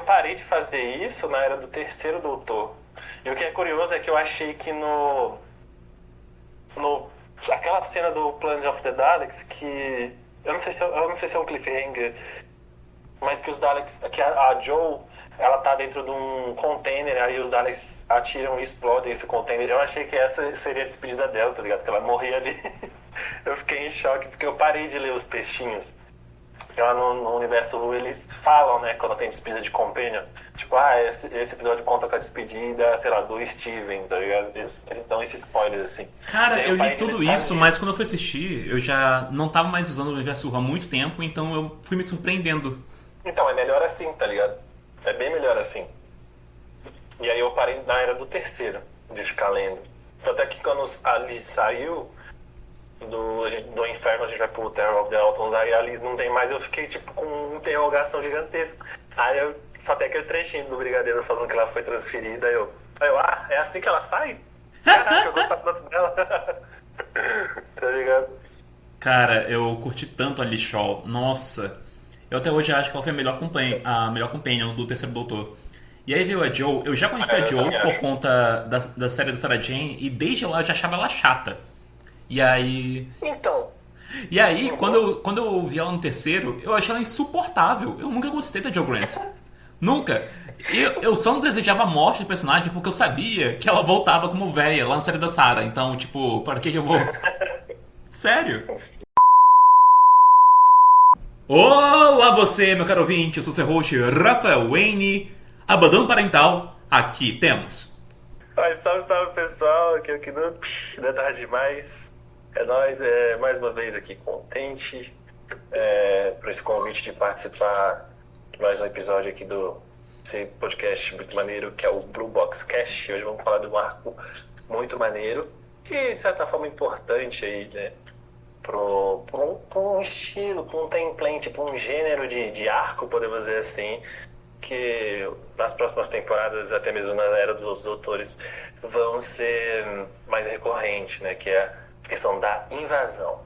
parei de fazer isso na era do terceiro doutor. E o que é curioso é que eu achei que no aquela cena do Planet of the Daleks que eu não sei se é um cliffhanger, mas que os Daleks, que a Joe, ela tá dentro de um container, aí os Daleks atiram e explodem esse container. Eu achei que essa seria a despedida dela, tá ligado? Que ela morria ali. Eu fiquei em choque porque eu parei de ler os textinhos. Porque lá no universo Who eles falam, né, quando tem despedida de Companion. Tipo, esse episódio conta com a despedida, sei lá, do Steven, tá ligado? Eles dão esse spoiler, assim. Cara, Daí eu li parei de ler tudo por causa isso, mas disso. quando eu fui assistir, eu já não tava mais usando o universo há muito tempo, então eu fui me surpreendendo. Então, é melhor assim, tá ligado? É bem melhor assim. E aí eu parei na era do terceiro, de ficar lendo. Tanto é que quando a Liz saiu do inferno, a gente vai pro Terror of the Altons, aí a Liz não tem mais, eu fiquei tipo com uma interrogação gigantesca. Aí eu só tem aquele trechinho do Brigadeiro falando que ela foi transferida, é assim que ela sai? Caraca, eu gostava tanto dela. Tá ligado? Cara, eu curti tanto a Lee Shaw. Nossa, eu até hoje acho que ela foi a melhor companion do Terceiro Doutor. E aí veio a Joe. Eu já conhecia a Eu Joe também por acho. conta da série da Sarah Jane e desde lá eu já achava ela chata. E aí, Então, e aí uhum. quando eu vi ela no terceiro, eu achei ela insuportável. Eu nunca gostei da Joe Grant. Nunca. Eu só não desejava a morte do personagem porque eu sabia que ela voltava como véia lá na série da Sarah. Então, tipo, para que eu vou. Sério? Olá você, meu caro ouvinte, eu sou seu host Rafael Wayne. Abandono parental, aqui temos. Mas salve pessoal, aqui não é tarde demais. É nóis, mais uma vez aqui contente por esse convite de participar de mais um episódio aqui do esse podcast muito maneiro que é o Blue Box Cast. Hoje vamos falar de um arco muito maneiro e de certa forma importante aí, né? Pra um estilo, pra um template, pra um gênero de arco, podemos dizer assim, que nas próximas temporadas, até mesmo na Era dos Doutores, vão ser mais recorrentes, né? Que é a questão da invasão.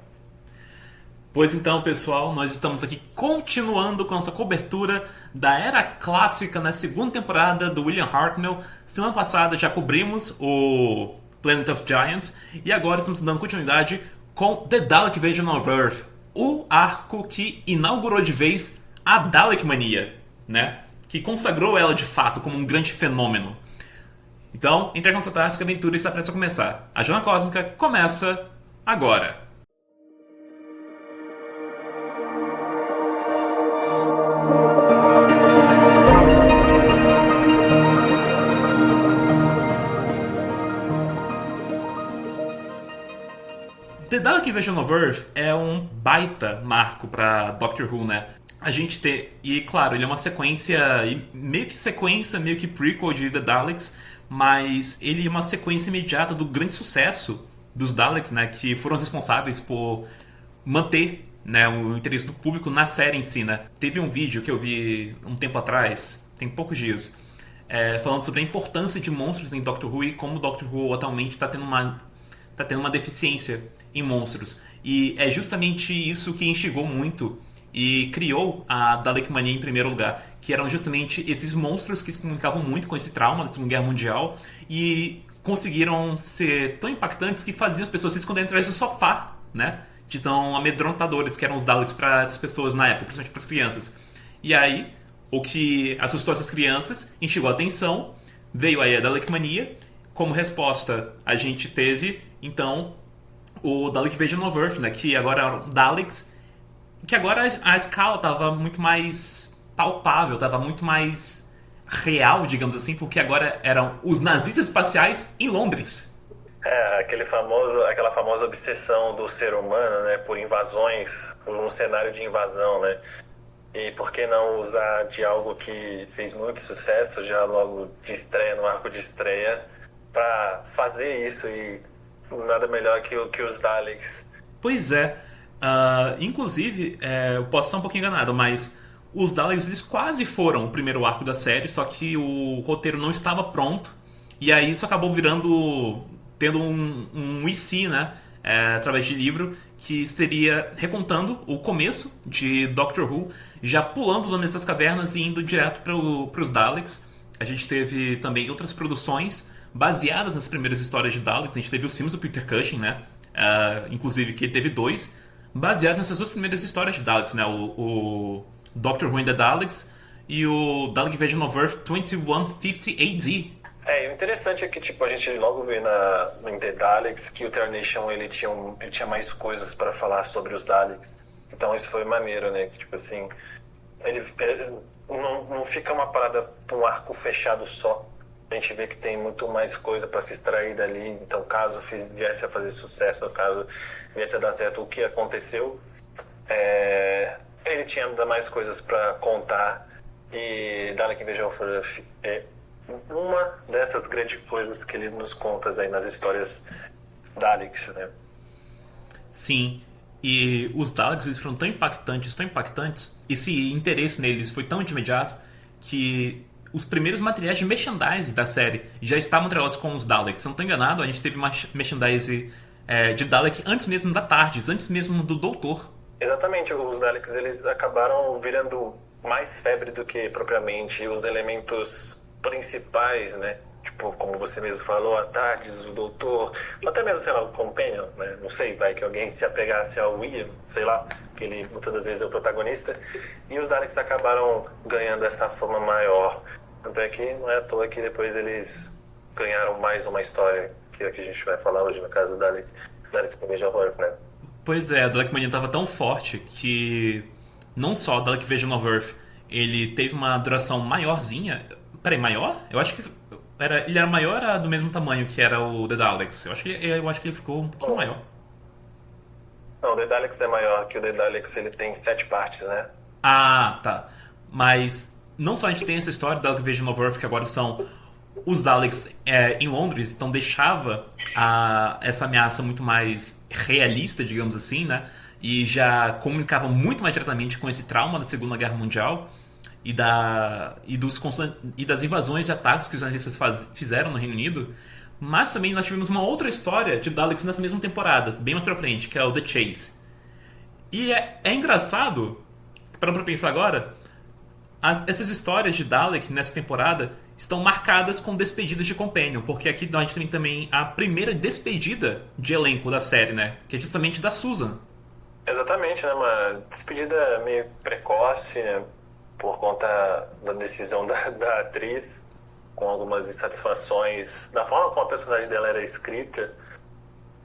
Pois então, pessoal, nós estamos aqui continuando com nossa cobertura da Era Clássica na segunda temporada do William Hartnell. Semana passada já cobrimos o Planet of Giants e agora estamos dando continuidade com The Dalek Invasion of Earth, o arco que inaugurou de vez a Dalek Mania, né? Que consagrou ela de fato como um grande fenômeno. Então, entre a nossa clássica aventura está prestes a começar. A Jornada Cósmica começa agora. The Dalek Invasion of Earth é um baita marco pra Doctor Who, né? A gente tem. E claro, ele é uma sequência. Meio que prequel de The Daleks, mas ele é uma sequência imediata do grande sucesso dos Daleks, né? Que foram os responsáveis por manter, né, o interesse do público na série em si, né? Teve um vídeo que eu vi um tempo atrás, tem poucos dias, falando sobre a importância de monstros em Doctor Who e como Doctor Who atualmente tá tendo uma deficiência em monstros. E é justamente isso que instigou muito e criou a Dalek Mania em primeiro lugar, que eram justamente esses monstros que se comunicavam muito com esse trauma da Segunda Guerra Mundial e conseguiram ser tão impactantes que faziam as pessoas se esconderem atrás do sofá, né? De tão amedrontadores que eram os Daleks para essas pessoas na época, principalmente para as crianças. E aí, o que assustou essas crianças, instigou a atenção, veio aí a Dalek Mania. Como resposta, a gente teve, então, o Dalek Invasion of Earth, né? Que agora eram Daleks, que agora a escala estava muito mais palpável, estava muito mais real, digamos assim, porque agora eram os nazistas espaciais em Londres. Aquela famosa obsessão do ser humano, né? Por invasões, por um cenário de invasão, né? E por que não usar de algo que fez muito sucesso já logo de estreia, no arco de estreia, para fazer isso e nada melhor que os Daleks. Pois é. Inclusive, eu posso estar um pouquinho enganado, mas os Daleks eles quase foram o primeiro arco da série, só que o roteiro não estava pronto. E aí isso acabou tendo um IC, né? Através de livro, que seria recontando o começo de Doctor Who, já pulando os Homens das Cavernas e indo direto para os Daleks. A gente teve também outras produções baseadas nas primeiras histórias de Daleks. A gente teve os filmes do Peter Cushing, né? Inclusive que ele teve 2, baseados nessas 2 primeiras histórias de Daleks, né? O Doctor Who and the Daleks e o Dalek Invasion of Earth 2150 AD. E o interessante é que tipo, a gente logo vê no The Daleks que o Terra Nation ele tinha mais coisas para falar sobre os Daleks. Então isso foi maneiro, né? Que, tipo assim, ele não fica uma parada pra um arco fechado só. A gente vê que tem muito mais coisa para se extrair dali. Então, caso viesse a fazer sucesso, caso viesse a dar certo o que aconteceu, ele tinha ainda mais coisas para contar. E Dalek Invasion of Earth é uma dessas grandes coisas que ele nos conta aí nas histórias Daleks, né? Sim. E os Daleks eles foram tão impactantes, esse interesse neles foi tão de imediato que os primeiros materiais de merchandise da série já estavam atrelados com os Daleks. Se eu não estou enganado, a gente teve merchandise de Dalek antes mesmo da TARDIS, antes mesmo do Doutor. Exatamente, os Daleks eles acabaram virando mais febre do que propriamente os elementos principais, né? Tipo, como você mesmo falou, a TARDIS, o Doutor, até mesmo, sei lá, o Companion, né? Não sei, vai que alguém se apegasse ao Ian, sei lá, que ele muitas das vezes é o protagonista. E os Daleks acabaram ganhando essa fama maior. Tanto é que não é à toa que depois eles ganharam mais uma história, que é a que a gente vai falar hoje, no caso do Daleks Invasion of Earth, né? Pois é, a Dalek Mania estava tão forte que não só o Dalek Invasion of Earth ele teve uma duração maiorzinha. Peraí, maior? Eu acho que ele era maior, era do mesmo tamanho que era o The Daleks. Eu acho que ele ficou um pouquinho maior. Não, o The Daleks é maior que o The Daleks, ele tem 7 partes, né? Ah, tá. Mas não só a gente tem essa história do Dalek Invasion of Earth, que agora são os Daleks em Londres, então deixava essa ameaça muito mais realista, digamos assim, né? E já comunicava muito mais diretamente com esse trauma da Segunda Guerra Mundial e das invasões e ataques que os nazistas fizeram no Reino Unido. Mas também nós tivemos uma outra história de Daleks nessa mesma temporada, bem mais pra frente, que é o The Chase. E é engraçado, parando pra pensar agora, essas histórias de Dalek nessa temporada estão marcadas com despedidas de Companion, porque aqui a gente tem também a primeira despedida de elenco da série, né? Que é justamente da Susan. Exatamente, né? Uma despedida meio precoce, né? Por conta da decisão da atriz, com algumas insatisfações da forma como a personagem dela era escrita.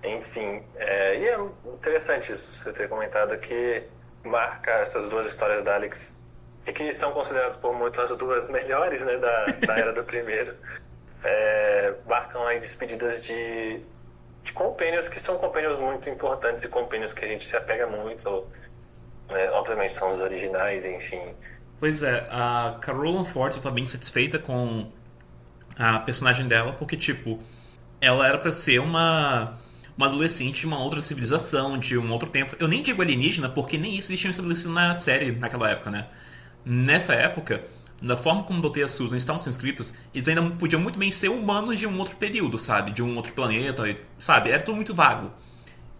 Enfim, e é interessante isso, você ter comentado que marca essas 2 histórias da Alex e que são consideradas por muitos as 2 melhores, né, da era do primeiro. Marcam aí despedidas de companions que são companions muito importantes e companions que a gente se apega muito, né? Obviamente são os originais, enfim. Pois é, a Caroline Ford está bem satisfeita com a personagem dela, porque, tipo, ela era pra ser uma adolescente de uma outra civilização, de um outro tempo. Eu nem digo alienígena, porque nem isso eles tinham estabelecido na série naquela época, né? Nessa época, da forma como o Doutor e a Susan estavam sendo escritos, eles ainda podiam muito bem ser humanos de um outro período, sabe? De um outro planeta, sabe? Era tudo muito vago.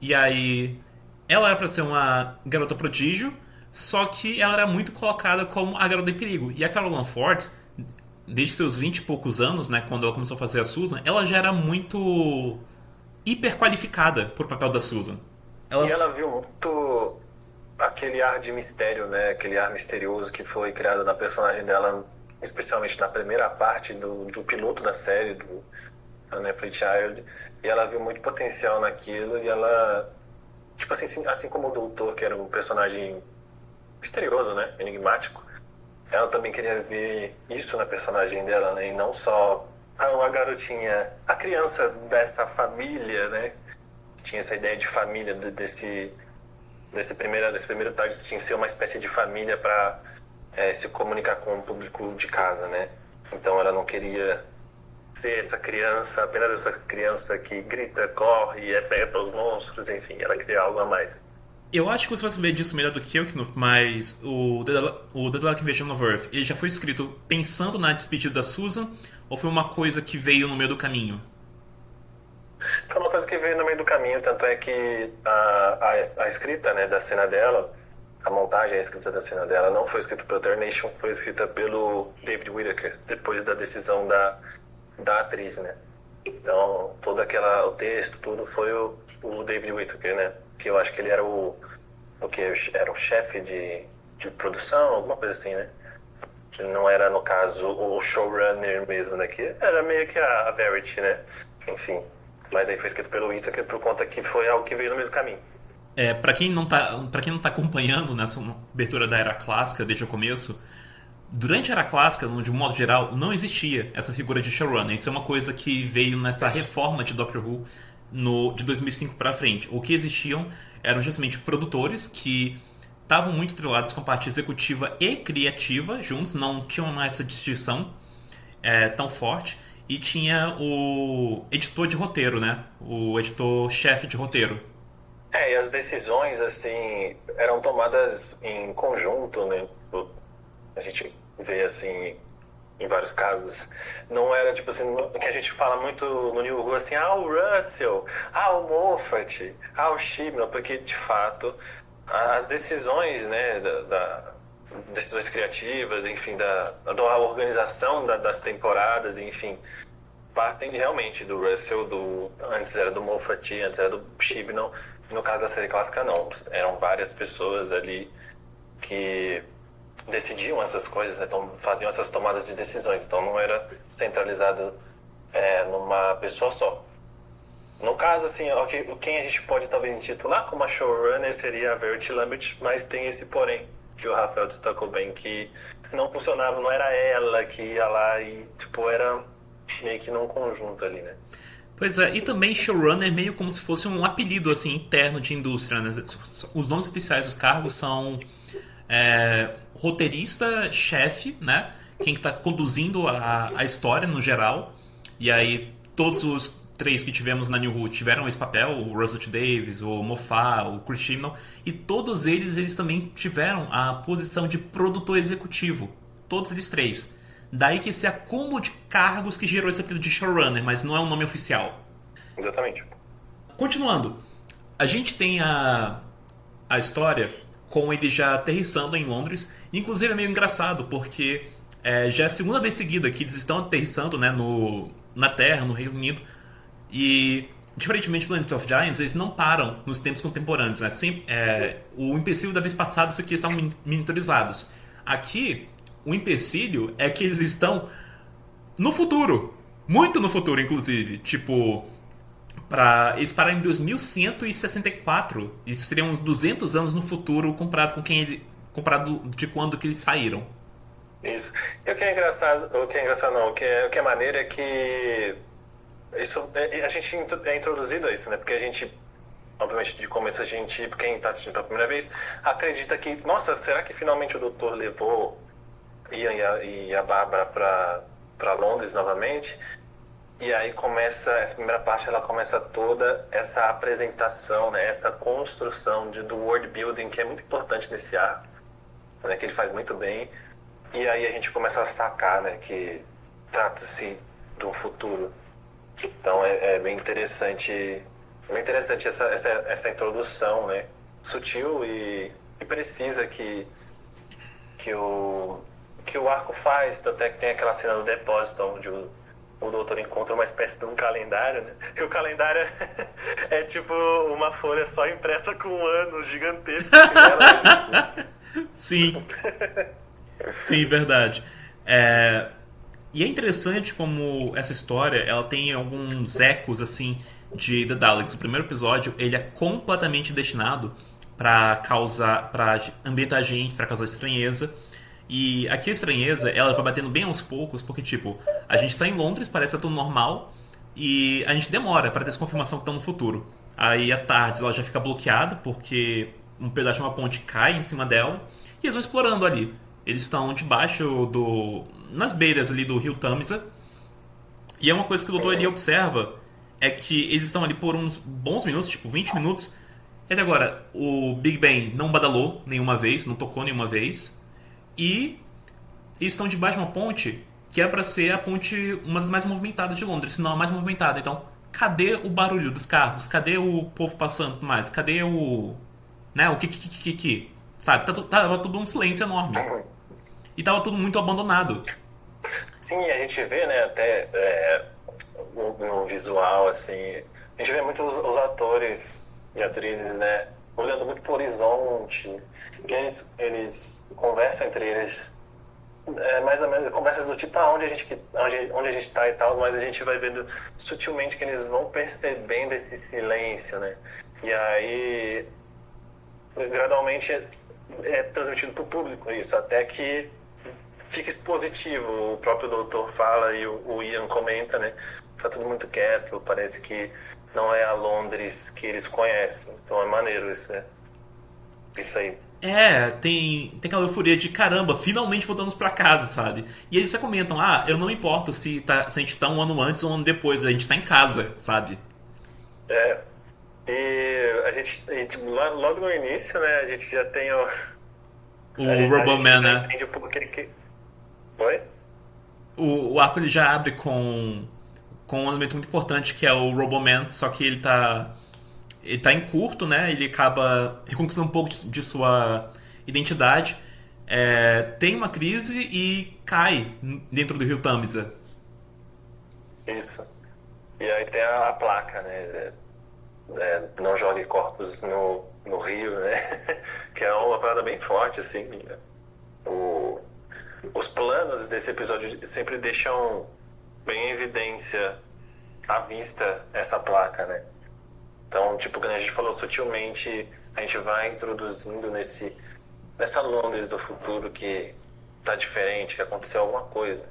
E aí, ela era pra ser uma garota prodígio, só que ela era muito colocada como a garota em perigo. E a Caroline Ford, desde seus 20 e poucos anos, né, quando ela começou a fazer a Susan, ela já era muito hiper qualificada pro papel da Susan. E ela viu muito aquele ar de mistério, né, aquele ar misterioso que foi criado na personagem dela, especialmente na primeira parte do piloto da série, do Anne Child. E ela viu muito potencial naquilo e ela, tipo assim como o Doutor, que era um personagem misterioso, né, enigmático, ela também queria ver isso na personagem dela, né, e não só a garotinha, a criança dessa família, né, tinha essa ideia de família desse primeiro TARDIS tinha que ser uma espécie de família para se comunicar com o público de casa, né, então ela não queria ser essa criança, apenas essa criança que grita, corre e pega para os monstros, enfim, ela queria algo a mais. Eu acho que você vai saber disso melhor do que eu, Knut, mas o The Dalek Invasion of Earth, ele já foi escrito pensando na despedida da Susan, ou foi uma coisa que veio no meio do caminho? Foi uma coisa que veio no meio do caminho, tanto é que a escrita, né, da cena dela, a montagem, a escrita da cena dela não foi escrita pelo Terry Nation, foi escrita pelo David Whittaker, depois da decisão da atriz, né? Então, o texto, tudo foi o David Whittaker, né? Que eu acho que ele era era o chefe de produção, alguma coisa assim, né? Ele não era, no caso, o showrunner mesmo, né? Que era meio que a Verity, né? Enfim. Mas aí foi escrito pelo Whittaker por conta que foi algo que veio no meio do caminho. Pra quem não tá acompanhando nessa abertura da Era Clássica desde o começo, durante a Era Clássica, de um modo geral, não existia essa figura de showrunner. Isso é uma coisa que veio nessa reforma de Doctor Who de 2005 pra frente. O que existiam eram justamente produtores que estavam muito atrelados com a parte executiva e criativa juntos, não tinham mais essa distinção tão forte. E tinha o editor de roteiro, né? O editor-chefe de roteiro. E as decisões, assim, eram tomadas em conjunto, né? A gente vê, assim, em vários casos. Não era, tipo assim, que a gente fala muito no New Who, assim, o Russell, o Moffat, o Chibnall, porque, de fato, as decisões, né, decisões criativas, enfim, da organização das temporadas, enfim, partem realmente do Russell, antes era do Moffat, antes era do Chibnall. No caso da série clássica, não. Eram várias pessoas ali que decidiam essas coisas, né? Então, faziam essas tomadas de decisões. Então, não era centralizado numa pessoa só. No caso, assim, quem a gente pode talvez intitular como a showrunner seria a Verity Lambert, mas tem esse porém, que o Rafael destacou bem, que não funcionava, não era ela que ia lá e, tipo, era meio que num conjunto ali, né? Pois é, e também showrunner é meio como se fosse um apelido assim interno de indústria, né? Os nomes oficiais dos cargos são roteirista, chefe, né? Quem está conduzindo a história no geral. E aí todos os três que tivemos na New Who tiveram esse papel, o Russell T. Davies, o Moffat, o Chris Chibnall, e todos eles também tiveram a posição de produtor executivo. Todos eles três. Daí que esse acúmulo de cargos que gerou esse apelido de showrunner, mas não é um nome oficial. Exatamente. Continuando, a gente tem a história com ele já aterrissando em Londres. Inclusive é meio engraçado, porque já é a segunda vez seguida que eles estão aterrissando, né, na Terra, no Reino Unido. E, diferentemente do Planet of Giants, eles não param nos tempos contemporâneos, né? O empecilho da vez passada foi que eles estavam miniaturizados. Aqui, o empecilho é que eles estão no futuro. Muito no futuro, inclusive. Tipo, eles pararam em 2164. Isso seria uns 200 anos no futuro comparado de quando que eles saíram. Isso. E o que é engraçado, o que é maneiro é que isso, a gente é introduzido a isso, né? Porque a gente, obviamente, de começo quem está assistindo pela primeira vez, acredita que, nossa, será que finalmente o doutor levou Ian e a Bárbara para Londres novamente? E aí essa primeira parte, ela começa toda essa apresentação, né? Essa construção do world building, que é muito importante nesse arco, né? Que ele faz muito bem. E aí a gente começa a sacar, né? Que trata-se de um futuro. Então é bem interessante essa introdução, né? Sutil e precisa que o arco faz. Tanto é que tem aquela cena do depósito onde o doutor encontra uma espécie de um calendário, né? Que o calendário é tipo uma folha só impressa com um ano gigantesco. Sim. Sim, verdade. E é interessante como essa história ela tem alguns ecos assim de The Daleks. O primeiro episódio ele é completamente destinado para ambientar a gente, para causar estranheza. E aqui a estranheza ela vai batendo bem aos poucos, porque tipo, a gente tá em Londres, parece tudo normal, e a gente demora para ter essa confirmação que estão no futuro. Aí à tarde ela já fica bloqueada, porque um pedaço de uma ponte cai em cima dela, e eles vão explorando ali. Eles estão debaixo nas beiras ali do rio Tamisa. E é uma coisa que o doutor ele observa, é que eles estão ali por uns bons minutos, tipo 20 minutos. E até agora, o Big Ben não badalou nenhuma vez, não tocou nenhuma vez. E eles estão debaixo de uma ponte que é para ser a ponte, uma das mais movimentadas de Londres, se não a mais movimentada. Então, cadê o barulho dos carros? Cadê o povo passando e tudo mais? Cadê o... né, o que, sabe? Tava tudo um silêncio enorme. E tava tudo muito abandonado. Sim, a gente vê, né, até no visual, assim, a gente vê muito os atores e atrizes, né, olhando muito pro horizonte, que eles conversam entre eles, mais ou menos, conversas do tipo, onde a gente tá e tal, mas a gente vai vendo sutilmente que eles vão percebendo esse silêncio, né, e aí, gradualmente, é transmitido pro público isso, até que fica expositivo, o próprio doutor fala e o Ian comenta, né? Tá tudo muito quieto, parece que não é a Londres que eles conhecem. Então é maneiro isso, né? Isso aí. Tem aquela euforia de caramba, finalmente voltamos pra casa, sabe? E eles comentam, eu não importo se a gente tá um ano antes ou um ano depois, a gente tá em casa, sabe? E a gente, tipo, logo no início, né, a gente já tem o Roboman, né? Entende um pouco que... Oi? O arco ele já abre com um elemento muito importante que é o Roboman, só que ele tá em curto, né? Ele acaba reconquistando um pouco de sua identidade, tem uma crise e cai dentro do rio Tamisa. Isso. E aí tem a placa, né? Não jogue corpos no rio, né? Que é uma parada bem forte, assim. Os planos desse episódio sempre deixam bem em evidência à vista essa placa, né? Então, tipo, quando a gente falou sutilmente, a gente vai introduzindo nessa Londres do futuro que tá diferente, que aconteceu alguma coisa.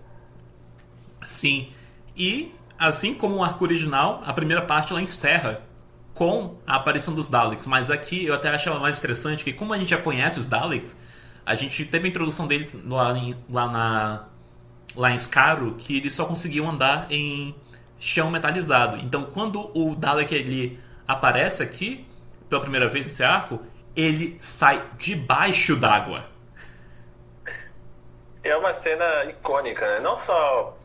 Sim. E, assim como o arco original, a primeira parte ela encerra com a aparição dos Daleks. Mas aqui eu até acho ela mais interessante, que como a gente já conhece os Daleks, a gente teve a introdução deles lá em Skaro, que eles só conseguiam andar em chão metalizado. Então, quando o Dalek ele aparece aqui, pela primeira vez nesse arco, ele sai debaixo d'água. É uma cena icônica, né? Não só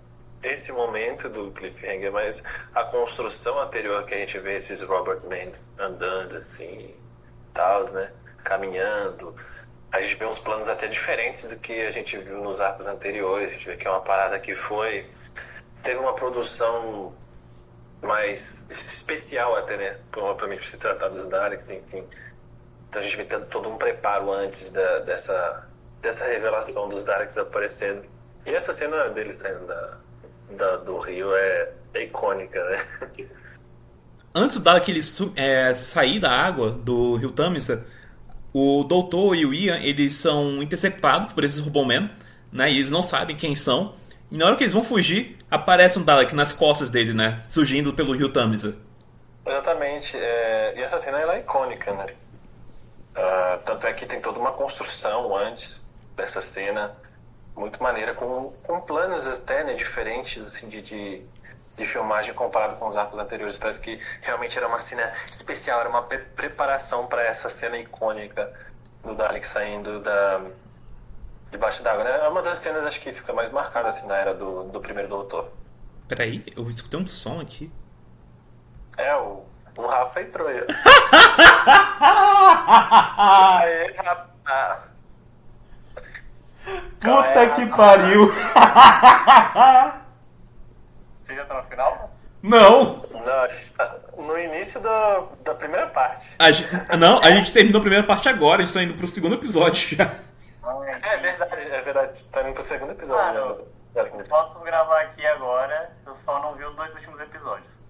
esse momento do cliffhanger, mas a construção anterior que a gente vê esses Robert Mans andando assim, tal, né? Caminhando. A gente vê uns planos até diferentes do que a gente viu nos arcos anteriores. A gente vê que é uma parada que teve uma produção mais especial até, né? Provavelmente por se tratar dos Daleks, enfim. Então a gente vê todo um preparo antes dessa revelação dos Daleks aparecendo. E essa cena deles saindo do rio é icônica, né? Antes do Dalek ele sair da água do rio Tamisa, o Doutor e o Ian, eles são interceptados por esses Robomen, né? E eles não sabem quem são. E na hora que eles vão fugir, aparece um Dalek nas costas dele, né? Surgindo pelo rio Tamisa. Exatamente. E essa cena ela é icônica, né? Tanto é que tem toda uma construção antes dessa cena, muito maneira, com planos até, né, diferentes assim, de filmagem comparado com os arcos anteriores. Parece que realmente era uma cena especial, era uma preparação para essa cena icônica do Dalek saindo debaixo d'água, né? É uma das cenas, acho que fica mais marcada assim, na era do primeiro Doutor. Peraí, eu escutei um som aqui. O Rafa entrou aí. Aê, rapaz. Puta que pariu! Você já tá no final? Não! Não, a gente tá no início da primeira parte. A gente terminou a primeira parte agora, a gente tá indo pro segundo episódio já. É verdade. Tá indo pro segundo episódio. Eu posso gravar aqui agora, eu só não vi os 2 últimos episódios.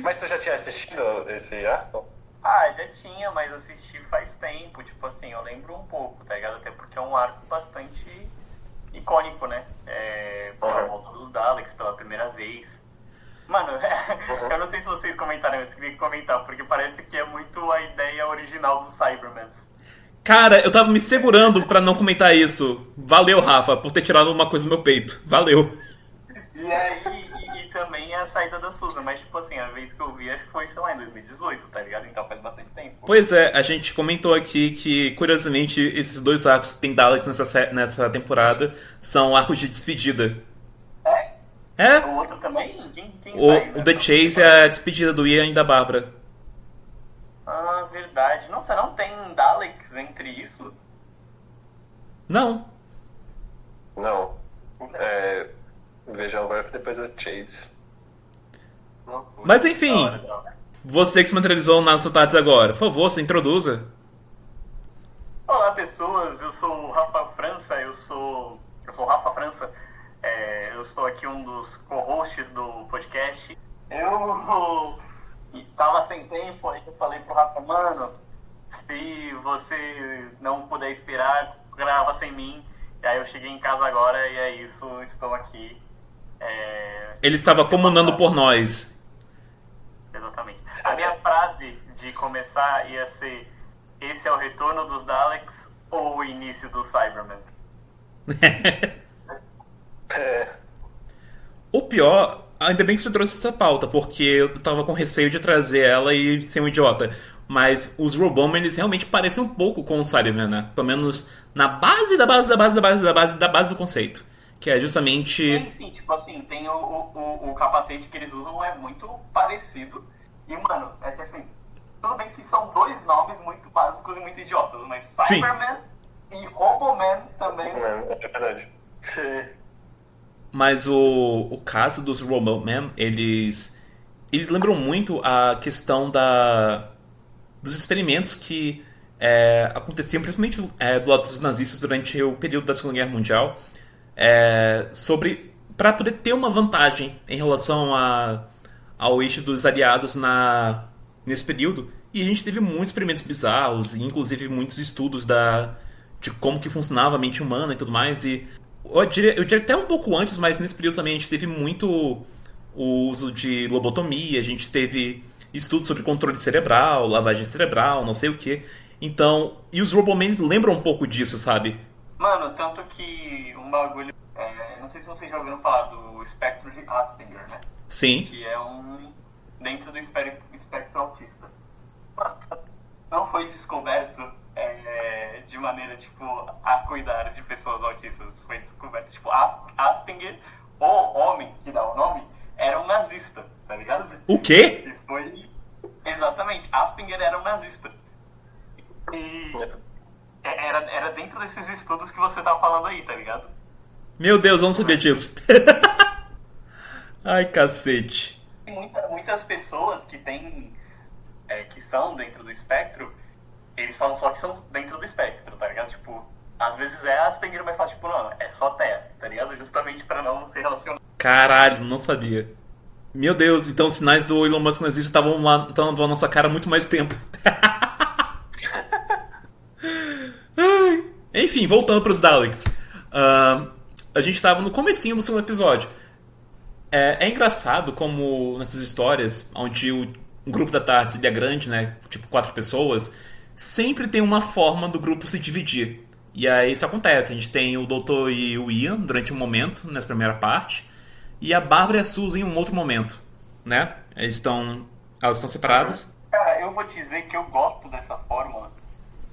Mas tu já tinha assistido esse arco? Já tinha, mas assisti faz tempo, tipo assim, eu lembro um pouco, tá ligado? Até porque é um arco bastante icônico, né? Pela volta dos Daleks pela primeira vez. Mano, eu não sei se vocês comentaram, eu queria comentar, porque parece que é muito a ideia original dos Cybermans. Cara, eu tava me segurando pra não comentar isso. Valeu, Rafa, por ter tirado uma coisa do meu peito. Valeu. E aí, e também a saída da Susan, mas tipo assim, a vez que eu vi, acho que foi, sei lá, em 2018, tá ligado? Então faz bastante tempo. Pois é, a gente comentou aqui que, curiosamente, esses 2 arcos que tem Daleks nessa temporada são arcos de despedida. É, O outro também? Quem sai, né? o The Chase é a despedida do Ian e da Bárbara. Ah, verdade. Nossa, não tem Daleks entre isso? Não. Não. Veja o Earth, depois o Chase. Mas enfim, Da hora. você que se materializou nas Sotates agora, por favor, se introduza. Olá, pessoas. Eu sou o Rafa França. Eu sou o Rafa França. Eu sou aqui um dos co-hosts do podcast. Eu tava sem tempo, aí eu falei pro Rafa, mano, se você não puder esperar, grava sem mim. E aí eu cheguei em casa agora e é isso, estou aqui. Ele estava comunando por nós. Exatamente. A minha frase de começar ia ser: esse é o retorno dos Daleks ou o início dos Cybermen? O pior, ainda bem que você trouxe essa pauta, porque eu tava com receio de trazer ela e ser um idiota. Mas os Robomen, eles realmente parecem um pouco com o Cybermen, né? Pelo menos na base da base do conceito. Que é justamente... Sim, tipo assim, tem o capacete que eles usam é muito parecido. E, mano, é que assim, tudo bem que são dois nomes muito básicos e muito idiotas, mas Sim. Cyberman e Roboman também. É verdade. Mas o caso dos Robomen, eles lembram muito a questão dos experimentos que aconteciam, principalmente do lado dos nazistas durante o período da Segunda Guerra Mundial, para poder ter uma vantagem em relação ao eixo dos aliados nesse período. E a gente teve muitos experimentos bizarros, inclusive muitos estudos de como que funcionava a mente humana e tudo mais. E eu diria até um pouco antes, mas nesse período também a gente teve muito o uso de lobotomia, a gente teve estudos sobre controle cerebral, lavagem cerebral, não sei o que. Então, e os Robomans lembram um pouco disso, sabe? Mano, tanto que um bagulho. Não sei se vocês já ouviram falar do espectro de Aspinger, né? Sim. Que é dentro do espectro autista. Mano, não foi descoberto de maneira, tipo, a cuidar de pessoas autistas. Foi descoberto, tipo, Aspinger, o homem que dá o nome, era um nazista, tá ligado? O quê? E foi... Exatamente, Aspinger era um nazista. E era dentro desses estudos que você tava falando aí, tá ligado? Meu Deus, eu não sabia disso. Ai, cacete. Muitas pessoas que têm que são dentro do espectro, eles falam só que são dentro do espectro, tá ligado? Tipo, às vezes Asperger, mas fala tipo, não, é só TEA, tá ligado? Justamente pra não se relacionar. Caralho, não sabia. Meu Deus, então os sinais do Elon Musk nazista estavam lá na nossa cara há muito mais tempo. Enfim, voltando pros Daleks. A gente tava no comecinho do segundo episódio. É engraçado como nessas histórias, onde um grupo da TARDIS ele é grande, né? Tipo 4 pessoas, sempre tem uma forma do grupo se dividir. E aí isso acontece. A gente tem o Doutor e o Ian durante um momento, nessa primeira parte, e a Bárbara e a Susan em um outro momento, né? Elas estão separadas. Cara, eu vou dizer que eu gosto dessa fórmula.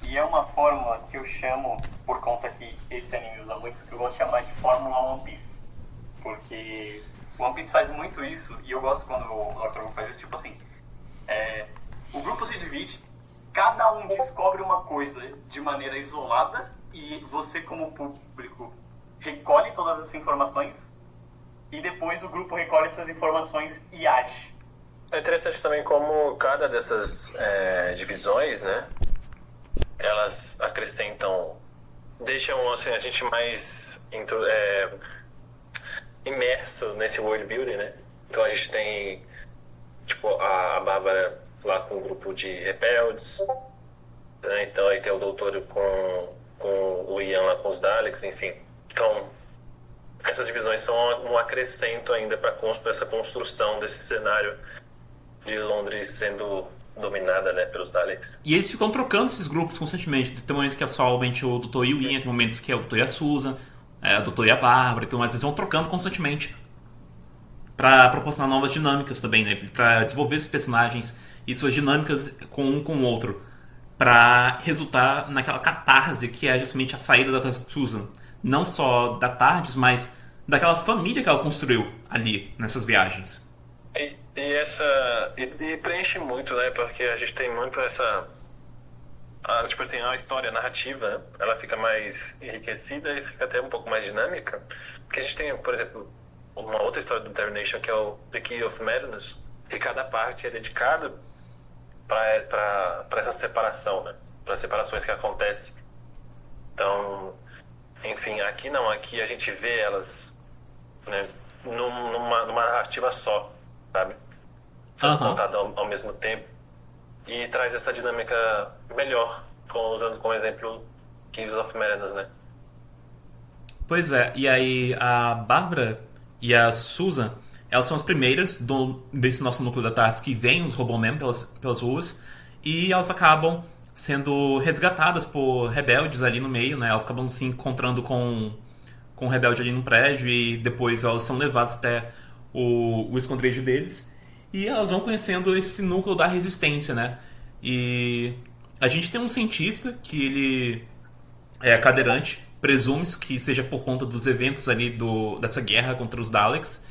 E é uma fórmula que eu chamo, por conta que esse anime usa muito, que eu gosto de chamar de Fórmula One Piece. Porque One Piece faz muito isso, e eu gosto quando o Dr. Who faz isso, tipo assim, o grupo se divide, cada um descobre uma coisa de maneira isolada, e você como público recolhe todas essas informações, e depois o grupo recolhe essas informações e age. É interessante também como cada dessas divisões, né, elas acrescentam, deixam assim, a gente mais imerso nesse world building, né? Então a gente tem tipo a Bárbara lá com um grupo de rebeldes, né? Então aí tem o Doutor com o Ian lá com os Daleks, enfim. Então essas divisões são um acrescento ainda para essa construção desse cenário de Londres sendo dominada, né, pelos Daleks. E eles ficam trocando esses grupos constantemente. Tem um momento que é somente o Doutor e o Ian, tem momentos que é o Doutor e a Susan, o Doutor e a Bárbara, então, mas eles vão trocando constantemente pra proporcionar novas dinâmicas também, né? Pra desenvolver esses personagens e suas dinâmicas com um com o outro, pra resultar naquela catarse que é justamente a saída da Susan. Não só da TARDIS, mas daquela família que ela construiu ali, nessas viagens. E preenche muito, né? Porque a gente tem muito tipo assim, a história, a narrativa, né? Ela fica mais enriquecida e fica até um pouco mais dinâmica. Porque a gente tem, por exemplo, uma outra história do Termination, que é o The Key of Madness, e cada parte é dedicada para essa separação, né? Para as separações que acontecem. Então, enfim, aqui não, aqui a gente vê elas, né, numa narrativa só, sabe? Sendo contada ao mesmo tempo. E traz essa dinâmica melhor, usando como exemplo Keys of Madness, né? Pois é, e aí a Bárbara e a Susan, elas são as primeiras desse nosso núcleo da Tardes que vêm os Robomen pelas ruas, e elas acabam sendo resgatadas por rebeldes ali no meio, né? Elas acabam se encontrando com um rebelde ali no prédio, e depois elas são levadas até o esconderijo deles. E elas vão conhecendo esse núcleo da resistência, né? E a gente tem um cientista que ele é cadeirante, presume-se que seja por conta dos eventos ali dessa guerra contra os Daleks.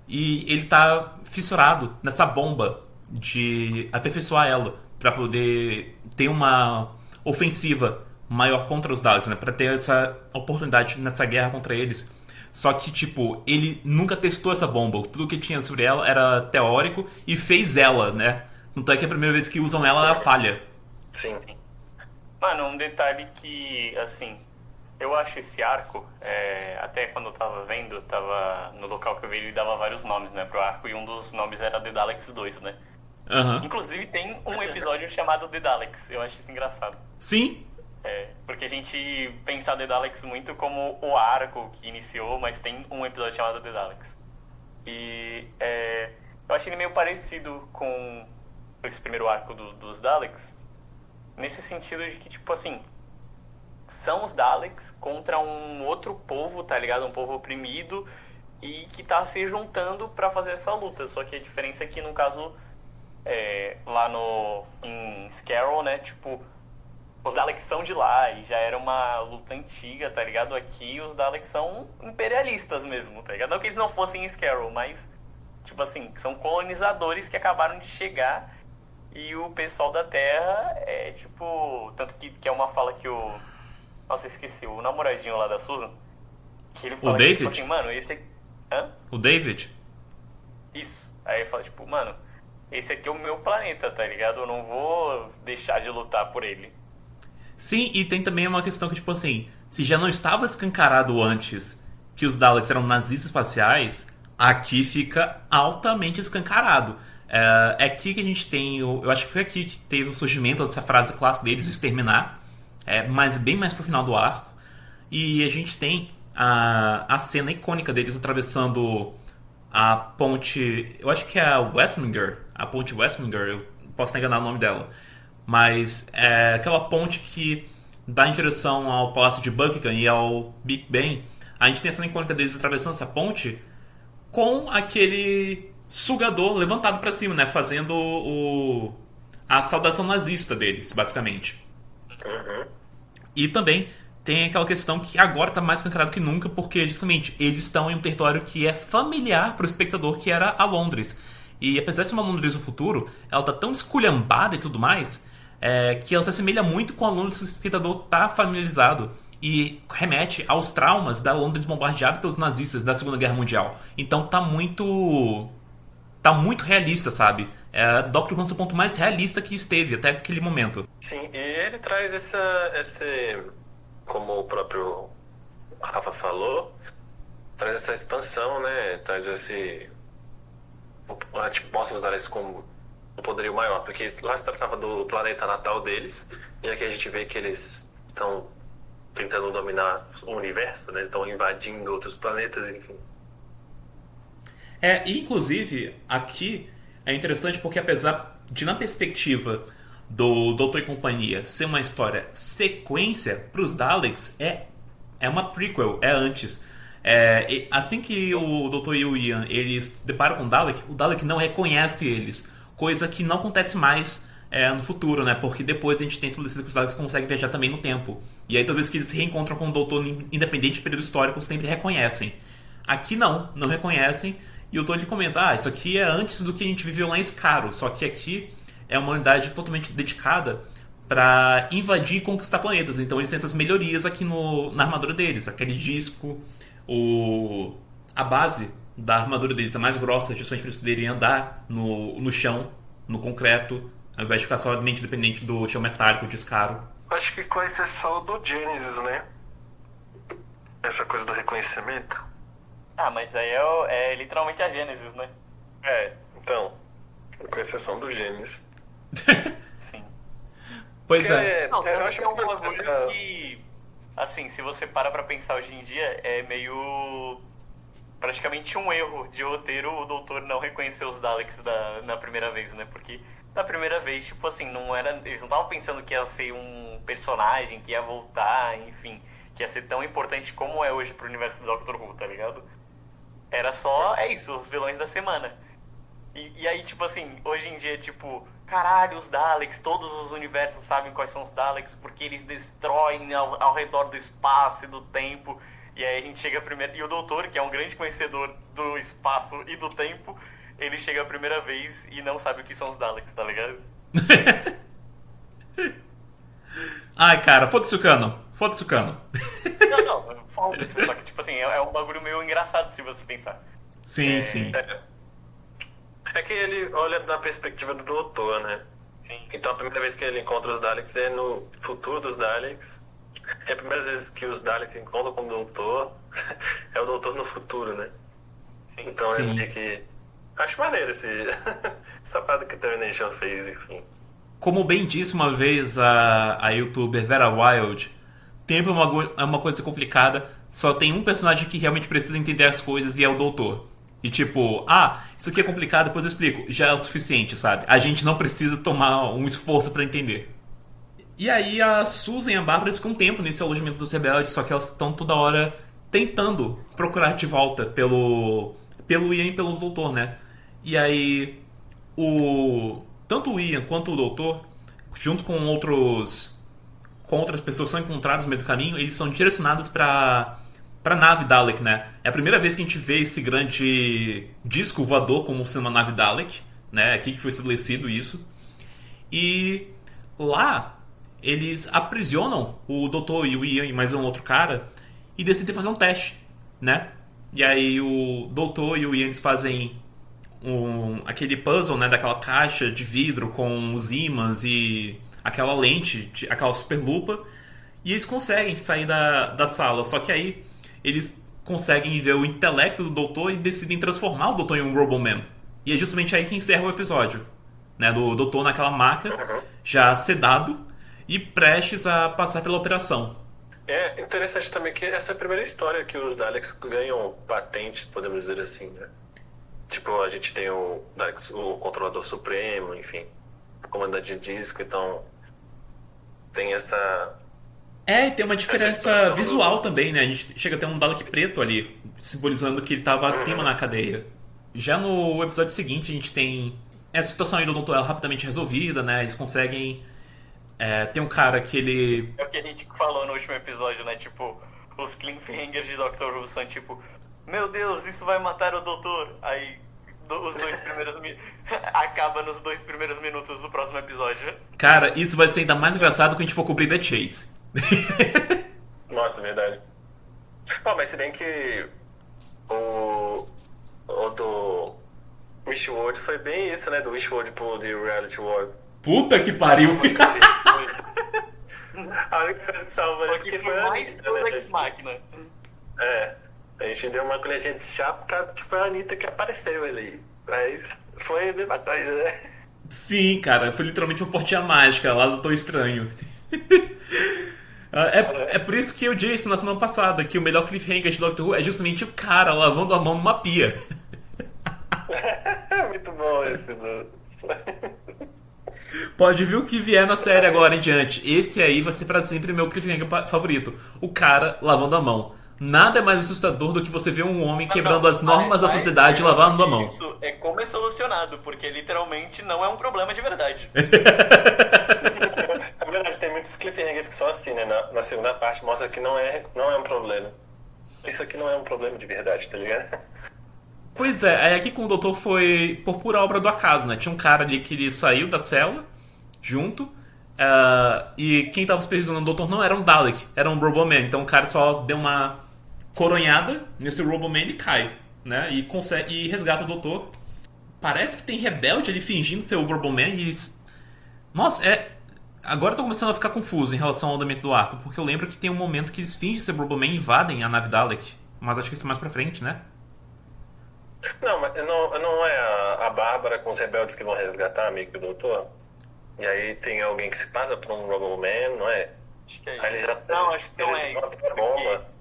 E ele tá fissurado nessa bomba de aperfeiçoar ela para poder ter uma ofensiva maior contra os Daleks, né? Para ter essa oportunidade nessa guerra contra eles. Só que, tipo, ele nunca testou essa bomba. Tudo que tinha sobre ela era teórico e fez ela, né? Tanto é que a primeira vez que usam ela falha. Sim. Mano, um detalhe que, assim, eu acho esse arco, até quando eu tava vendo, tava no local que eu vi, ele dava vários nomes, né, pro arco, e um dos nomes era The Daleks 2, né? Inclusive tem um episódio chamado The Daleks, eu acho isso engraçado. Sim. Porque a gente pensa The Daleks muito como o arco que iniciou, mas tem um episódio chamado The Daleks. E eu achei ele meio parecido com esse primeiro arco dos Daleks, nesse sentido de que, tipo assim, são os Daleks contra um outro povo, tá ligado? Um povo oprimido e que tá se juntando pra fazer essa luta. Só que a diferença é que, no caso, lá em Scarrow, né, tipo, os Daleks são de lá e já era uma luta antiga, tá ligado? Aqui os Daleks são imperialistas mesmo, tá ligado? Não que eles não fossem em Scarrow, mas, tipo assim, são colonizadores que acabaram de chegar, e o pessoal da Terra tipo... Tanto que é uma fala que o... Nossa, esqueci, o namoradinho lá da Susan, que ele fala o David? Que, tipo assim, mano, esse aqui... Hã? O David? Isso. Aí ele fala, tipo, mano, esse aqui é o meu planeta, tá ligado? Eu não vou deixar de lutar por ele. Sim, e tem também uma questão que, tipo assim, se já não estava escancarado antes que os Daleks eram nazistas espaciais, aqui fica altamente escancarado. É aqui que a gente tem, eu acho que foi aqui que teve o surgimento dessa frase clássica deles, exterminar, mas bem mais pro final do arco. E a gente tem a cena icônica deles atravessando a ponte, eu acho que é a Westminger, a ponte Westminger, eu posso estar enganado o nome dela. Mas é aquela ponte que dá em direção ao Palácio de Buckingham e ao Big Ben. A gente tem essa icônica deles atravessando essa ponte com aquele sugador levantado pra cima, né? Fazendo a saudação nazista deles, basicamente. E também tem aquela questão que agora tá mais escancarado que nunca, porque justamente eles estão em um território que é familiar pro espectador, que era a Londres. E apesar de ser uma Londres do futuro, ela tá tão esculhambada e tudo mais, que ela se assemelha muito com a Londres que o espectador tá familiarizado, e remete aos traumas da Londres bombardeada pelos nazistas da Segunda Guerra Mundial. Então tá muito realista, sabe? Doctor Who é o ponto mais realista que esteve até aquele momento. Sim, e ele traz esse, como o próprio Rafa falou, traz essa expansão, né? Traz esse... mostra os Daleks como um poderio maior, porque lá se tratava do planeta natal deles, e aqui a gente vê que eles estão tentando dominar o universo, né? Estão invadindo outros planetas, enfim. E inclusive, aqui é interessante porque apesar de, na perspectiva do Doutor e Companhia, ser uma história sequência, para os Daleks é uma prequel, é antes. Assim que o Dr. e o Ian eles se deparam com o Dalek não reconhece eles, coisa que não acontece mais no futuro, né? Porque depois a gente tem estabelecido que os Daleks conseguem viajar também no tempo, e aí toda vez que eles se reencontram com o Doutor, independente do período histórico, sempre reconhecem. Aqui não reconhecem. E o Tony comenta, isso aqui é antes do que a gente viveu lá em Skaro, só que aqui é uma unidade totalmente dedicada para invadir e conquistar planetas. Então eles têm essas melhorias aqui na armadura deles. Aquele disco, a base da armadura deles é mais grossa, justamente para eles poderem andar no chão, no concreto, ao invés de ficar somente dependente do chão metálico de Skaro. Acho que com exceção do Genesis, né? Essa coisa do reconhecimento. Ah, mas aí é literalmente a Gênesis, né? Então, com exceção do Genesis. Sim. Pois é. Não, eu acho que é um que bagulho que, assim, se você para pra pensar hoje em dia, é meio praticamente um erro de roteiro o doutor não reconhecer os Daleks na primeira vez, né? Porque na primeira vez, tipo assim, eles não estavam pensando que ia ser um personagem que ia voltar, enfim, que ia ser tão importante como é hoje pro universo do Doctor Who, tá ligado? Era só, os vilões da semana. E aí, tipo assim, hoje em dia, tipo, caralho, os Daleks, todos os universos sabem quais são os Daleks, porque eles destroem ao redor do espaço e do tempo. E aí a gente chega primeiro. E o doutor, que é um grande conhecedor do espaço e do tempo, ele chega a primeira vez e não sabe o que são os Daleks, tá ligado? Ai, cara, foda-se o cano. Não, foda-se. Só que, tipo assim, é um bagulho meio engraçado se você pensar. Sim, sim. É que ele olha da perspectiva do doutor, né? Sim. Então a primeira vez que ele encontra os Daleks é no futuro dos Daleks. É a primeira vez que os Daleks encontram com o doutor. É o doutor no futuro, né? Sim. Então Sim. é meio que... Acho maneiro essa parada que a Termination fez, enfim. Como bem disse uma vez a youtuber Vera Wild, tempo é uma coisa complicada, só tem um personagem que realmente precisa entender as coisas e é o doutor. E tipo, isso aqui é complicado, depois eu explico. Já é o suficiente, sabe? A gente não precisa tomar um esforço pra entender. E aí a Susan e a Bárbara ficam um tempo nesse alojamento dos rebeldes, só que elas estão toda hora tentando procurar de volta pelo Ian e pelo doutor, né? E aí tanto o Ian quanto o doutor, junto com outras pessoas que são encontradas no meio do caminho, eles são direcionados pra nave Dalek, né? É a primeira vez que a gente vê esse grande disco voador como sendo uma nave Dalek, né? Aqui que foi estabelecido isso. E lá eles aprisionam o doutor e o Ian e mais um outro cara e decidem fazer um teste, né? E aí o doutor e o Ian eles fazem aquele puzzle, né? Daquela caixa de vidro com os ímãs e aquela lente, aquela super lupa, e eles conseguem sair da sala. Só que aí eles conseguem ver o intelecto do doutor e decidem transformar o doutor em um Roboman. E é justamente aí que encerra o episódio, né? Do doutor naquela maca, já sedado e prestes a passar pela operação. É interessante também que essa é a primeira história que os Daleks ganham patentes, podemos dizer assim, né? Tipo, a gente tem o Daleks, o Controlador Supremo, enfim, o comandante de disco, então tem essa... E tem uma diferença visual também, né? A gente chega a ter um Dalek preto ali, simbolizando que ele estava acima na cadeia. Já no episódio seguinte, a gente tem essa situação aí do doutor rapidamente resolvida, né? Eles conseguem... tem um cara que ele... É o que a gente falou no último episódio, né? Tipo, os cliffhangers de Doctor Who são tipo... Meu Deus, isso vai matar o doutor. Aí, os 2 primeiros... acaba nos 2 primeiros minutos do próximo episódio. Cara, isso vai ser ainda mais engraçado quando a gente for cobrir The Chase. Nossa, verdade. Mas se bem que o do Wishworld foi bem isso, né? Do Wishworld pro The Reality World. Puta que pariu! A única coisa que salva ali Porque foi mais a do Anitta, Ex Machina. A gente deu uma colherzinha de chá por causa que foi a Anitta que apareceu ali. Mas foi a mesma coisa, né? Sim, cara, foi literalmente uma portinha mágica lá do Doutor Estranho. É por isso que eu disse na semana passada que o melhor cliffhanger de Doctor Who é justamente o cara lavando a mão numa pia. Muito bom esse do... Pode ver o que vier na série agora em diante. Esse aí vai ser pra sempre meu cliffhanger favorito. O cara lavando a mão. Nada é mais assustador do que você ver um homem quebrando as normas da sociedade lavando a mão. Isso é como é solucionado, porque literalmente não é um problema de verdade. Na verdade, tem muitos cliffhangers que são assim, né? Na segunda parte mostra que não é um problema. isso aqui não é um problema de verdade, tá ligado? Pois é, aí aqui com o doutor foi por pura obra do acaso, né? Tinha um cara ali que ele saiu da cela, junto, e quem tava supervisionando o doutor não era um Dalek, era um Roboman. Então o cara só deu uma coronhada nesse Roboman e cai, né? E consegue e resgata o doutor. Parece que tem rebelde ali fingindo ser o Roboman e eles... Nossa, agora eu tô começando a ficar confuso em relação ao andamento do arco, porque eu lembro que tem um momento que eles fingem ser Roboman e invadem a nave Dalek. Mas acho que isso é mais pra frente, né? Não, mas não é a Bárbara com os rebeldes que vão resgatar amigo do doutor? E aí tem alguém que se passa por um Roboman, não é? Acho que é Aí isso. eles Não, acho que não eles é. botam a bomba.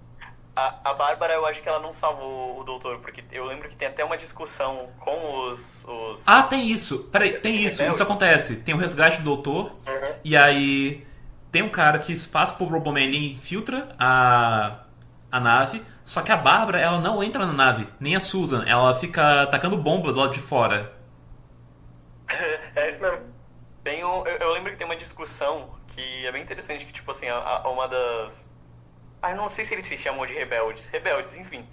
A Bárbara, eu acho que ela não salvou o doutor, porque eu lembro que tem até uma discussão com os... Ah, tem isso. Peraí, tem isso. Rebelde? Isso acontece. Tem o resgate do doutor. Uhum. E aí tem um cara que se passa por Roboman, ele infiltra a nave. Só que a Bárbara, ela não entra na nave. Nem a Susan. Ela fica atacando bomba do lado de fora. É isso mesmo. Eu lembro que tem uma discussão que é bem interessante, que tipo assim, uma das... eu não sei se eles se chamam de rebeldes. Rebeldes, enfim.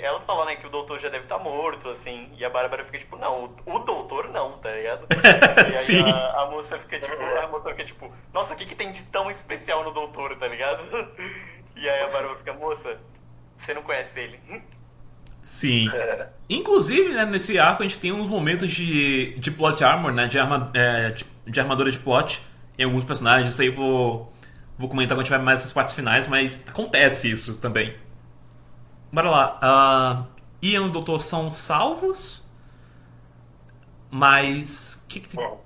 Ela fala, né, que o doutor já deve estar morto, assim, e a Bárbara fica tipo, não, o doutor não, tá ligado? E aí Sim. a moça fica tipo, a moça fica tipo, nossa, o que tem de tão especial no doutor, tá ligado? E aí a Bárbara fica, moça, você não conhece ele. Sim. Inclusive, né, nesse arco a gente tem uns momentos de plot armor, né? De armadura de plot em alguns personagens. Isso aí vou comentar quando tiver mais essas partes finais, mas acontece isso também. Bora lá. Ian e o Doutor são salvos, mas o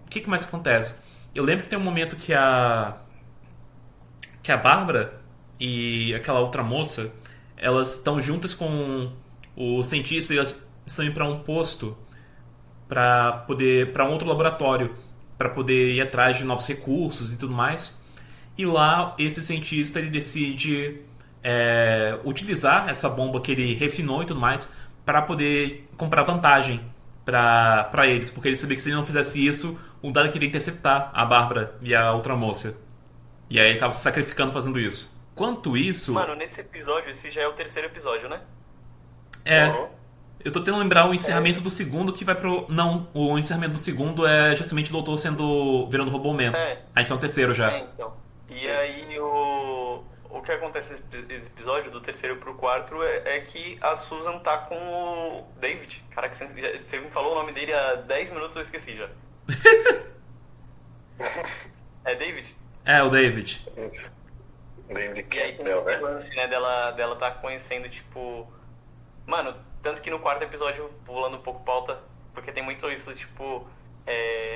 que mais acontece? Eu lembro que tem um momento que a Bárbara e aquela outra moça, elas estão juntas com o cientista e elas estão indo para um posto para um outro laboratório para poder ir atrás de novos recursos e tudo mais. E lá esse cientista ele decide utilizar essa bomba que ele refinou e tudo mais para poder comprar vantagem para eles, porque ele sabia que se ele não fizesse isso, o Dalek queria interceptar a Bárbara e a outra moça. E aí ele acaba se sacrificando fazendo isso. Quanto isso... Mano, nesse episódio, esse já é o terceiro episódio, né? Eu tô tentando lembrar o encerramento do segundo que vai pro... Não, o encerramento do segundo é justamente o doutor virando Roboman. A gente tá no terceiro já. Então. E aí o que acontece nesse episódio, do terceiro pro quarto, é que a Susan tá com o David. Cara, que você me falou o nome dele há 10 minutos, eu esqueci já. É David? É, o David. Isso. David E aí tem Campbell, esse né? lance, né, dela tá conhecendo, tipo... Mano, tanto que no quarto episódio, pulando um pouco pauta, porque tem muito isso, tipo...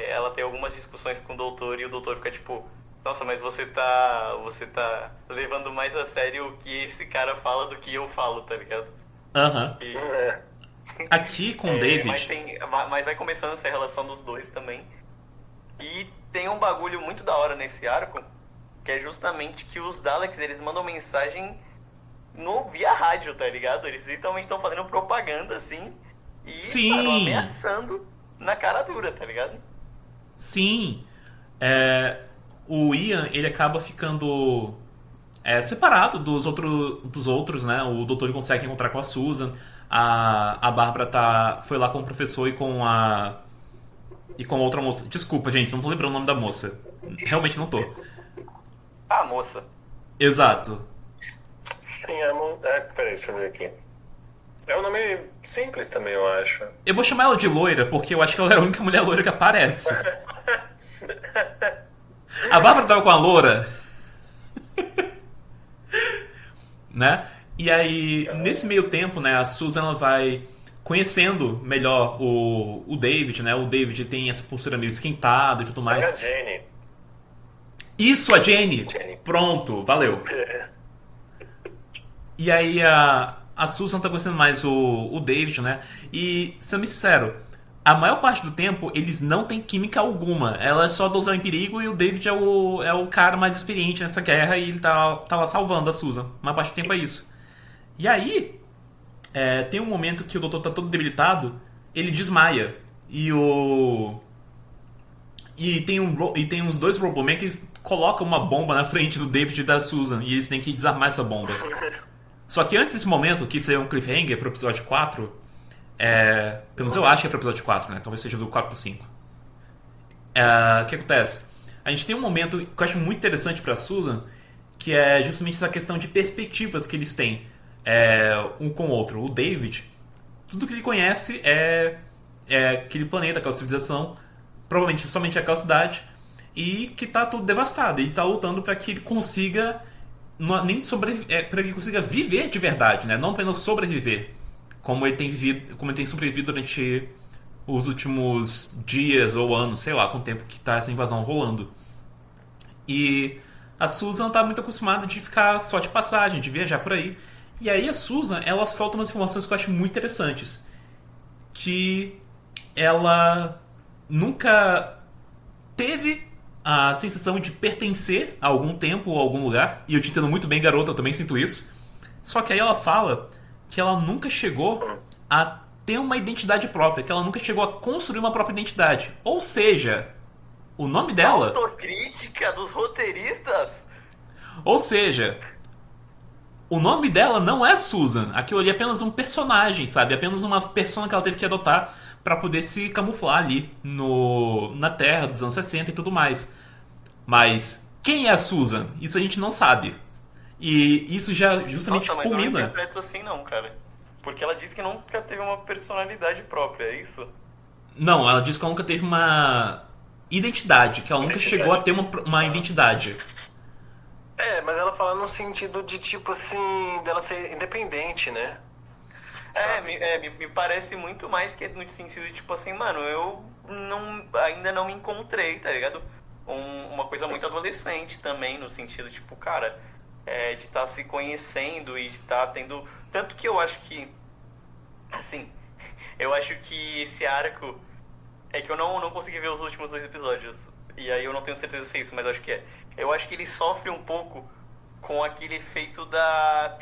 ela tem algumas discussões com o doutor e o doutor fica tipo... Nossa, mas você tá levando mais a sério o que esse cara fala do que eu falo, tá ligado? Aham. E, Aqui com o David... mas vai começando essa relação dos dois também. E tem um bagulho muito da hora nesse arco, que é justamente que os Daleks, eles mandam mensagem via rádio, tá ligado? Eles literalmente estão fazendo propaganda, assim, e Sim. mano, ameaçando na cara dura, tá ligado? Sim. O Ian, ele acaba ficando separado dos outros, né? O doutor ele consegue encontrar com a Susan. A Bárbara foi lá com o professor e com a outra moça. Desculpa, gente, não tô lembrando o nome da moça. Realmente não tô. Ah, moça. Exato. Sim, peraí, deixa eu ver aqui. É um nome simples também, eu acho. Eu vou chamar ela de loira, porque eu acho que ela era a única mulher loira que aparece. A Bárbara tava com a loura. Né? E aí, nesse meio tempo, né, a Susan ela vai conhecendo melhor o David, né? O David tem essa postura meio esquentada e tudo É mais. a Jenny. Isso, a Jenny! Jenny. Pronto, valeu. E aí a Susan tá conhecendo mais o David, né? E, sendo sincero, a maior parte do tempo eles não têm química alguma. Ela é só dosar em perigo e o David é o cara mais experiente nessa guerra e ele tá lá salvando a Susan. A maior parte do tempo é isso. E aí, tem um momento que o doutor tá todo debilitado, ele desmaia. E tem uns dois Robomen que colocam uma bomba na frente do David e da Susan. E eles têm que desarmar essa bomba. Só que antes desse momento, que seria um cliffhanger pro episódio 4, pelo menos eu acho que é pro episódio 4, né? Talvez seja do 4 pro 5. O que acontece? A gente tem um momento que eu acho muito interessante pra Susan, que é justamente essa questão de perspectivas que eles têm um com o outro. O David, tudo que ele conhece é aquele planeta, aquela civilização, provavelmente somente aquela cidade, e que tá tudo devastado. Ele tá lutando para que ele consiga para que ele consiga viver de verdade, né? Não apenas sobreviver, como ele tem sobrevivido durante os últimos dias ou anos, sei lá, com o tempo que tá essa invasão rolando. E a Susan tá muito acostumada de ficar só de passagem, de viajar por aí. E aí a Susan, ela solta umas informações que eu acho muito interessantes. Que ela nunca teve a sensação de pertencer a algum tempo ou a algum lugar. E eu te entendo muito bem, garota, eu também sinto isso. Só que aí ela fala que ela nunca chegou a ter uma identidade própria, que ela nunca chegou a construir uma própria identidade. Ou seja, o nome dela... Autocrítica dos roteiristas? Ou seja, o nome dela não é Susan. Aquilo ali é apenas um personagem, sabe? Apenas uma persona que ela teve que adotar pra poder se camuflar ali na Terra dos anos 60 e tudo mais. Mas quem é a Susan? Isso a gente não sabe. E isso já justamente Nossa, mas culmina... não interpreto assim não, cara. Porque ela disse que nunca teve uma personalidade própria, é isso? Não, ela disse que ela nunca teve uma identidade, que ela nunca chegou a ter uma identidade. Mas ela fala no sentido de, tipo assim, dela ser independente, né? Me parece muito mais que no sentido de, tipo assim, mano, eu ainda não me encontrei, tá ligado? Uma coisa muito adolescente também, no sentido, tipo, cara, de estar se conhecendo e de estar tendo... Tanto que eu acho que, assim, eu acho que esse arco... É que eu não consegui ver os últimos 2 episódios, e aí eu não tenho certeza se é isso, mas acho que é. Eu acho que ele sofre um pouco com aquele efeito da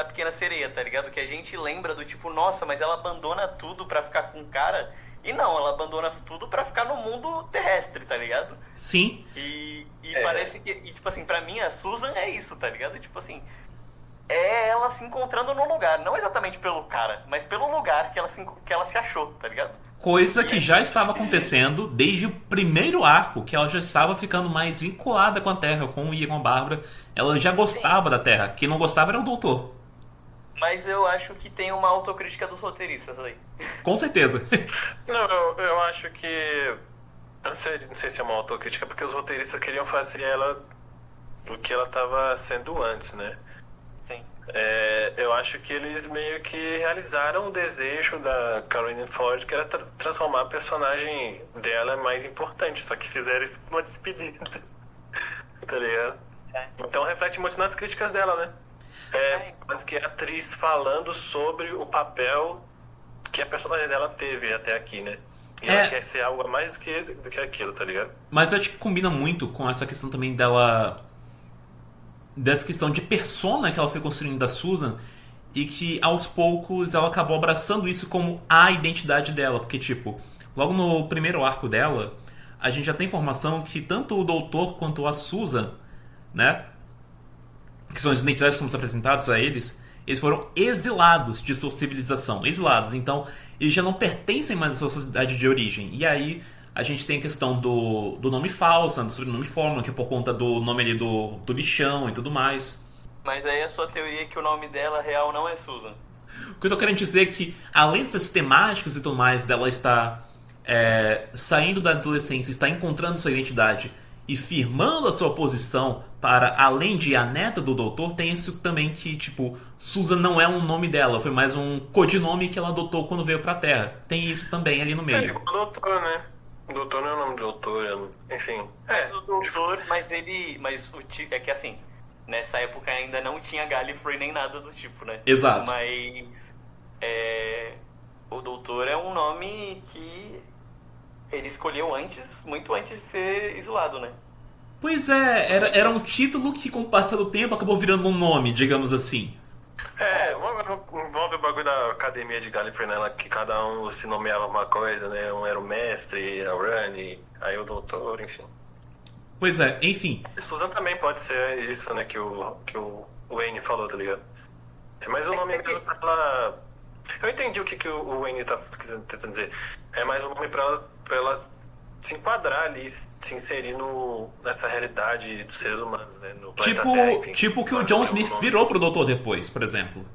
pequena sereia, tá ligado? Que a gente lembra do tipo, nossa, mas ela abandona tudo pra ficar com o cara. E não, ela abandona tudo pra ficar no mundo terrestre, tá ligado? Sim. E parece que, tipo assim, pra mim a Susan é isso, tá ligado? Tipo assim, é ela se encontrando no lugar. Não exatamente pelo cara, mas pelo lugar que ela se achou, tá ligado? Coisa que já estava acontecendo desde o primeiro arco, que ela já estava ficando mais vinculada com a Terra, com o Ian, com a Bárbara. Ela já gostava da Terra. Quem não gostava era o Doutor. Mas eu acho que tem uma autocrítica dos roteiristas aí. Com certeza. Não, eu acho que... Não sei se é uma autocrítica, porque os roteiristas queriam fazer ela do que ela estava sendo antes, né? Sim. Eu acho que eles meio que realizaram o desejo da Caroline Ford, que era transformar a personagem dela mais importante, só que fizeram isso com uma despedida. Tá ligado? Então reflete muito nas críticas dela, né? Mas que é a atriz falando sobre o papel que a personagem dela teve até aqui, né? E ela quer ser algo a mais do que aquilo, tá ligado? Mas eu acho que combina muito com essa questão também dela... Dessa questão de persona que ela foi construindo da Susan, e que aos poucos ela acabou abraçando isso como a identidade dela. Porque, tipo, logo no primeiro arco dela, a gente já tem informação que tanto o Doutor quanto a Susan, né, que são as identidades que somos apresentados a eles foram exilados de sua civilização. Exilados, então eles já não pertencem mais à sua sociedade de origem. E aí a gente tem a questão do nome falso, do sobrenome Fórmula, que é por conta do nome ali do bichão e tudo mais. Mas aí a sua teoria é que o nome dela real não é Susan. O que eu tô querendo dizer é que, além dessas temáticas e tudo mais, dela estar saindo da adolescência, está encontrando sua identidade e firmando a sua posição para, além de a neta do doutor, tem isso também que, tipo, Susan não é um nome dela, foi mais um codinome que ela adotou quando veio pra Terra. Tem isso também ali no meio. O doutor, né? O doutor não é o nome do doutor, enfim. Mas o doutor, é que assim, nessa época ainda não tinha Gallifrey nem nada do tipo, né? Exato. Mas o doutor é um nome que ele escolheu muito antes de ser exilado, né? Pois é, era um título que com o passar do tempo acabou virando um nome, digamos assim. Envolve o bagulho da academia de Gallifrey, né? Que cada um se nomeava uma coisa, né? Um era o mestre, a Rani, aí o doutor, enfim. Pois é, enfim. E Susan também pode ser isso, né? Que o Wayne falou, tá ligado? É mais um nome mesmo pra ela... Eu entendi o que o Wayne tá tentando dizer. É mais um nome pra ela se enquadrar ali, se inserir nessa realidade dos seres humanos, né? No planeta Terra, enfim. Tipo o que o John Smith virou pro Doutor depois, por exemplo.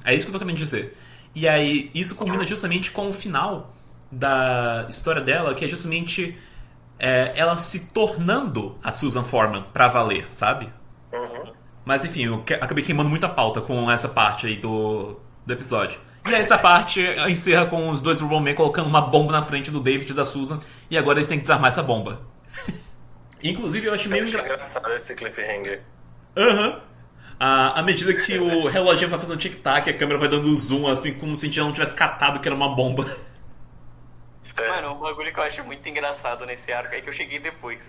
É isso que eu tô querendo dizer. E aí, isso combina justamente com o final da história dela, que é justamente ela se tornando a Susan Foreman pra valer, sabe? Mas enfim, eu acabei queimando muita pauta com essa parte aí do episódio. E aí essa parte encerra com os dois Robotmen colocando uma bomba na frente do David e da Susan, e agora eles têm que desarmar essa bomba. Inclusive eu achei meio engraçado esse cliffhanger. À medida que o reloginho vai fazendo tic-tac, a câmera vai dando zoom, assim, como se a gente não tivesse catado que era uma bomba. Mano, um bagulho que eu acho muito engraçado nesse arco é que eu cheguei depois.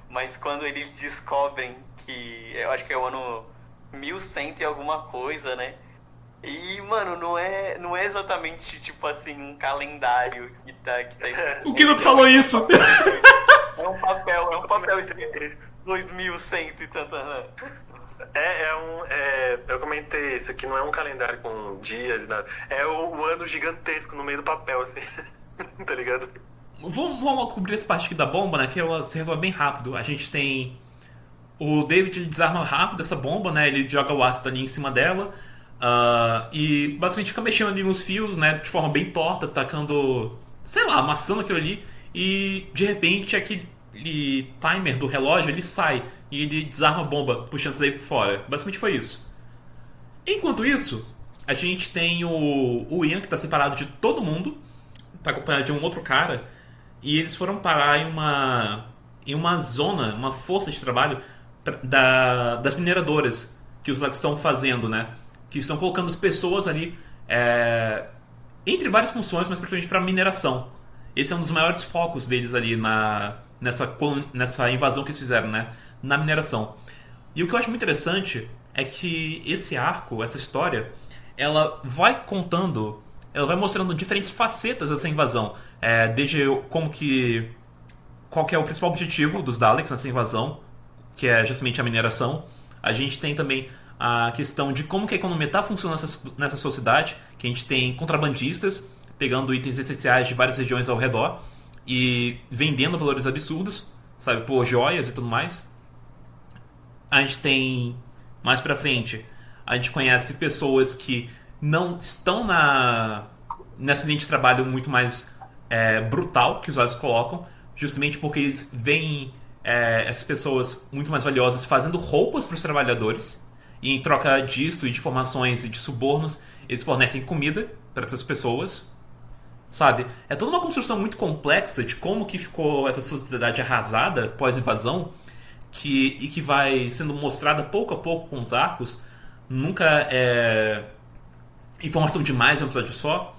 Mas quando eles descobrem que... Eu acho que é o ano 1100 e alguma coisa, né? E, mano, não é exatamente, tipo assim, um calendário que tá escrito. O que não falou isso? É um papel escrito 2100 e tanto, né? Eu comentei, isso aqui não é um calendário com dias e nada. É o ano gigantesco no meio do papel, assim. Tá ligado? Vamos cobrir essa parte aqui da bomba, né? Que ela se resolve bem rápido. A gente tem... O David desarma rápido essa bomba, né? Ele joga o ácido ali em cima dela. E basicamente fica mexendo ali nos fios, né? De forma bem torta, tacando... Sei lá, amassando aquilo ali. E de repente aquele timer do relógio, ele sai. E ele desarma a bomba, puxando isso aí por fora. Basicamente foi isso. Enquanto isso, a gente tem o Ian, que tá separado de todo mundo. Tá acompanhado de um outro cara. E eles foram parar em uma zona, uma força de trabalho das mineradoras que os Daleks estão fazendo, né? Que estão colocando as pessoas ali entre várias funções, mas principalmente para mineração. Esse é um dos maiores focos deles ali nessa invasão que eles fizeram, né? Na mineração. E o que eu acho muito interessante é que esse arco, essa história, ela vai contando, ela vai mostrando diferentes facetas dessa invasão. Desde qual que é o principal objetivo dos Daleks nessa invasão, que é justamente a mineração. A gente tem também a questão de como que a economia está funcionando nessa sociedade, que a gente tem contrabandistas pegando itens essenciais de várias regiões ao redor e vendendo a valores absurdos, sabe, por joias e tudo mais. A gente tem, mais pra frente, a gente conhece pessoas que não estão nessa linha de trabalho muito mais brutal que os olhos colocam, justamente porque eles veem essas pessoas muito mais valiosas fazendo roupas para os trabalhadores, e em troca disso e de informações e de subornos, eles fornecem comida para essas pessoas, sabe? É toda uma construção muito complexa de como que ficou essa sociedade arrasada pós-invasão, e que vai sendo mostrada pouco a pouco com os arcos. Nunca é informação demais em um episódio só,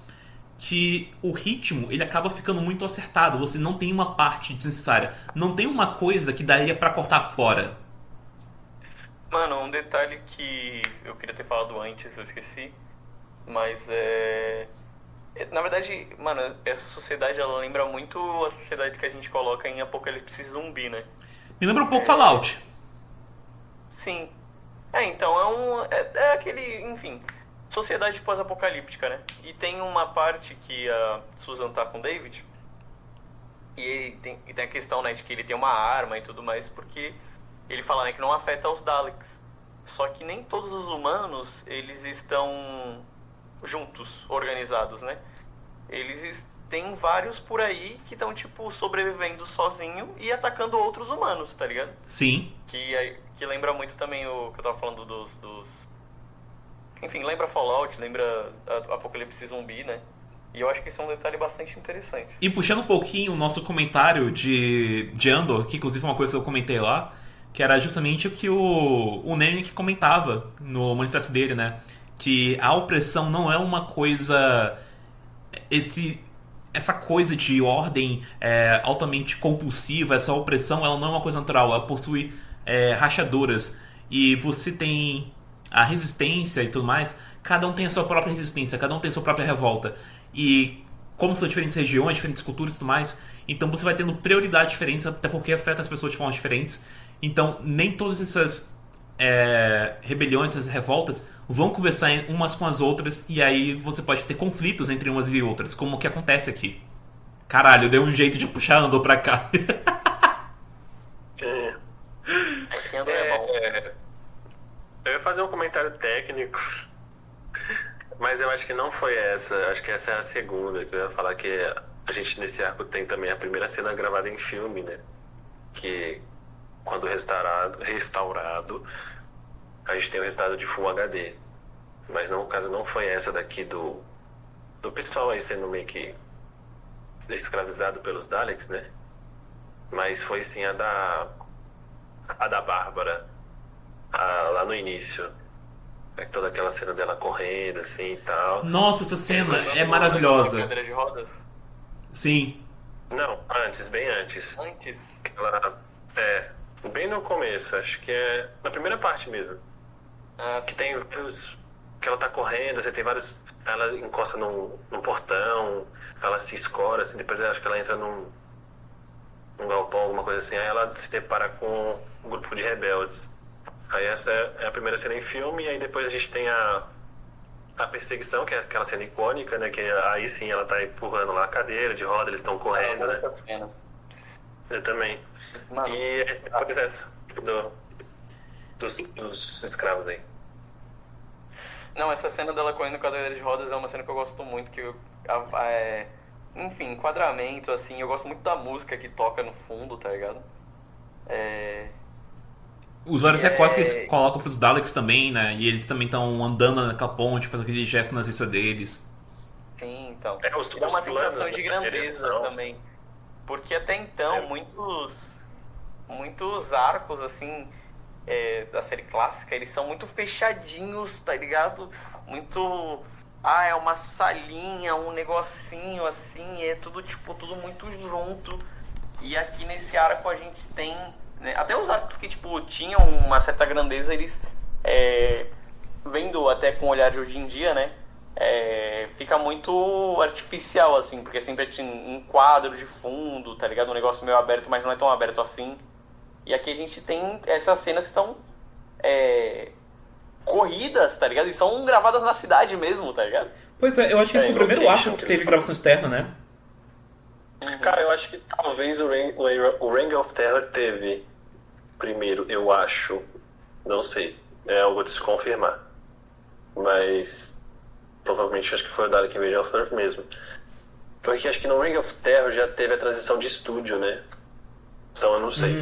que o ritmo ele acaba ficando muito acertado. Você não tem uma parte desnecessária, não tem uma coisa que daria pra cortar fora. Mano, um detalhe que eu queria ter falado antes, eu esqueci, mas na verdade, mano, essa sociedade ela lembra muito a sociedade que a gente coloca em Apocalipse Zumbi, né? Me lembra um pouco Fallout. Sim. Então é aquele, enfim, sociedade pós-apocalíptica, né? E tem uma parte que a Susan tá com o David e tem a questão, né, de que ele tem uma arma e tudo mais, porque ele fala, né, que não afeta os Daleks. Só que nem todos os humanos, eles estão juntos, organizados, né? Tem vários por aí que estão, tipo, sobrevivendo sozinho e atacando outros humanos, tá ligado? Sim. Que lembra muito também o que eu tava falando dos... Enfim, lembra Fallout, lembra Apocalipse Zumbi, né? E eu acho que isso é um detalhe bastante interessante. E puxando um pouquinho o nosso comentário de Andor, que inclusive é uma coisa que eu comentei lá, que era justamente o que o Nemec comentava no manifesto dele, né? Que a opressão não é uma coisa... Essa coisa de ordem altamente compulsiva, essa opressão, ela não é uma coisa natural, ela possui rachaduras. E você tem a resistência e tudo mais, cada um tem a sua própria resistência, cada um tem a sua própria revolta. E como são diferentes regiões, diferentes culturas e tudo mais, então você vai tendo prioridades diferentes, até porque afeta as pessoas de formas diferentes. Então nem todas essas rebeliões, essas revoltas, vão conversar umas com as outras e aí você pode ter conflitos entre umas e outras, como o que acontece aqui. Caralho, deu um jeito de puxar Andor pra cá. Aqui Andor é bom. Eu ia fazer um comentário técnico, mas eu acho que não foi essa. Acho que essa é a segunda, que eu ia falar que a gente nesse arco tem também a primeira cena gravada em filme, né? Que quando restaurado, a gente tem o resultado de Full HD. Mas no caso não foi essa daqui do pessoal aí sendo meio que escravizado pelos Daleks, né? Mas foi sim a da Bárbara, lá no início. Toda aquela cena dela correndo assim e tal. Nossa, essa cena é maravilhosa. Cadeira de rodas? Sim. Não, bem antes. Antes? Ela, bem no começo, acho que é na primeira parte mesmo. Que tem vários. Que ela tá correndo, você tem vários. Ela encosta num portão, ela se escora, assim, depois eu acho que ela entra num galpão, alguma coisa assim, aí ela se depara com um grupo de rebeldes. Aí essa é a primeira cena em filme, e aí depois a gente tem a perseguição, que é aquela cena icônica, né? Que aí sim ela tá empurrando lá a cadeira de roda, eles estão correndo, né? Cena. Eu também. Mano. E depois essa dos escravos aí. Não, essa cena dela correndo com a cadeira de rodas é uma cena que eu gosto muito, enfim, enquadramento, assim, eu gosto muito da música que toca no fundo, tá ligado? Os vários recortes que eles colocam pros Daleks também, né? E eles também estão andando naquela ponte, fazendo aquele gesto nazista deles. Sim, então. Os dá uma planos, sensação né, de da grandeza direção. também. Porque até então, muitos arcos, assim, da série clássica, eles são muito fechadinhos, tá ligado? Muito... é uma salinha, um negocinho, assim, é tudo, tipo, tudo muito junto. E aqui nesse arco a gente tem... né, até os arcos que, tipo, tinham uma certa grandeza, eles... vendo até com o olhar de hoje em dia, né? Fica muito artificial, assim, porque sempre tinha um quadro de fundo, tá ligado? Um negócio meio aberto, mas não é tão aberto assim. E aqui a gente tem essas cenas que são corridas, tá ligado? E são gravadas na cidade mesmo, tá ligado? Pois é, eu acho que esse foi o primeiro arco que teve gravação externa, né? Cara, eu acho que talvez o Reign of Terror teve primeiro, eu acho. Não sei. É algo de se confirmar. Mas provavelmente acho que foi o Dalek Invasion of Earth mesmo. Porque acho que no Reign of Terror já teve a transição de estúdio, né? Então eu não sei.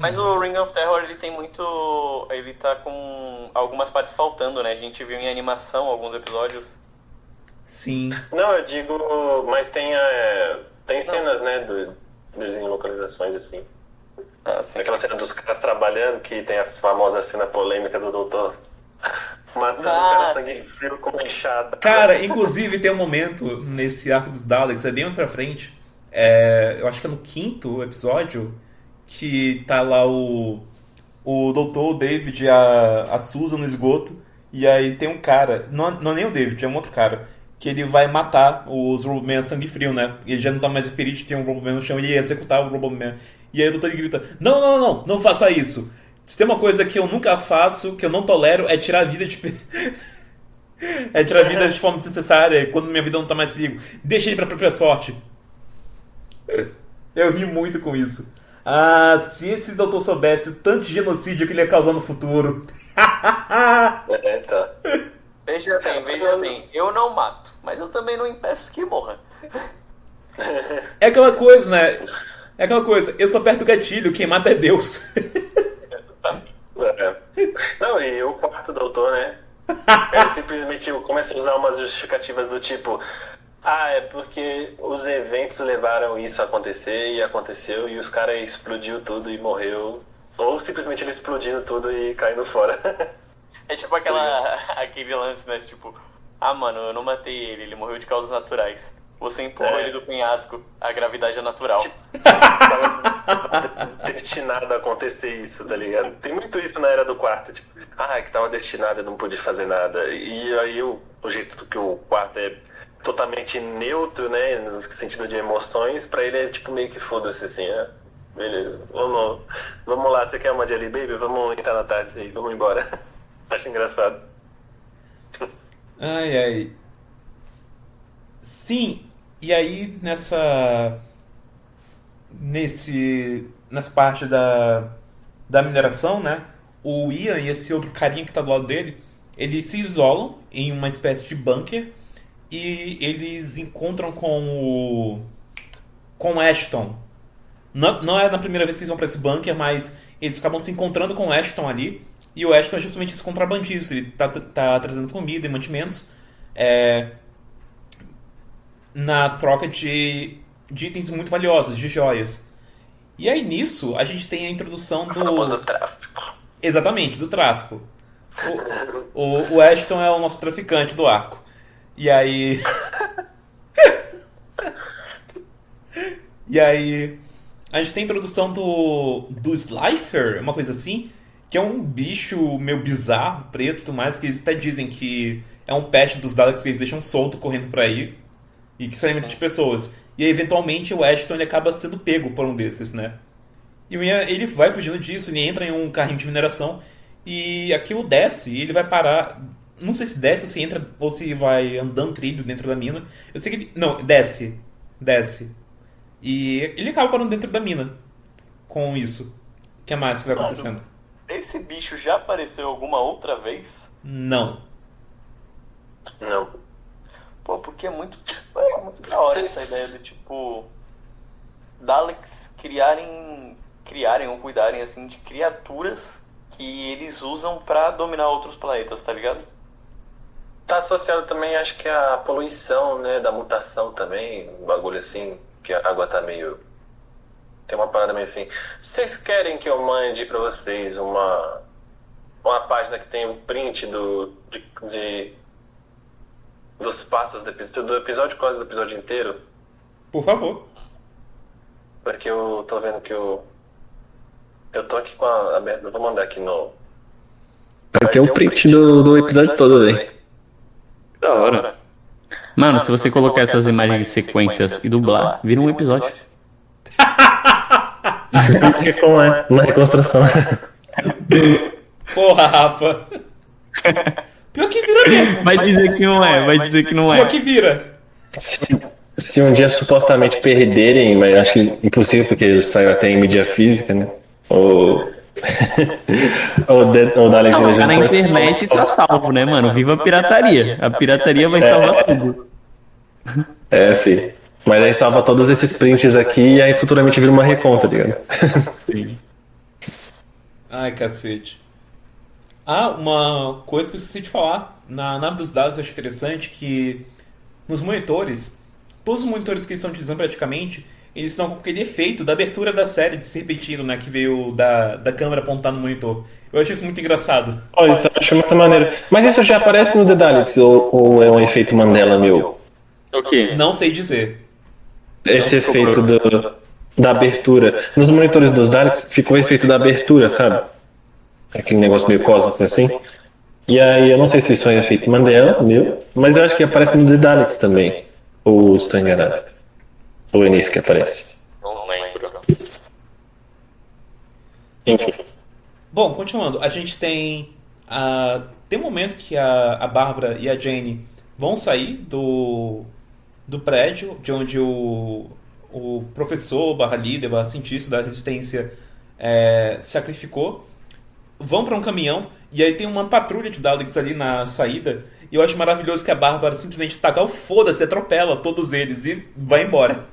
Mas o Ring of Terror, ele tem muito... Ele tá com algumas partes faltando, né? A gente viu em animação alguns episódios. Sim. Não, eu digo... Mas tem cenas, né? Dos em localizações, assim. Sim. Aquela cena dos caras trabalhando, que tem a famosa cena polêmica do doutor matando o cara sangue frio com uma enxada. Cara, inclusive tem um momento nesse arco dos Daleks, bem mais pra frente, eu acho que é no 5º episódio, que tá lá o doutor, o David e a Susan no esgoto, e aí tem um cara, não é nem o David, é um outro cara, que ele vai matar os Roboman a sangue frio, né? Ele já não tá mais em perigo, tem um Roboman no chão, ele ia executar o Roboman. E aí o doutor grita, não faça isso. Se tem uma coisa que eu nunca faço, que eu não tolero, é tirar a vida de... é tirar a vida de forma desnecessária, quando minha vida não tá mais em perigo. Deixa ele pra própria sorte. Eu ri muito com isso. Se esse doutor soubesse o tanto de genocídio que ele ia causar no futuro. Tá. Veja bem, eu não mato, mas eu também não impeço que morra. É aquela coisa, né? É aquela coisa, eu só aperto o gatilho, quem mata é Deus. Não, e o quarto doutor, né? Ele simplesmente começa a usar umas justificativas do tipo... é porque os eventos levaram isso a acontecer e aconteceu, e os caras explodiu tudo e morreu. Ou simplesmente ele explodindo tudo e caindo fora. É tipo aquele lance, né? Tipo, mano, eu não matei ele morreu de causas naturais. Você empurrou ele do penhasco, a gravidade é natural. Tava destinado a acontecer isso, tá ligado? Tem muito isso na Era do Quarto, tipo, que tava destinado e não pude fazer nada. E aí o jeito que o quarto é totalmente neutro, né, no sentido de emoções, pra ele é tipo meio que foda-se, assim, Beleza. Vamos lá, você quer uma Jelly Baby? Vamos entrar na tarde aí, vamos embora. Acho engraçado. Ai, ai. Sim, e aí nessa parte da mineração, né? O Ian e esse outro carinha que tá do lado dele, eles se isolam em uma espécie de bunker e eles encontram com o Ashton. Não é na primeira vez que eles vão pra esse bunker, mas eles acabam se encontrando com o Ashton ali. E o Ashton é justamente esse contrabandista. Ele tá trazendo comida e mantimentos na troca de itens muito valiosos, de joias. E aí nisso a gente tem a introdução O famoso tráfico. Exatamente, do tráfico. O Ashton é o nosso traficante do arco. E aí. E aí. A gente tem a introdução do Slifer, uma coisa assim, que é um bicho meio bizarro, preto e tudo mais, que eles até dizem que é um pet dos Daleks que eles deixam solto correndo por aí e que se alimenta de pessoas. E aí, eventualmente, o Ashton ele acaba sendo pego por um desses, né? E o Ian, ele vai fugindo disso, ele entra em um carrinho de mineração e aquilo desce e ele vai parar. Não sei se desce ou se entra ou se vai andando trilho dentro da mina. Eu sei que ele. Não, desce. Desce. E ele acaba parando dentro da mina com isso. O que mais que vai acontecendo? Esse bicho já apareceu alguma outra vez? Não. Não. Pô, porque é muito da hora essa ideia de, tipo, Daleks criarem ou cuidarem, assim, de criaturas que eles usam pra dominar outros planetas, tá ligado? Tá associado também, acho que a poluição, né, da mutação também, um bagulho assim, que a água tá meio... Tem uma parada meio assim. Vocês querem que eu mande pra vocês uma página que tem um print dos passos do episódio, quase do episódio inteiro? Por favor. Porque eu tô vendo que eu tô aqui com a aberta. Vou mandar aqui no... Vai ter um print do episódio todo, velho. Da hora. Mano, se você colocar essas imagens de sequências e dublar, vira um episódio. Como é? Na reconstrução. Porra, Rafa. Pior que vira mesmo. Vai dizer que não é, vai dizer que não Pior é. que vira. Se um dia supostamente perderem, mas acho que impossível porque saiu até em mídia física, né? Ou Daleks Não, tá na internet e tá salvo, né, mano? Viva a pirataria. A pirataria vai salvar tudo. É, fi. Mas aí salva todos esses prints aqui e aí futuramente vira uma reconta, tá ligado? Ai, cacete. Ah, uma coisa que eu esqueci de falar. Na nave dos dados eu acho interessante que nos monitores, todos os monitores que eles estão utilizando praticamente, eles estão com aquele efeito da abertura da série de Serpentino, né? Que veio da câmera apontar no monitor. Eu achei isso muito engraçado. Olha, isso eu acho muito maneiro. Mas isso já aparece no The Daleks ou é um efeito Mandela meu? O quê? Não sei dizer. Esse efeito da abertura. Nos monitores dos Daleks ficou o efeito da abertura, sabe? Aquele negócio meio cósmico assim. E aí eu não sei se isso é efeito Mandela meu, mas eu acho que aparece no The Daleks também. Ou estou enganado. Ou é nesse que aparece. Não lembro. Enfim. Bom, continuando. A gente tem... tem um momento que a Bárbara e a Jane vão sair do prédio, de onde o professor, líder, cientista da resistência se sacrificou. Vão para um caminhão e aí tem uma patrulha de Daleks ali na saída. E eu acho maravilhoso que a Bárbara simplesmente taca o foda-se, atropela todos eles e vai embora.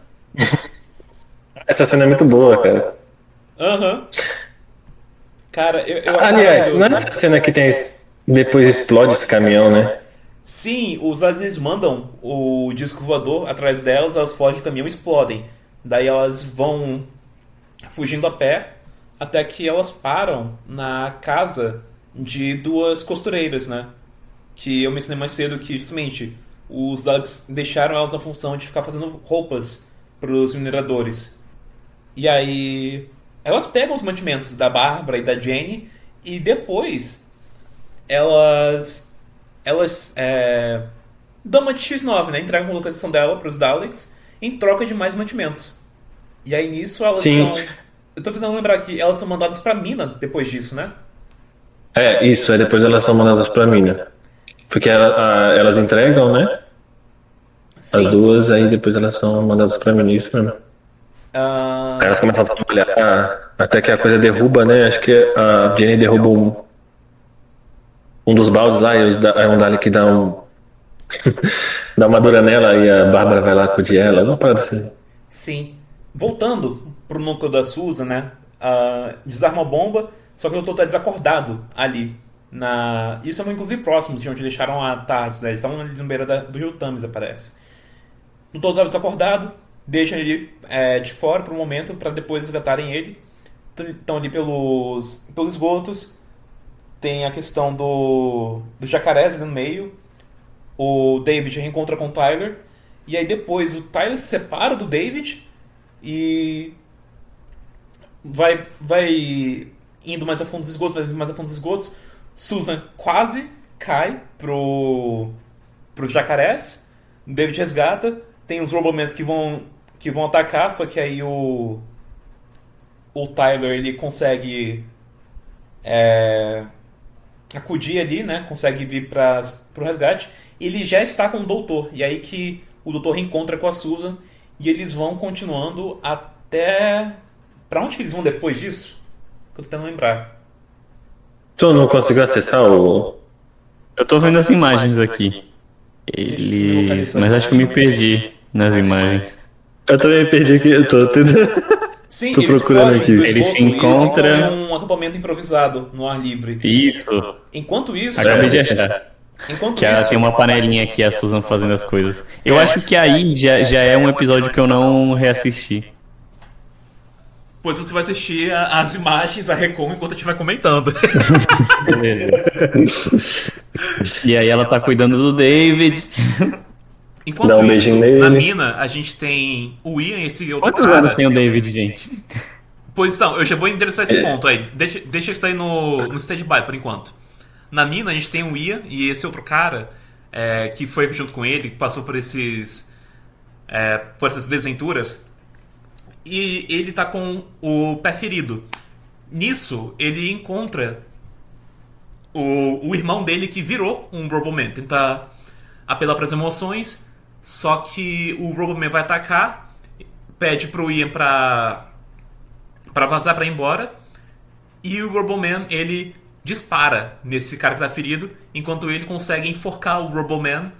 Essa cena é muito boa, cara. Aham. Cara, eu acho Aliás, maravilhoso. não é essa cena que tem. Depois explode esse caminhão, né? Sim, os aliens mandam o disco voador atrás delas, elas fogem do caminhão e explodem. Daí elas vão fugindo a pé até que elas param na casa de duas costureiras, né? Que eu mencionei mais cedo que justamente os Daleks deixaram elas a função de ficar fazendo roupas para os mineradores. E aí elas pegam os mantimentos da Bárbara e da Jane e depois elas dão uma de X9, né? Entregam a localização dela para os Daleks em troca de mais mantimentos. E aí nisso elas Sim. são... Eu tô tentando lembrar aqui, elas são mandadas pra mina depois disso, né? Isso, aí depois elas são mandadas pra mina. Porque elas entregam, né? As Sim. duas, aí depois elas são mandadas pra mina, isso mesmo. Ah, Aí elas começam a trabalhar, até que a coisa derruba, né? Acho que a Jenny derruba um dos baldes lá, e aí um Dalek dá dá uma dura nela, e a Bárbara vai lá acudir ela, uma parada assim. sim. Voltando pro núcleo da Susan, né? Desarma a bomba, só que o doutor tá desacordado ali. Isso é inclusive próximo de onde deixaram a TARDIS, né? Eles estavam ali no beira do rio Thames, aparece. O doutor estava desacordado, deixam ele de fora por um momento para depois resgatarem ele. Estão ali pelos esgotos. Tem a questão do jacarés ali no meio. O David reencontra com o Tyler. E aí depois o Tyler se separa do David e vai indo mais a fundo dos esgotos, vai indo mais a fundo dos esgotos. Susan quase cai pros jacarés. O David resgata. Tem os Robomans que vão atacar, só que aí o Tyler ele consegue acudir ali, né? Consegue vir pro resgate. Ele já está com o doutor. E aí que o doutor reencontra com a Susan. E eles vão continuando até... Pra onde que eles vão depois disso? Tô tentando lembrar. Tu não conseguiu acessar o... Eu tô vendo as imagens aqui. Deixa eu me localizar. Mas acho que eu me perdi nas imagens. Eu também me perdi aqui, eu tô tentando... Sim, Tô eles procurando fogem aqui. do Ele esgoto se e eles encontra- ficam em um acampamento improvisado no ar livre. Isso. Enquanto isso, Acabei de achar. enquanto Que ela isso, tem uma panelinha aqui, a Susan fazendo as coisas. Eu acho que aí já é um episódio que eu não reassisti. pois você vai assistir as imagens, a Recon, enquanto a gente vai comentando. Beleza. E aí ela tá cuidando do David. Enquanto Dá um isso, beijinho nele. na mina, a gente tem o Ian, esse outro Quantos cara. anos tem o David, gente? Pois então, eu já vou endereçar esse ponto aí. Deixa isso aí no stand-by por enquanto. Na mina, a gente tem o Ian e esse outro cara que foi junto com ele, que passou por essas desventuras. E ele tá com o pé ferido. Nisso, ele encontra o irmão dele que virou um Roboman. Tenta apelar para as emoções, só que o Roboman vai atacar, pede pro Ian pra vazar, pra ir embora, e o Roboman, ele dispara nesse cara que tá ferido, enquanto ele consegue enforcar o Roboman.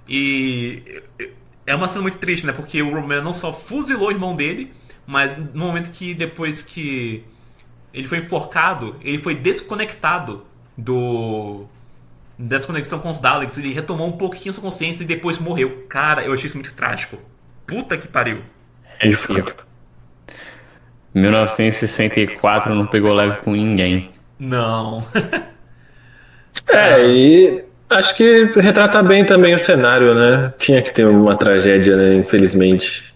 E é uma cena muito triste, né? Porque o Roboman não só fuzilou o irmão dele, mas no momento que depois que ele foi enforcado, ele foi desconectado dessa conexão com os Daleks. Ele retomou um pouquinho sua consciência e depois morreu. Cara, eu achei isso muito trágico. Puta que pariu. É de fogo. 1964 não pegou leve com ninguém. Não. E acho que retrata bem também o cenário, né? Tinha que ter uma tragédia, né? Infelizmente.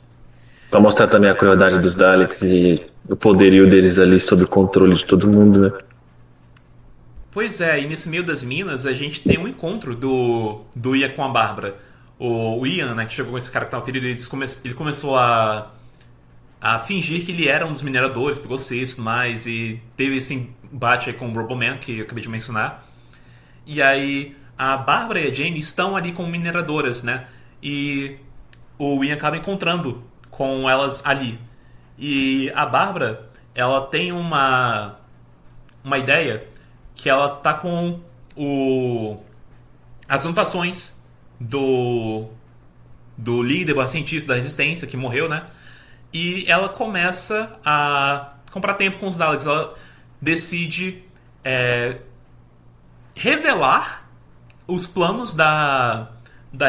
Pra mostrar também a crueldade dos Daleks e o poderio deles ali sob o controle de todo mundo, né? Pois é, e nesse meio das minas a gente tem um encontro do Ian com a Bárbara. O Ian, né, que chegou com esse cara que tava ferido, ele começou a fingir que ele era um dos mineradores, pegou cesto e tudo mais, e teve esse embate aí com o Roboman, que eu acabei de mencionar. E aí a Bárbara e a Jane estão ali como mineradoras, né? E o Ian acaba encontrando com elas ali. E a Bárbara, ela tem uma ideia que ela tá com as anotações do líder, do cientista da resistência que morreu, né? E ela começa a comprar tempo com os Daleks. Ela decide revelar os planos da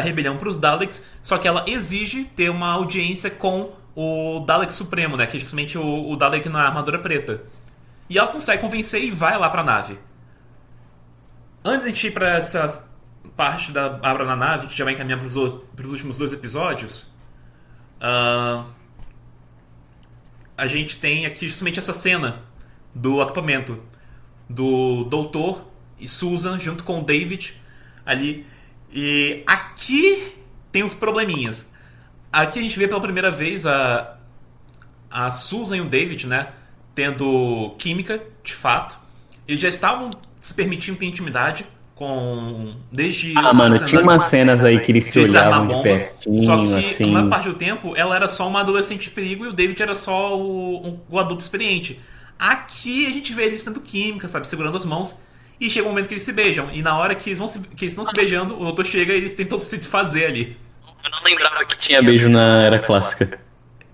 rebelião para os Daleks, só que ela exige ter uma audiência com o Dalek Supremo, né? Que é justamente o Dalek na armadura preta. E ela consegue convencer e vai lá pra nave. Antes de a gente ir pra essa parte da Bárbara na nave, que já vai encaminhar pros últimos 2 episódios, a gente tem aqui justamente essa cena do acampamento do Doutor e Susan junto com o David ali. E aqui tem uns probleminhas. Aqui a gente vê pela primeira vez a Susan e o David, né, tendo química, de fato. Eles já estavam se permitindo ter intimidade com... Desde... Mano, tinha umas cenas aí que eles se desarmar a olhavam de bomba. pertinho, Só que, assim. a maior parte do tempo, ela era só uma adolescente de perigo e o David era só o adulto experiente. Aqui a gente vê eles tendo química, sabe? Segurando as mãos. E chega um momento que eles se beijam. E na hora que eles estão se beijando, o doutor chega e eles tentam se desfazer ali. Eu não lembrava que tinha beijo na era clássica.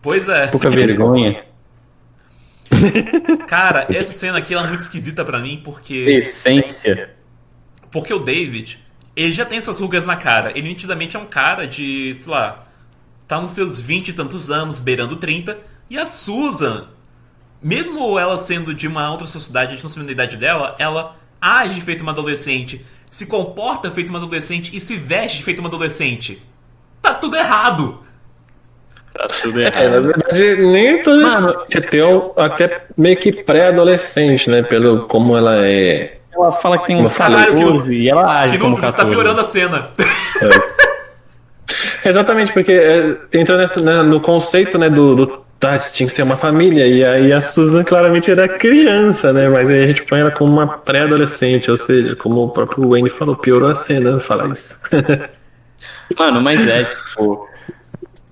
Pois é. Pouca vergonha. Cara, essa cena aqui ela é muito esquisita pra mim, porque... Essência. Porque o David, ele já tem essas rugas na cara. Ele nitidamente é um cara de, sei lá, tá nos seus 20 e tantos anos, beirando 30. E a Susan, mesmo ela sendo de uma outra sociedade, a gente não sabendo a idade dela, ela age feito uma adolescente, se comporta feito uma adolescente e se veste feito uma adolescente. Tá tudo errado! Tá tudo errado. Na verdade, nem adolescente, até meio que pré-adolescente, né? Pelo como ela é. Ela fala que tem uns Caralho, 14 e ela age Que como número, você 14. tá piorando a cena. Exatamente, porque entra no conceito, né, tinha que ser uma família, e aí a Susan claramente era criança, né? Mas aí a gente põe ela como uma pré-adolescente, ou seja, como o próprio Wayne falou, piorou a cena, falar isso. Mano, mas tipo...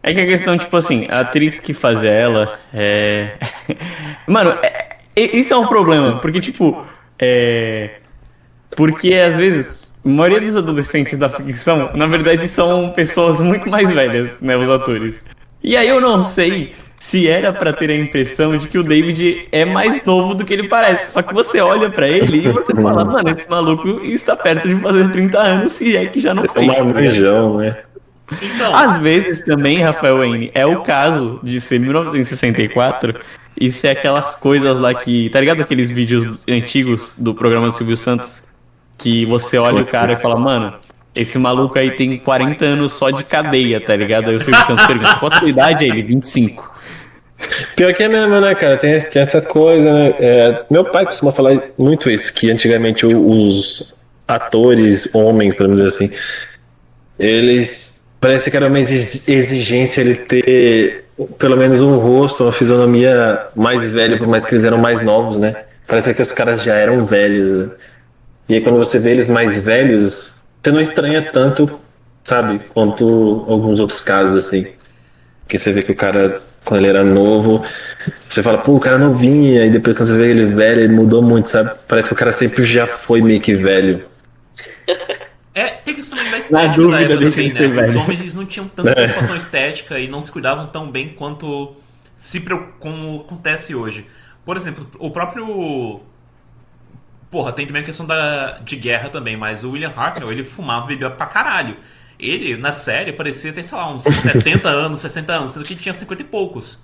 É que a questão, tipo assim, a atriz que faz ela é... Mano, isso é um problema, porque, tipo... Porque, às vezes, a maioria dos adolescentes da ficção, na verdade, são pessoas muito mais velhas, né, os atores. E aí eu não sei se era pra ter a impressão de que o David é mais novo do que ele parece. Só que você olha pra ele e você fala, mano, esse maluco está perto de fazer 30 anos, se é que já não fez. É um marmanjão, né? Então, Às vezes também, Rafael Wayne, é o caso de ser 1964 e ser aquelas coisas lá que... Tá ligado aqueles vídeos antigos do programa do Silvio Santos? Que você olha o cara e fala, mano, esse maluco aí tem 40 anos só de cadeia, tá ligado? Aí o Silvio Santos pergunta, qual a tua idade é ele? 25. Pior que é mesmo, né, cara? Tem essa coisa, né? Meu pai costuma falar muito isso, que antigamente os atores, homens, pelo menos assim, eles... Parece que era uma exigência ele ter pelo menos um rosto, uma fisionomia mais velha, por mais que eles eram mais novos, né? Parece que os caras já eram velhos, né? E aí quando você vê eles mais velhos, você não estranha tanto, sabe? Quanto alguns outros casos, assim. Porque você vê que o cara, quando ele era novo, você fala, pô, o cara novinho, e depois quando você vê ele velho, ele mudou muito, sabe? Parece que o cara sempre já foi meio que velho. tem questão também da Na estética da dúvida, época deixa também, ele ser né? Os velho. homens eles não tinham tanta preocupação estética e não se cuidavam tão bem quanto como acontece hoje. Por exemplo, o próprio... Porra, tem também a questão de guerra também, mas o William Hartnell, ele fumava e bebia pra caralho. Ele, na série, parecia ter, sei lá, uns 70 anos, 60 anos, sendo que ele tinha 50 e poucos.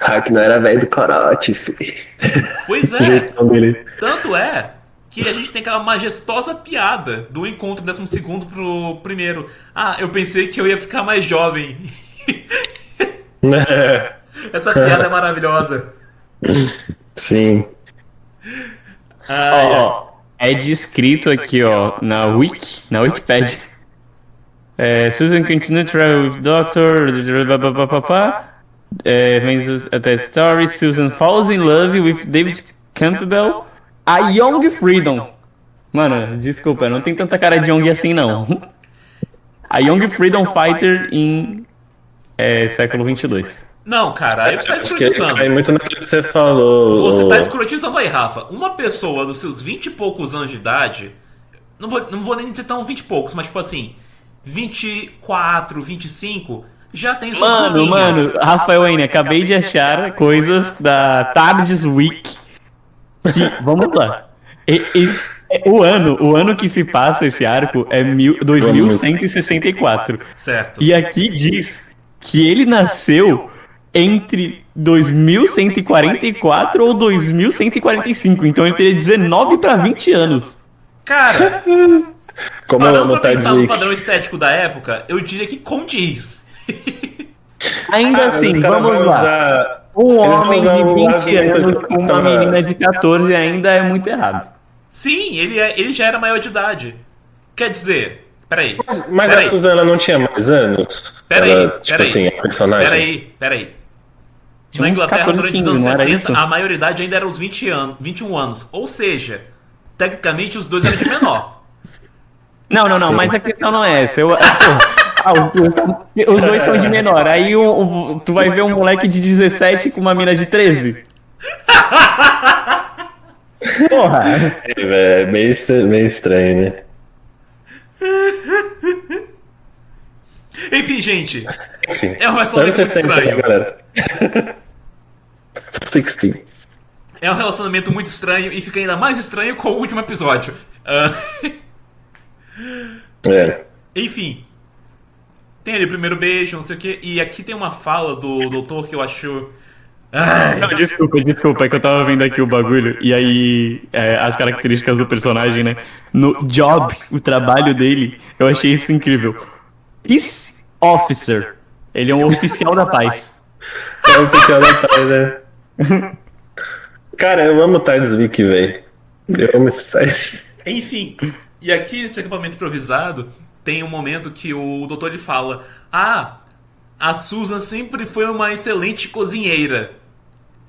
Hack não era velho do corote, filho. Pois O é, jeitão dele. tanto é que a gente tem aquela majestosa piada do encontro 12º pro primeiro. Ah, eu pensei que eu ia ficar mais jovem. Essa piada é maravilhosa. Sim. Ó, é descrito aqui, ó, na Wikipedia. Susan continue to travel with Doctor. Até story. Susan falls in love with David Campbell, a Young Freedom. Mano, desculpa, não tem tanta cara de Young assim, não. A Young Freedom Fighter em século 22. Não, cara, aí você tá Acho que escrotizando. cai muito naquilo que você falou. Você tá escrotizando aí, Rafa. Uma pessoa dos seus 20 e poucos anos de idade, não vou nem dizer tão 20 e poucos, mas tipo assim, 24, 25, já tem suas ruguinhas. Mano, Rafael Wayne, acabei de achar coisas da Tardes Week que, vamos lá. O ano que se passa esse arco é 2164. Certo. E aqui diz que ele nasceu entre 2144 ou 2145. Então ele teria 19 para 20 anos. Cara, Como parando no pra pensar no Tide padrão estético da época, eu diria que condiz. Ainda assim, vamos lá. Um homem de 20 anos com uma menina de 14 ainda é muito errado. Sim, ele já era maior de idade. Quer dizer, peraí. Mas a Suzana não tinha mais anos? Peraí, Ela, tipo assim, a personagem. Peraí. Tinha Na uns Inglaterra, 14, durante os 15, anos não era 60, isso? a maioridade ainda era os 21 anos. Ou seja, tecnicamente os dois eram de menor. Não, mas a questão não é essa. Os dois são de menor. Aí tu vai ver um moleque de 17 com uma mina de 13. Porra! É meio estranho, né? Enfim, gente, Enfim. é um Só relacionamento muito 60, né, estranho. galera? 16. É um relacionamento muito estranho e fica ainda mais estranho com o último episódio. É. Enfim. Tem ali o primeiro beijo, não sei o que. E aqui tem uma fala do doutor que eu acho. Ai, Não, desculpa, é que eu tava vendo aqui o bagulho. E aí, as características do personagem, né? No job, o trabalho dele, eu achei isso incrível. Peace Officer. Ele é um oficial da paz. É o oficial da paz, né? Cara, eu amo Tidsweek, velho. Eu amo esse site. enfim. E aqui, nesse acampamento improvisado, tem um momento que o doutor ele fala: Ah, a Susan sempre foi uma excelente cozinheira.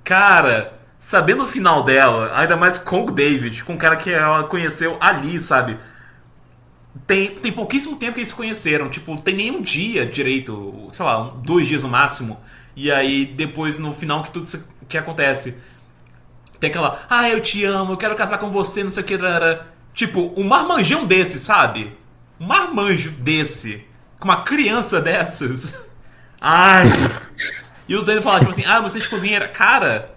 Cara, sabendo o final dela, ainda mais com o David, com o cara que ela conheceu ali, sabe? Tem pouquíssimo tempo que eles se conheceram. Tipo, tem nem um dia direito, sei lá, 2 dias no máximo. E aí, depois, no final, que tudo isso que acontece. Tem aquela, eu te amo, eu quero casar com você, não sei o que. Tipo, um marmanjão desse, sabe? Um marmanjo desse. Com uma criança dessas. Ai. E o Daniel fala, tipo assim, você é de cozinheira. Cara.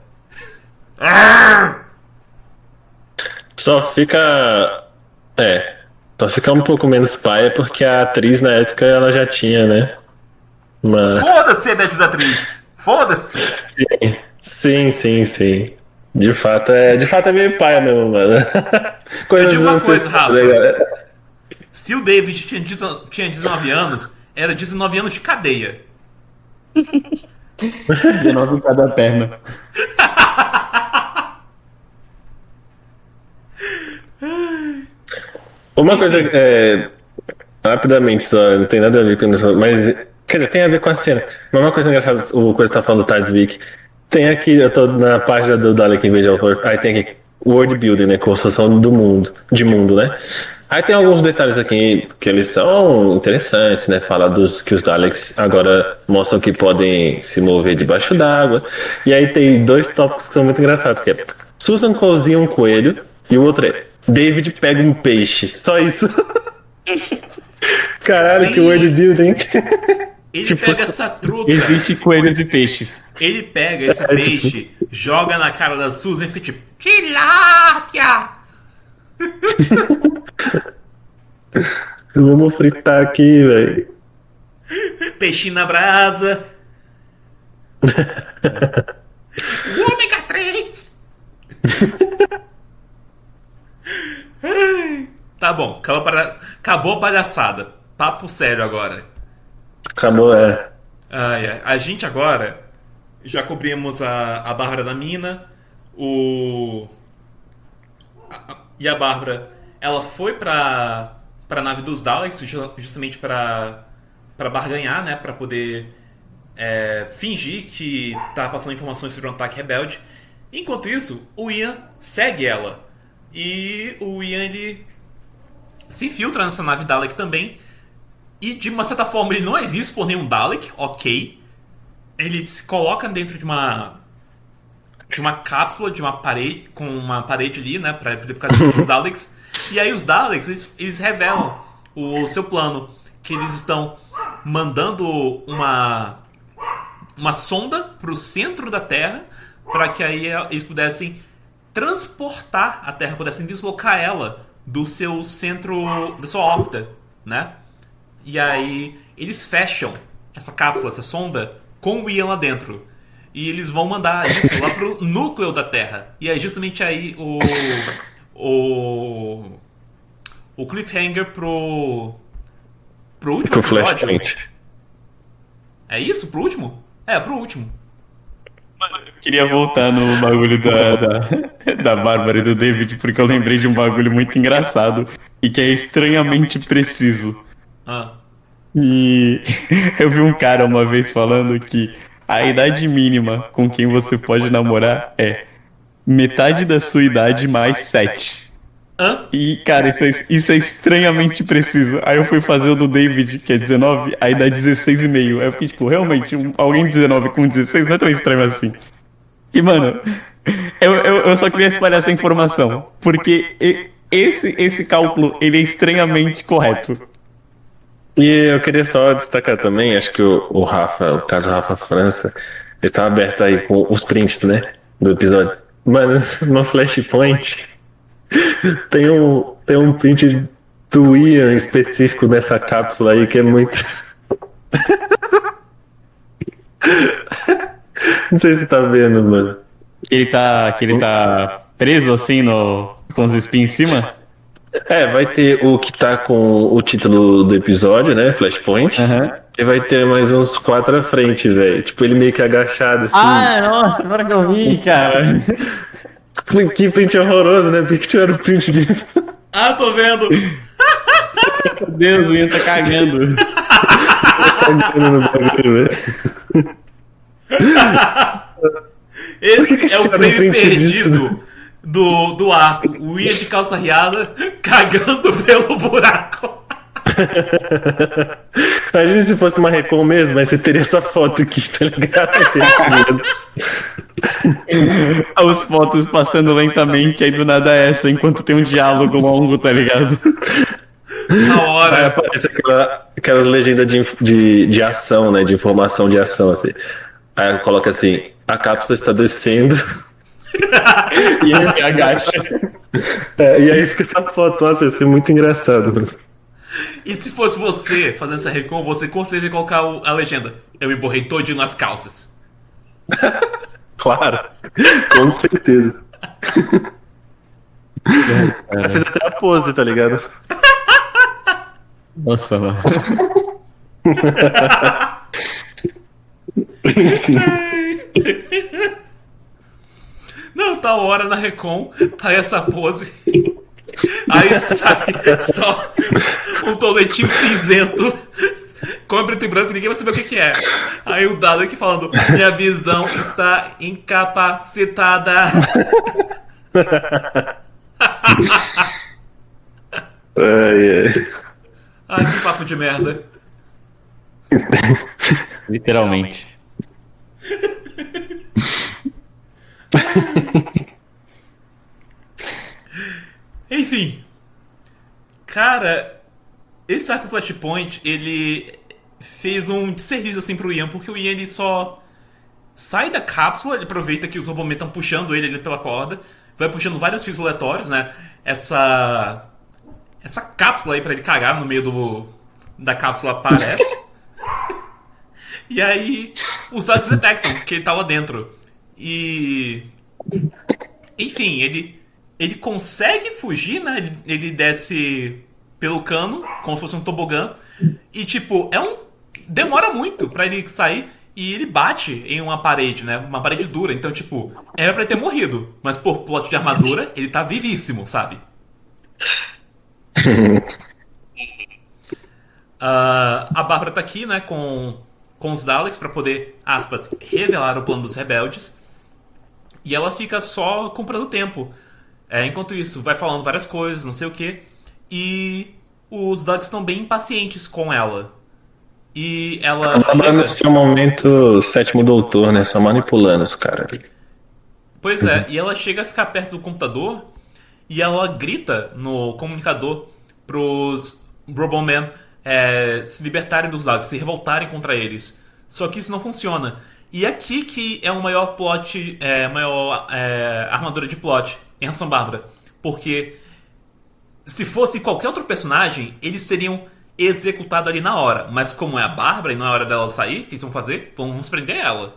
Só fica. Só fica um pouco menos paia porque a atriz na época ela já tinha, né? Foda-se a ideia da atriz. Foda-se. Sim. De fato é meio paia mesmo, mano. Eu digo uma coisa, 60, Rafa. né, galera? Se o David tinha 19 anos, era 19 anos de cadeia. 19 em cada perna. Uma coisa, rapidamente só, não tem nada a ver com isso, mas, quer dizer, tem a ver com a cena. Mas uma coisa engraçada, o coisa que tá falando do Tidsweek, tem aqui, eu tô na página do Dalek Invasion of Earth, aí tem aqui, World Building, né, construção de mundo, né? Aí tem alguns detalhes aqui que eles são interessantes, né? Fala que os Daleks agora mostram que podem se mover debaixo d'água. E aí tem 2 tópicos que são muito engraçados, que é Susan cozinha um coelho e o outro é David pega um peixe. Só isso. Caralho, Sim. que world building. Ele pega essa truta. Existe coelhos e peixes. Ele pega esse peixe, joga na cara da Susan e fica tipo, tilápia! Vamos fritar aqui, velho. Peixinho na brasa. O ômega 3. Tá bom, acabou a palhaçada. Papo sério agora. Acabou, A gente agora já cobrimos a Bárbara da mina. E a Bárbara, ela foi pra nave dos Daleks justamente pra barganhar, né? Pra poder fingir que tá passando informações sobre um ataque rebelde. Enquanto isso, o Ian segue ela. E o Ian, ele se infiltra nessa nave Dalek também. E de uma certa forma ele não é visto por nenhum Dalek, ok. Ele se coloca dentro de uma cápsula, de uma parede, com uma parede ali, né, pra poder ficar dentro dos Daleks. E aí os Daleks, eles revelam o seu plano, que eles estão mandando uma sonda pro centro da Terra, para que aí eles pudessem transportar a Terra, pudessem deslocar ela do seu centro, da sua órbita, né? E aí eles fecham essa cápsula, essa sonda, com o Ian lá dentro. E eles vão mandar isso lá pro núcleo da Terra. E é justamente aí o cliffhanger pro último Pro episódio. Flashpoint. É isso? Pro último? Pro último. Eu queria voltar no bagulho da Bárbara e do David, porque eu lembrei de um bagulho muito engraçado e que é estranhamente preciso. E eu vi um cara uma vez falando que a idade mínima com quem você pode namorar é metade da sua idade mais 7. Hã? E, cara, isso é estranhamente preciso. Aí eu fui fazer o do David, que é 19, aí dá 16,5. Aí eu fiquei tipo, realmente, alguém de 19 com 16 não é tão estranho assim. E, mano, eu só queria espalhar essa informação, porque esse cálculo, ele é estranhamente correto. E eu queria só destacar também, acho que o Rafa, o caso Rafa França, ele tá aberto aí com os prints, né? Do episódio. Mano, no Flashpoint tem um print do Ian específico nessa cápsula aí que é muito. Não sei se tá vendo, mano. Que ele tá preso assim com os espinhos em cima? Vai ter o que tá com o título do episódio, né? Flashpoint. Aham. E vai ter mais uns 4 à frente, velho. Tipo, ele meio que agachado assim. Nossa, agora que eu vi, cara. Que print horroroso, né? Por que tiraram o print disso? Ah, tô vendo! Meu Deus, o Ian tá cagando. Cagando no bagulho, velho. Esse que é o tiraram frame print disso, perdido do arco. O Ian de calça riada cagando pelo buraco. Imagina se fosse uma Recon mesmo, aí você teria essa foto aqui, tá ligado? As fotos passando lentamente, aí do nada essa, enquanto tem um diálogo longo, tá ligado? Na Aí hora. aparece aquelas legendas de ação, né? De informação de ação, assim. Aí coloca assim, a cápsula está descendo. E ele se agacha. E aí fica essa foto, nossa, ia ser muito engraçado, mano. E se fosse você fazendo essa recon, você com certeza ia colocar a legenda. Eu me borrei todinho nas calças. Claro, com certeza. Eu fiz até a pose, tá ligado? Nossa, mano. Não, tá hora na recon, tá essa pose. Aí sai só um toletinho cinzento, com preto e branco, ninguém vai saber o que é. Aí o Dalek falando, minha visão está incapacitada. Ai, que papo de merda. Literalmente. Enfim, cara, esse arco Flashpoint, ele fez um desserviço assim pro Ian, porque o Ian ele só sai da cápsula, ele aproveita que os Robomen estão puxando ele ali pela corda, vai puxando vários fios aleatórios, né? Essa cápsula aí pra ele cagar no meio da cápsula aparece. E aí os dados detectam que ele tá lá dentro. E enfim, ele consegue fugir, né? Ele desce pelo cano, como se fosse um tobogã. E, tipo, demora muito pra ele sair. E ele bate em uma parede, né? Uma parede dura. Então, tipo, era pra ele ter morrido. Mas por plot de armadura, ele tá vivíssimo, sabe? A Bárbara tá aqui, né? Com os Daleks pra poder, aspas, revelar o plano dos rebeldes. E ela fica só comprando tempo. Enquanto isso, vai falando várias coisas, não sei o que. E os Daleks estão bem impacientes com ela. E ela chega... no seu momento, sétimo doutor, né? Só manipulando os caras. Pois é, e ela chega a ficar perto do computador e ela grita no comunicador pros Robomen se libertarem dos Daleks, se revoltarem contra eles. Só que isso não funciona. E aqui que é o maior plot, maior armadura de plot em relação a Bárbara. Porque se fosse qualquer outro personagem, eles teriam executado ali na hora. Mas como é a Bárbara e não é a hora dela sair, o que eles vão fazer? Vamos prender ela.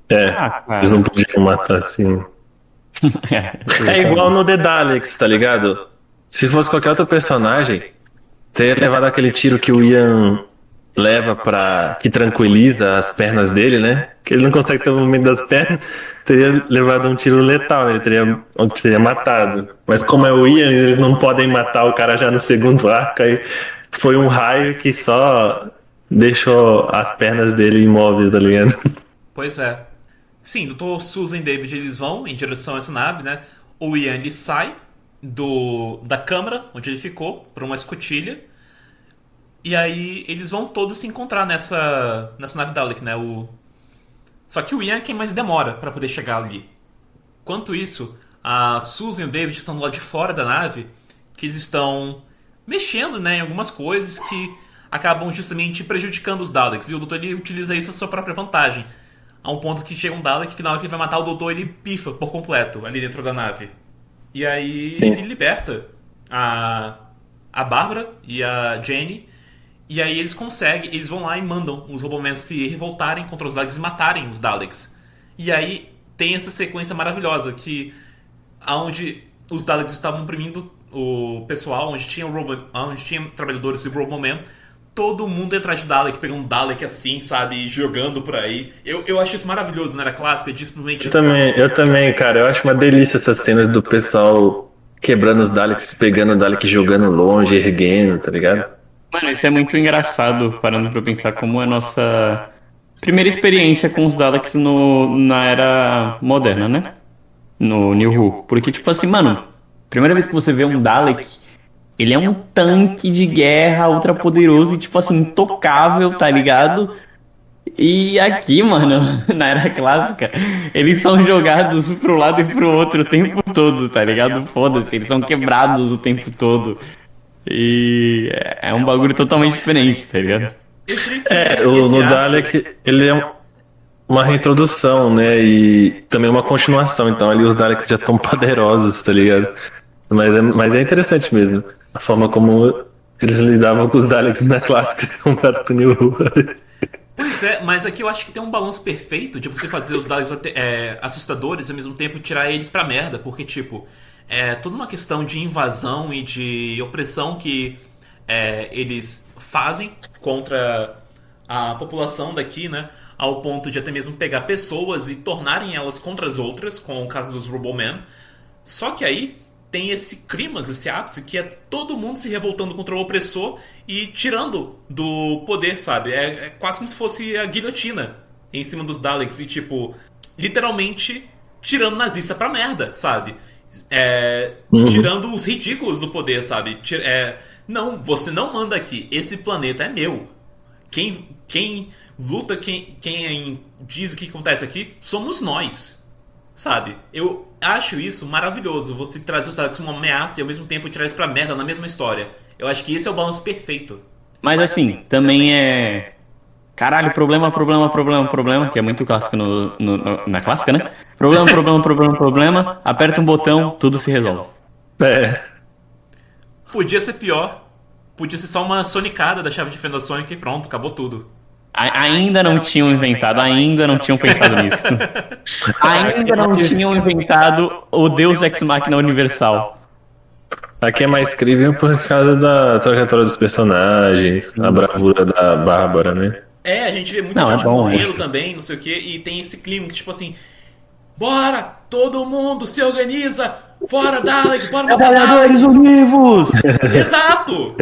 Eles não podiam matar assim. É igual no The Daleks, tá ligado? Se fosse qualquer outro personagem, teria levado aquele tiro que o Ian leva que tranquiliza as pernas dele, né? Que ele não consegue ter o movimento das pernas, teria levado um tiro letal, ele teria matado. Mas como é o Ian, eles não podem matar o cara já no segundo arco, aí foi um raio que só deixou as pernas dele imóveis, tá ligado? Pois é. Sim, Dr. Susan e David eles vão em direção a essa nave, né? O Ian ele sai da câmara onde ele ficou por uma escotilha. E aí eles vão todos se encontrar nessa nave Dalek, né? Só que o Ian é quem mais demora pra poder chegar ali. Enquanto isso, a Susan e o David estão do lado de fora da nave, que eles estão mexendo, né, em algumas coisas que acabam justamente prejudicando os Daleks. E o doutor ele utiliza isso a sua própria vantagem. A um ponto que chega um Dalek que na hora que ele vai matar o doutor ele pifa por completo ali dentro da nave. E aí ele liberta a Bárbara e a Jenny. E aí eles vão lá e mandam os Robomen se revoltarem contra os Daleks e matarem os Daleks. E aí tem essa sequência maravilhosa que aonde os Daleks estavam oprimindo o pessoal, onde tinha trabalhadores e Robomen, todo mundo atrás de Dalek, pegando um Dalek assim, sabe, jogando por aí. Eu acho isso maravilhoso, na era clássica, de simplesmente... Eu também, cara. Eu acho uma delícia essas cenas do pessoal quebrando os Daleks, pegando o Dalek, jogando longe, erguendo, tá ligado? Mano, isso é muito engraçado, parando pra pensar como é a nossa primeira experiência com os Daleks na era moderna, né? No New Who. Porque, tipo assim, mano, primeira vez que você vê um Dalek, ele é um tanque de guerra ultra poderoso e, tipo assim, intocável, tá ligado? E aqui, mano, na era clássica, eles são jogados pro lado e pro outro o tempo todo, tá ligado? Foda-se, eles são quebrados o tempo todo. E é um bagulho totalmente diferente, tá ligado? O Dalek, ele é uma reintrodução, né? E também uma continuação. Então ali os Daleks já estão poderosos, tá ligado? Mas é interessante mesmo. A forma como eles lidavam com os Daleks na clássica comparado com o New Who. Pois é, mas aqui eu acho que tem um balanço perfeito de você fazer os Daleks assustadores e ao mesmo tempo tirar eles pra merda. Porque, tipo, é toda uma questão de invasão e de opressão que eles fazem contra a população daqui, né? Ao ponto de até mesmo pegar pessoas e tornarem elas contra as outras, com o caso dos Robomen. Só que aí tem esse clímax, esse ápice, que é todo mundo se revoltando contra o opressor e tirando do poder, sabe? É quase como se fosse a guilhotina em cima dos Daleks e, tipo, literalmente tirando nazista pra merda, sabe? Tirando os ridículos do poder, sabe? Não, você não manda aqui, esse planeta é meu. Quem luta, quem diz o que acontece aqui, somos nós, sabe? Eu acho isso maravilhoso, você trazer os Daleks como uma ameaça e ao mesmo tempo tirar isso pra merda na mesma história. Eu acho que esse é o balanço perfeito. Mas assim, também é... Caralho, problema, que é muito clássico na clássica, né? Problema, aperta um botão, tudo se resolve. Podia ser pior. Podia ser só uma sonicada da chave de fenda Sonic e pronto, acabou tudo. Ainda não tinham inventado, ainda não tinham pensado nisso. Ainda não tinham inventado o Deus Ex Machina Universal. Aqui é mais crível por causa da trajetória dos personagens, a bravura da Bárbara, né? A gente vê muita gente morrendo também, não sei o que, e tem esse clima que, tipo assim, bora, todo mundo se organiza, fora Dalek, bora matar Trabalhadores univos! Exato!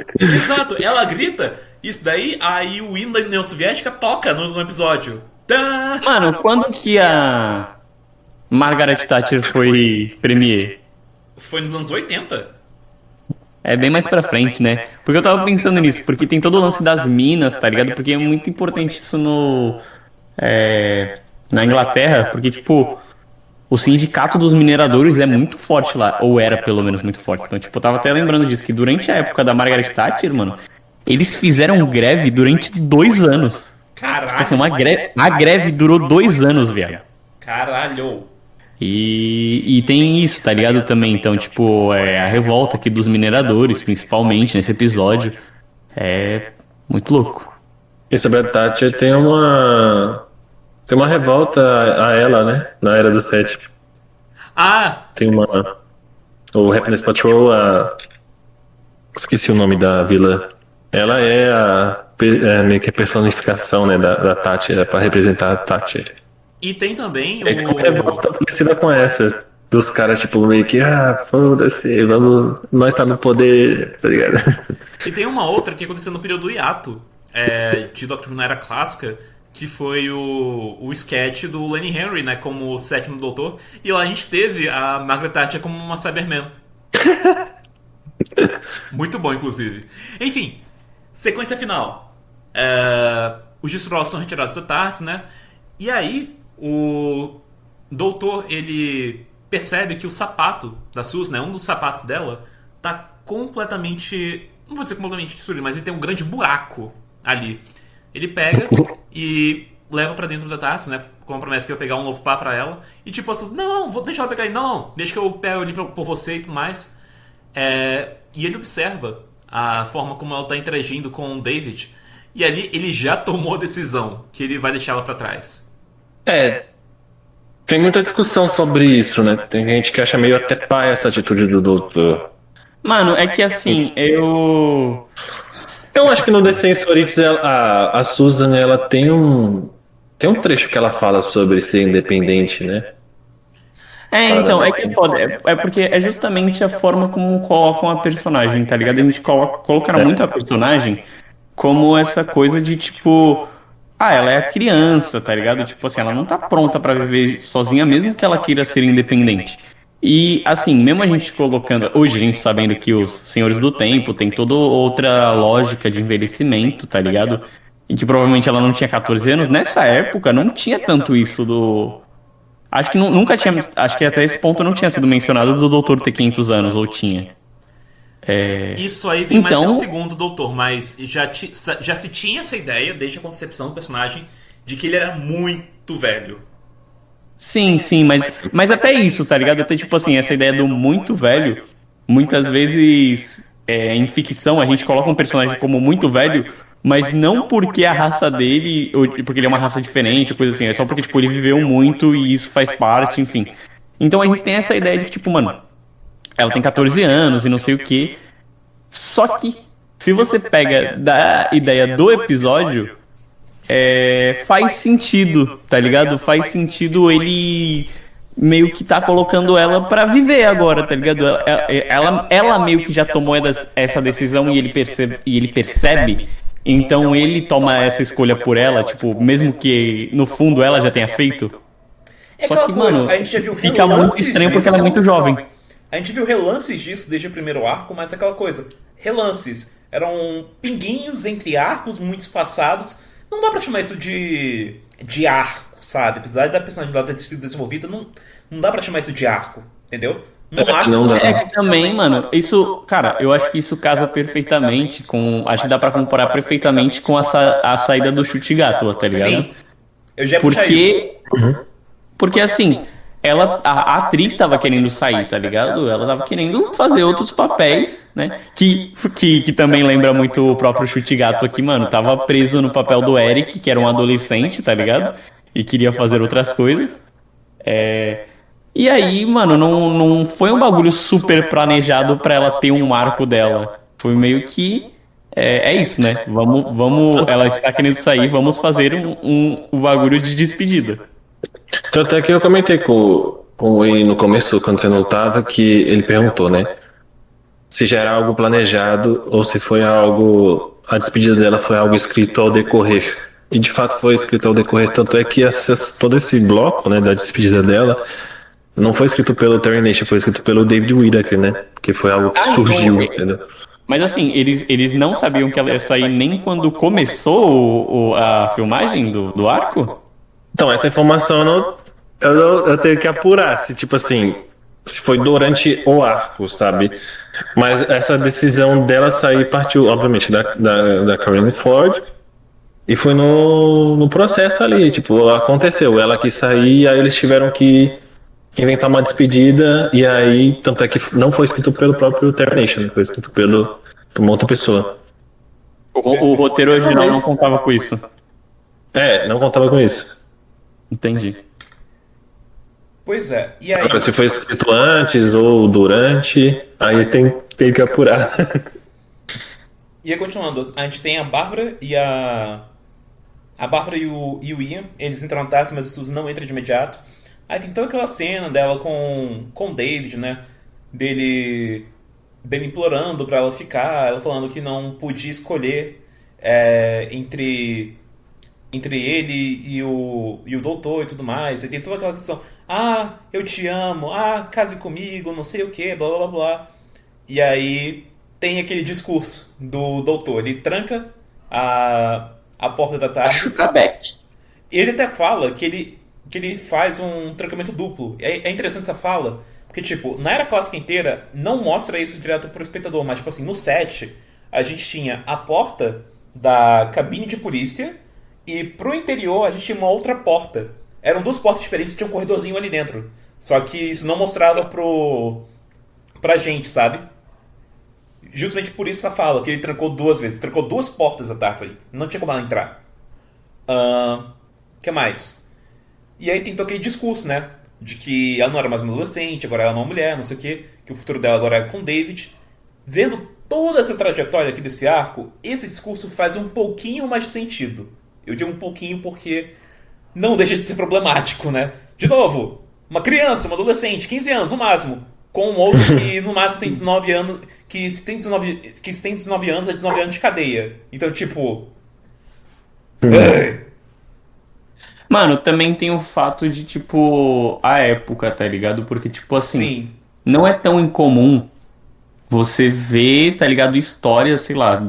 Ela grita isso daí, aí o hino da União Soviética toca no episódio. Tã! Mano, quando que a Margaret Thatcher foi premier? Foi nos anos 80. É bem mais pra frente, né? Porque eu tava pensando nisso, porque tem todo o lance das minas, tá ligado? Porque é muito importante isso na Inglaterra, porque, tipo, o sindicato dos mineradores é muito forte lá, ou era pelo menos muito forte. Então, tipo, eu tava até lembrando disso, que durante a época da Margaret Thatcher, mano, eles fizeram greve durante 2 anos. Caralho! Tipo assim, a greve durou 2 anos, viado. Caralho! E tem isso, tá ligado? Também, então, tipo, a revolta aqui dos mineradores, principalmente nesse episódio, é muito louco. E sobre a Thatcher tem uma revolta a ela, né? Na Era do 7. Tem o Happiness Patrol, esqueci o nome da vila. Ela é meio que a personificação, né, da Thatcher, pra representar a Thatcher. E tem também tem uma revolta parecida com essa. Dos caras, tipo, meio que, foda-se, nós tá no poder, tá ligado? E tem uma outra que aconteceu no período do hiato, de Doctor Who na era clássica, que foi o sketch do Lenny Henry, né, como o sétimo doutor. E lá a gente teve a Margaret Thatcher como uma Cyberman. Muito bom, inclusive. Enfim, sequência final. Os destroços são retirados da TARDIS, né? E aí, o doutor, ele percebe que o sapato da Susan, né, um dos sapatos dela, tá completamente... Não vou dizer completamente destruído, mas ele tem um grande buraco ali. Ele pega e leva pra dentro da TARDIS, né? Com a promessa que vai pegar um novo par pra ela. E tipo, a Susan, não, vou deixar ela pegar aí. Não, deixa que eu pego ali por você e tudo mais. E ele observa a forma como ela tá interagindo com o David. E ali ele já tomou a decisão que ele vai deixar ela pra trás. Tem muita discussão sobre isso, né? Tem gente que acha meio até pai essa atitude do doutor. Mano, é que assim, Eu acho que no The Sensorites a Susan, ela tem um trecho que ela fala sobre ser independente, né? Então, é que é foda. É porque é justamente a forma como colocam a personagem, tá ligado? A gente colocaram muito a personagem como essa coisa de tipo. Ela é a criança, tá ligado? Tipo assim, ela não tá pronta pra viver sozinha, mesmo que ela queira ser independente. E assim, mesmo a gente colocando. Hoje a gente sabendo que os Senhores do Tempo tem toda outra lógica de envelhecimento, tá ligado? E que provavelmente ela não tinha 14 anos. Nessa época não tinha tanto isso do. Acho que nunca tinha. Acho que até esse ponto não tinha sido mencionado do doutor ter 500 anos, ou tinha. Isso aí vem mais Então- que o segundo doutor, mas já se tinha essa ideia, desde a concepção do personagem, de que ele era muito velho. Sim, mas até isso, tá ligado? Até tipo assim, essa ideia do muito velho, muitas vezes em ficção a gente coloca um personagem como muito velho, mas não porque a raça dele, ou porque ele é uma raça diferente, coisa assim, é só porque tipo, ele viveu muito e isso faz parte, enfim. Então a gente tem essa ideia de que, tipo, mano, ela tem 14 anos e não sei o quê. Só que, se você pega da ideia do episódio, faz sentido, tá ligado? Faz sentido ele meio que tá colocando ela pra viver agora, tá ligado? Ela meio que já tomou essa decisão e ele percebe, então ele toma essa escolha por ela, tipo, mesmo que no fundo ela já tenha feito. Só aquela que, coisa, mano, a gente já viu fica muito relances estranho porque ela é disso. muito jovem. A gente viu relances disso desde o primeiro arco, mas aquela coisa, relances eram pinguinhos entre arcos muito espaçados. Não dá pra chamar isso de arco, sabe? Apesar da personagem dela ter sido desenvolvida, não dá pra chamar isso de arco, entendeu? No máximo, não dá. É que também, mano, isso, cara, eu acho que isso casa perfeitamente com. Acho que dá pra comparar perfeitamente com a saída do Chute Gato, tá ligado? sim. Eu já ia puxar isso. Porque assim, a atriz tava querendo sair, tá ligado? Ela tava querendo fazer outros papéis, né? Que também lembra muito o próprio Chute Gato aqui, mano. Tava preso no papel do Eric, que era um adolescente, tá ligado? E queria fazer outras coisas. E aí, mano, não foi um bagulho super planejado pra ela ter um arco dela. Foi meio que. É isso, né? Vamos. Ela está querendo sair, vamos fazer um bagulho de despedida. Tanto é que eu comentei com o Wayne no começo, quando você não tava, que ele perguntou, né? Se já era algo planejado ou se foi algo. A despedida dela foi algo escrito ao decorrer. E de fato foi escrito ao decorrer. Tanto é que todo esse bloco, né, da despedida dela não foi escrito pelo Terry Nation, foi escrito pelo David Whittaker, né? Que foi algo que surgiu, entendeu? Mas assim, eles não sabiam que ela ia sair nem quando começou a filmagem do arco? Então, essa informação eu tenho que apurar, se tipo assim, se foi durante o arco, sabe? Mas essa decisão dela sair partiu, obviamente, da Caroline Ford e foi no processo ali, tipo, aconteceu, ela quis sair, aí eles tiveram que inventar uma despedida, e aí, tanto é que não foi escrito pelo próprio Terry Nation, foi escrito por uma outra pessoa. O roteiro original não contava com isso. Não contava com isso. Entendi. Pois é, e aí... Agora, se foi escrito antes ou durante, aí tem que apurar. E aí, continuando, a gente tem a Bárbara e a Bárbara e o Ian, eles entram na TARDIS, mas a Susan não entra de imediato. Aí tem toda aquela cena dela com o David, né? Dele implorando pra ela ficar, ela falando que não podia escolher entre entre ele e o doutor e tudo mais. E tem toda aquela questão, eu te amo, case comigo, não sei o que, blá blá blá blá. E aí tem aquele discurso do doutor, ele tranca a porta da TARDIS. Chucabeck. Ele até fala que ele faz um trancamento duplo. É interessante essa fala, porque, tipo, na era clássica inteira, não mostra isso direto pro espectador, mas, tipo assim, no set, a gente tinha a porta da cabine de polícia e pro interior a gente tinha uma outra porta. Eram duas portas diferentes e tinha um corredorzinho ali dentro. Só que isso não mostrava pra gente, sabe? Justamente por isso essa fala, que ele trancou 2 vezes. Trancou 2 portas da TARDIS aí. Não tinha como ela entrar. Que mais? E aí tem todo aquele discurso, né? De que ela não era mais uma adolescente, agora ela é uma mulher, não sei o quê. Que o futuro dela agora é com David. Vendo toda essa trajetória aqui desse arco, esse discurso faz um pouquinho mais de sentido. Eu digo um pouquinho porque não deixa de ser problemático, né? De novo, uma criança, uma adolescente, 15 anos no máximo, com um outro que no máximo tem 19 anos, que se tem 19 anos é 19 anos de cadeia. Então, tipo... Mano, também tem o fato de, tipo, a época, tá ligado? Porque, tipo assim, Sim. não é tão incomum você ver, tá ligado, histórias, sei lá,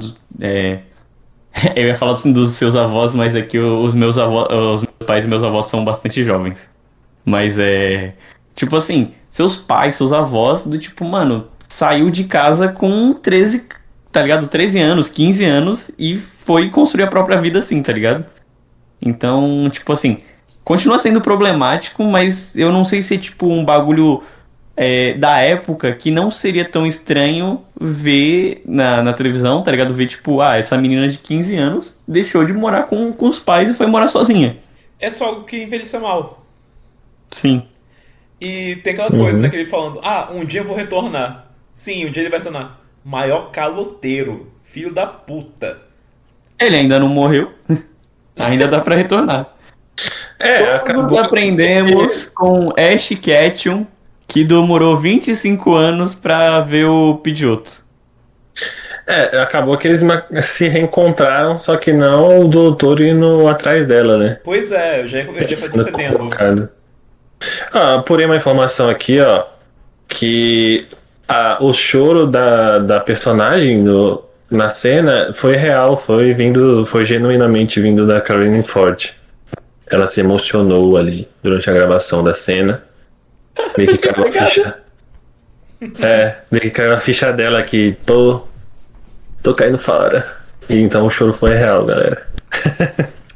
eu ia falar assim, dos seus avós, mas aqui os meus avós, os meus pais e meus avós são bastante jovens. Mas tipo assim, seus pais, seus avós, do tipo, mano, saiu de casa com 13, tá ligado? 13 anos, 15 anos e foi construir a própria vida assim, tá ligado? Então, tipo assim, continua sendo problemático, mas eu não sei se é tipo um bagulho da época que não seria tão estranho ver na televisão, tá ligado? Ver tipo, essa menina de 15 anos deixou de morar com os pais e foi morar sozinha. É só algo que envelheceu mal. Sim. E tem aquela coisa, né, que ele falando, um dia eu vou retornar. Sim, um dia ele vai retornar. Maior caloteiro, filho da puta. Ele ainda não morreu. Ainda dá pra retornar. Todos aprendemos com Ash Ketchum, que demorou 25 anos pra ver o Pidgeotto. Acabou que eles se reencontraram, só que não o doutor indo atrás dela, né? Pois é, eu já fui antecedendo. Apurei uma informação aqui, ó, que o choro da personagem na cena foi real, foi genuinamente vindo da Caroline Ford. Ela se emocionou ali durante a gravação da cena. Meio que caiu a ficha. Meio que caiu a ficha dela aqui. Tô caindo fora. E então o choro foi real, galera.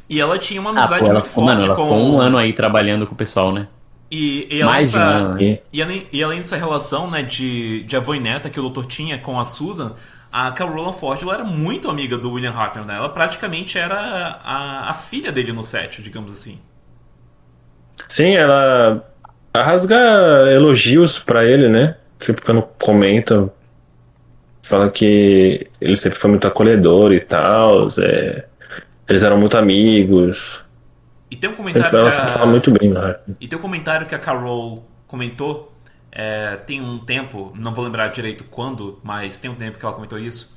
E ela tinha uma amizade ela muito ficou, forte ela com... ficou 1 ano aí trabalhando com o pessoal, né? E Mais de 1 ano. E além dessa relação, né, de avô e neta que o doutor tinha com a Susan, a Caroline Ford ela era muito amiga do William Hartnell, né? Ela praticamente era a filha dele no set, digamos assim. Sim, ela rasga elogios pra ele, né? Sempre quando comenta, fala que ele sempre foi muito acolhedor e tal. Eles eram muito amigos. E tem um comentário Ela sempre fala muito bem, né? E tem um comentário que a Carol comentou, tem um tempo, não vou lembrar direito quando, mas tem um tempo que ela comentou isso,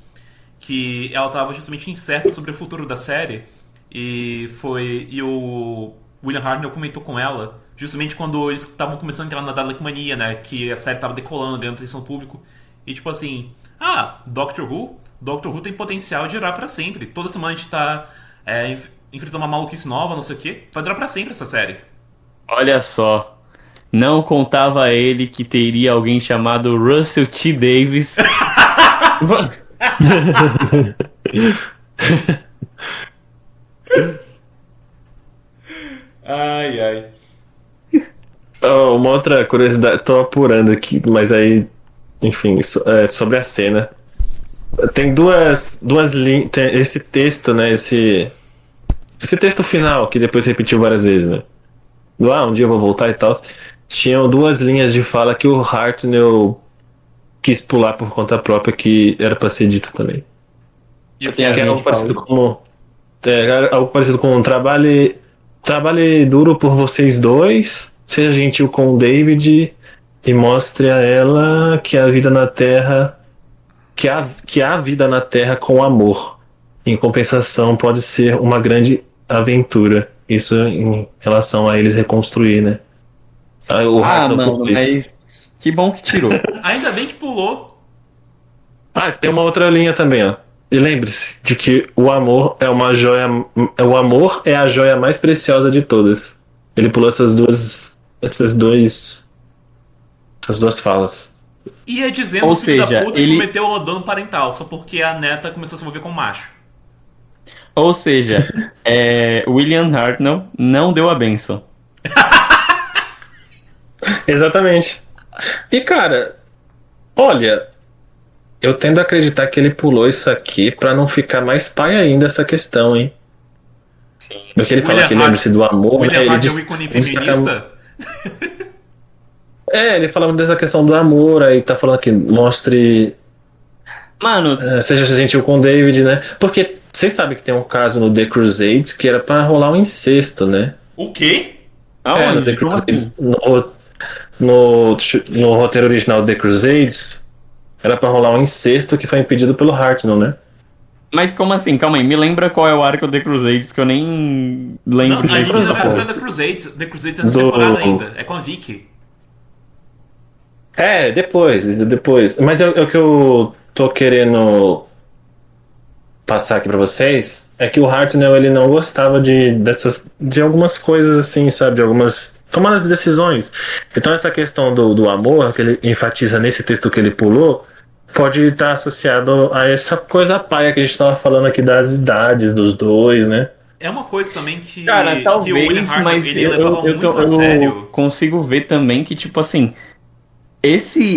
que ela estava justamente incerta sobre o futuro da série e o William Hartnell comentou com ela justamente quando eles estavam começando a entrar na Dalek Mania, né, que a série estava decolando, ganhando atenção do público, e tipo assim, Doctor Who tem potencial de durar pra sempre, toda semana a gente tá enfrentando uma maluquice nova, não sei o que, vai durar pra sempre essa série. Olha só, não contava a ele que teria alguém chamado Russell T. Davies. Ai. Uma outra curiosidade, tô apurando aqui, mas aí, enfim, sobre a cena. Tem duas linhas, esse texto, né, esse texto final, que depois repetiu várias vezes, né? Um dia eu vou voltar e tal. Tinham 2 linhas de fala que o Hartnell quis pular por conta própria, que era pra ser dito também. Que era algo parecido com trabalhe duro por vocês dois, seja gentil com o David e mostre a ela que a vida na Terra, que há vida na Terra com amor. Em compensação, pode ser uma grande aventura. Isso em relação a eles reconstruir, né? O Hartnell mano, pulou isso. mas que bom que tirou. Ainda bem que pulou. Tem uma outra linha também, ó. E lembre-se de que o amor é uma joia. O amor é a joia mais preciosa de todas. Ele pulou essas duas falas. E é dizendo Ou o filho seja, da puta ele- que cometeu o dano parental, só porque a neta começou a se envolver com o macho. Ou seja, William Hartnell não deu a benção. Exatamente. E cara, olha, eu tendo a acreditar que ele pulou isso aqui pra não ficar mais pai ainda essa questão, hein? Sim. Do que ele fala William que lembre-se do amor, né? William Ele Hart é diz, um ícone destaca- feminista. ele fala dessa questão do amor, aí tá falando que mostre. Mano, Seja gentil com o David, né? Porque vocês sabem que tem um caso no The Crusades que era pra rolar um incesto, né? O quê? No aonde? The Como Crusades, assim? no roteiro original The Crusades, era pra rolar um incesto que foi impedido pelo Hartnell, né? Mas como assim? Calma aí, me lembra qual é o arco The Crusades que eu nem lembro Não, a gente direito. não vai Cruzades. entrar The Crusades. The Crusades é nessa Do- temporada ainda. É com a Vicky. Depois. Mas é o que eu tô querendo passar aqui pra vocês é que o Hartnell ele não gostava de algumas coisas assim, sabe? De algumas tomadas de decisões. Então essa questão do amor que ele enfatiza nesse texto que ele pulou pode estar associado a essa coisa paia que a gente tava falando aqui das idades dos dois, né? É uma coisa também que, Cara, que o William talvez, Hartnell mas ele levava muito a eu sério. consigo ver também que, tipo assim,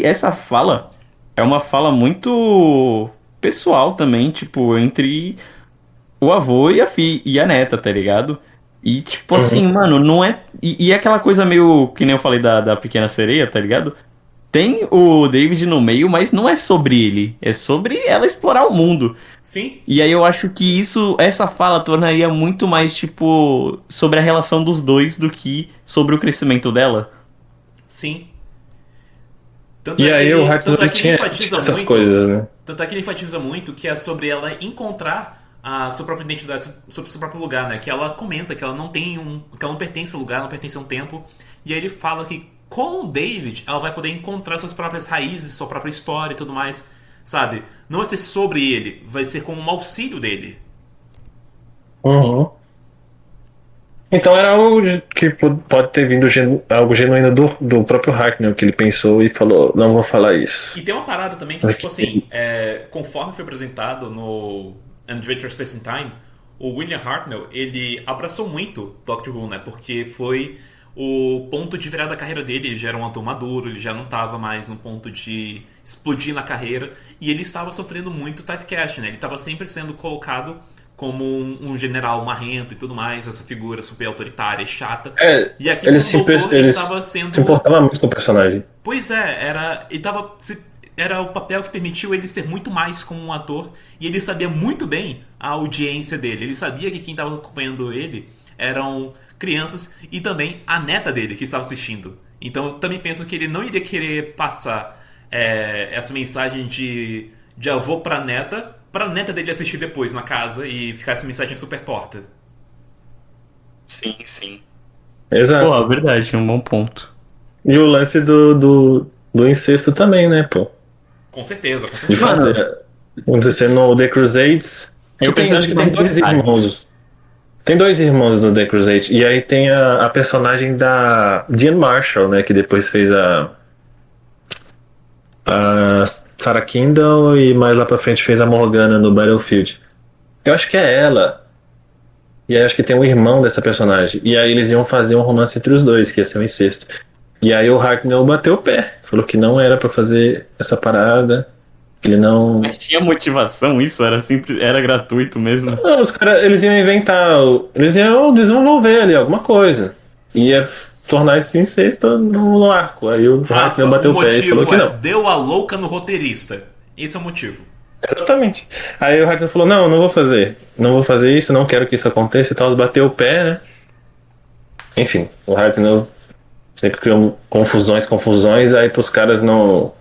essa fala é uma fala muito pessoal também, tipo, entre o avô e a neta, tá ligado? E, tipo assim, mano, não é. E é aquela coisa meio. Que nem eu falei da Pequena Sereia, tá ligado? Tem o David no meio, mas não é sobre ele. É sobre ela explorar o mundo. Sim, E aí eu acho que essa fala tornaria muito mais, tipo, sobre a relação dos dois do que sobre o crescimento dela. sim. Tanto E é aí que o ele- Hartnell tanto é que ele tinha enfatiza essas muito- coisas, né? Tanto é que ele enfatiza muito que é sobre ela encontrar a sua própria identidade, sobre o seu próprio lugar, né? Que ela comenta que ela não tem que ela não pertence a lugar, não pertence a um tempo. E aí ele fala que com o David ela vai poder encontrar suas próprias raízes, sua própria história e tudo mais, sabe? Não vai ser sobre ele, vai ser como um auxílio dele. Uhum. Então era algo que pode ter vindo algo genuíno do próprio Hartnell, que ele pensou e falou, não vou falar isso. E tem uma parada também que, tipo assim, conforme foi apresentado no Adventure Space in Time, o William Hartnell, ele abraçou muito Doctor Who, né? Porque foi o ponto de virada da carreira dele. Ele já era um ator maduro, ele já não estava mais no ponto de explodir na carreira. E ele estava sofrendo muito typecast, né? Ele estava sempre sendo colocado como um general marrento e tudo mais, essa figura super autoritária e chata. E aqui ele quando voltou, ele estava sendo... se importava muito com o personagem. Pois é, era o papel que permitiu ele ser muito mais como um ator, e ele sabia muito bem a audiência dele. Ele sabia que quem estava acompanhando ele eram crianças e também a neta dele que estava assistindo. Então eu também penso que ele não iria querer passar essa mensagem de avô pra neta dele assistir depois na casa e ficar essa mensagem super torta. Sim, sim. Exato. Pô, verdade, um bom ponto. E o lance do incesto também, né, pô? Com certeza, com De certeza. fato, vamos dizer, no The Crusades, Eu acho que tem pensei dois no irmãos. Tem dois irmãos no The Crusade. E aí tem a personagem da Diane Marshall, né? Que depois fez a Sarah Kindle e mais lá pra frente fez a Morgana no Battlefield. Eu acho que é ela. E aí acho que tem um irmão dessa personagem. E aí eles iam fazer um romance entre os dois, que ia ser um incesto. E aí o Hartnell bateu o pé. Falou que não era pra fazer essa parada. Que ele não... Mas tinha motivação isso? Era gratuito mesmo? Não, os caras, eles iam inventar, eles iam desenvolver ali alguma coisa. Ia tornar esse incesto no arco. Aí o Rafa, Hartnell bateu o o pé e motivo falou que não. deu a louca no roteirista. Esse é o motivo. Exatamente. Aí o Hartnell falou, não vou fazer. Não vou fazer isso, não quero que isso aconteça e tal. Bateu o pé, né? Enfim, o Hartnell sempre criou confusões, aí pros caras não...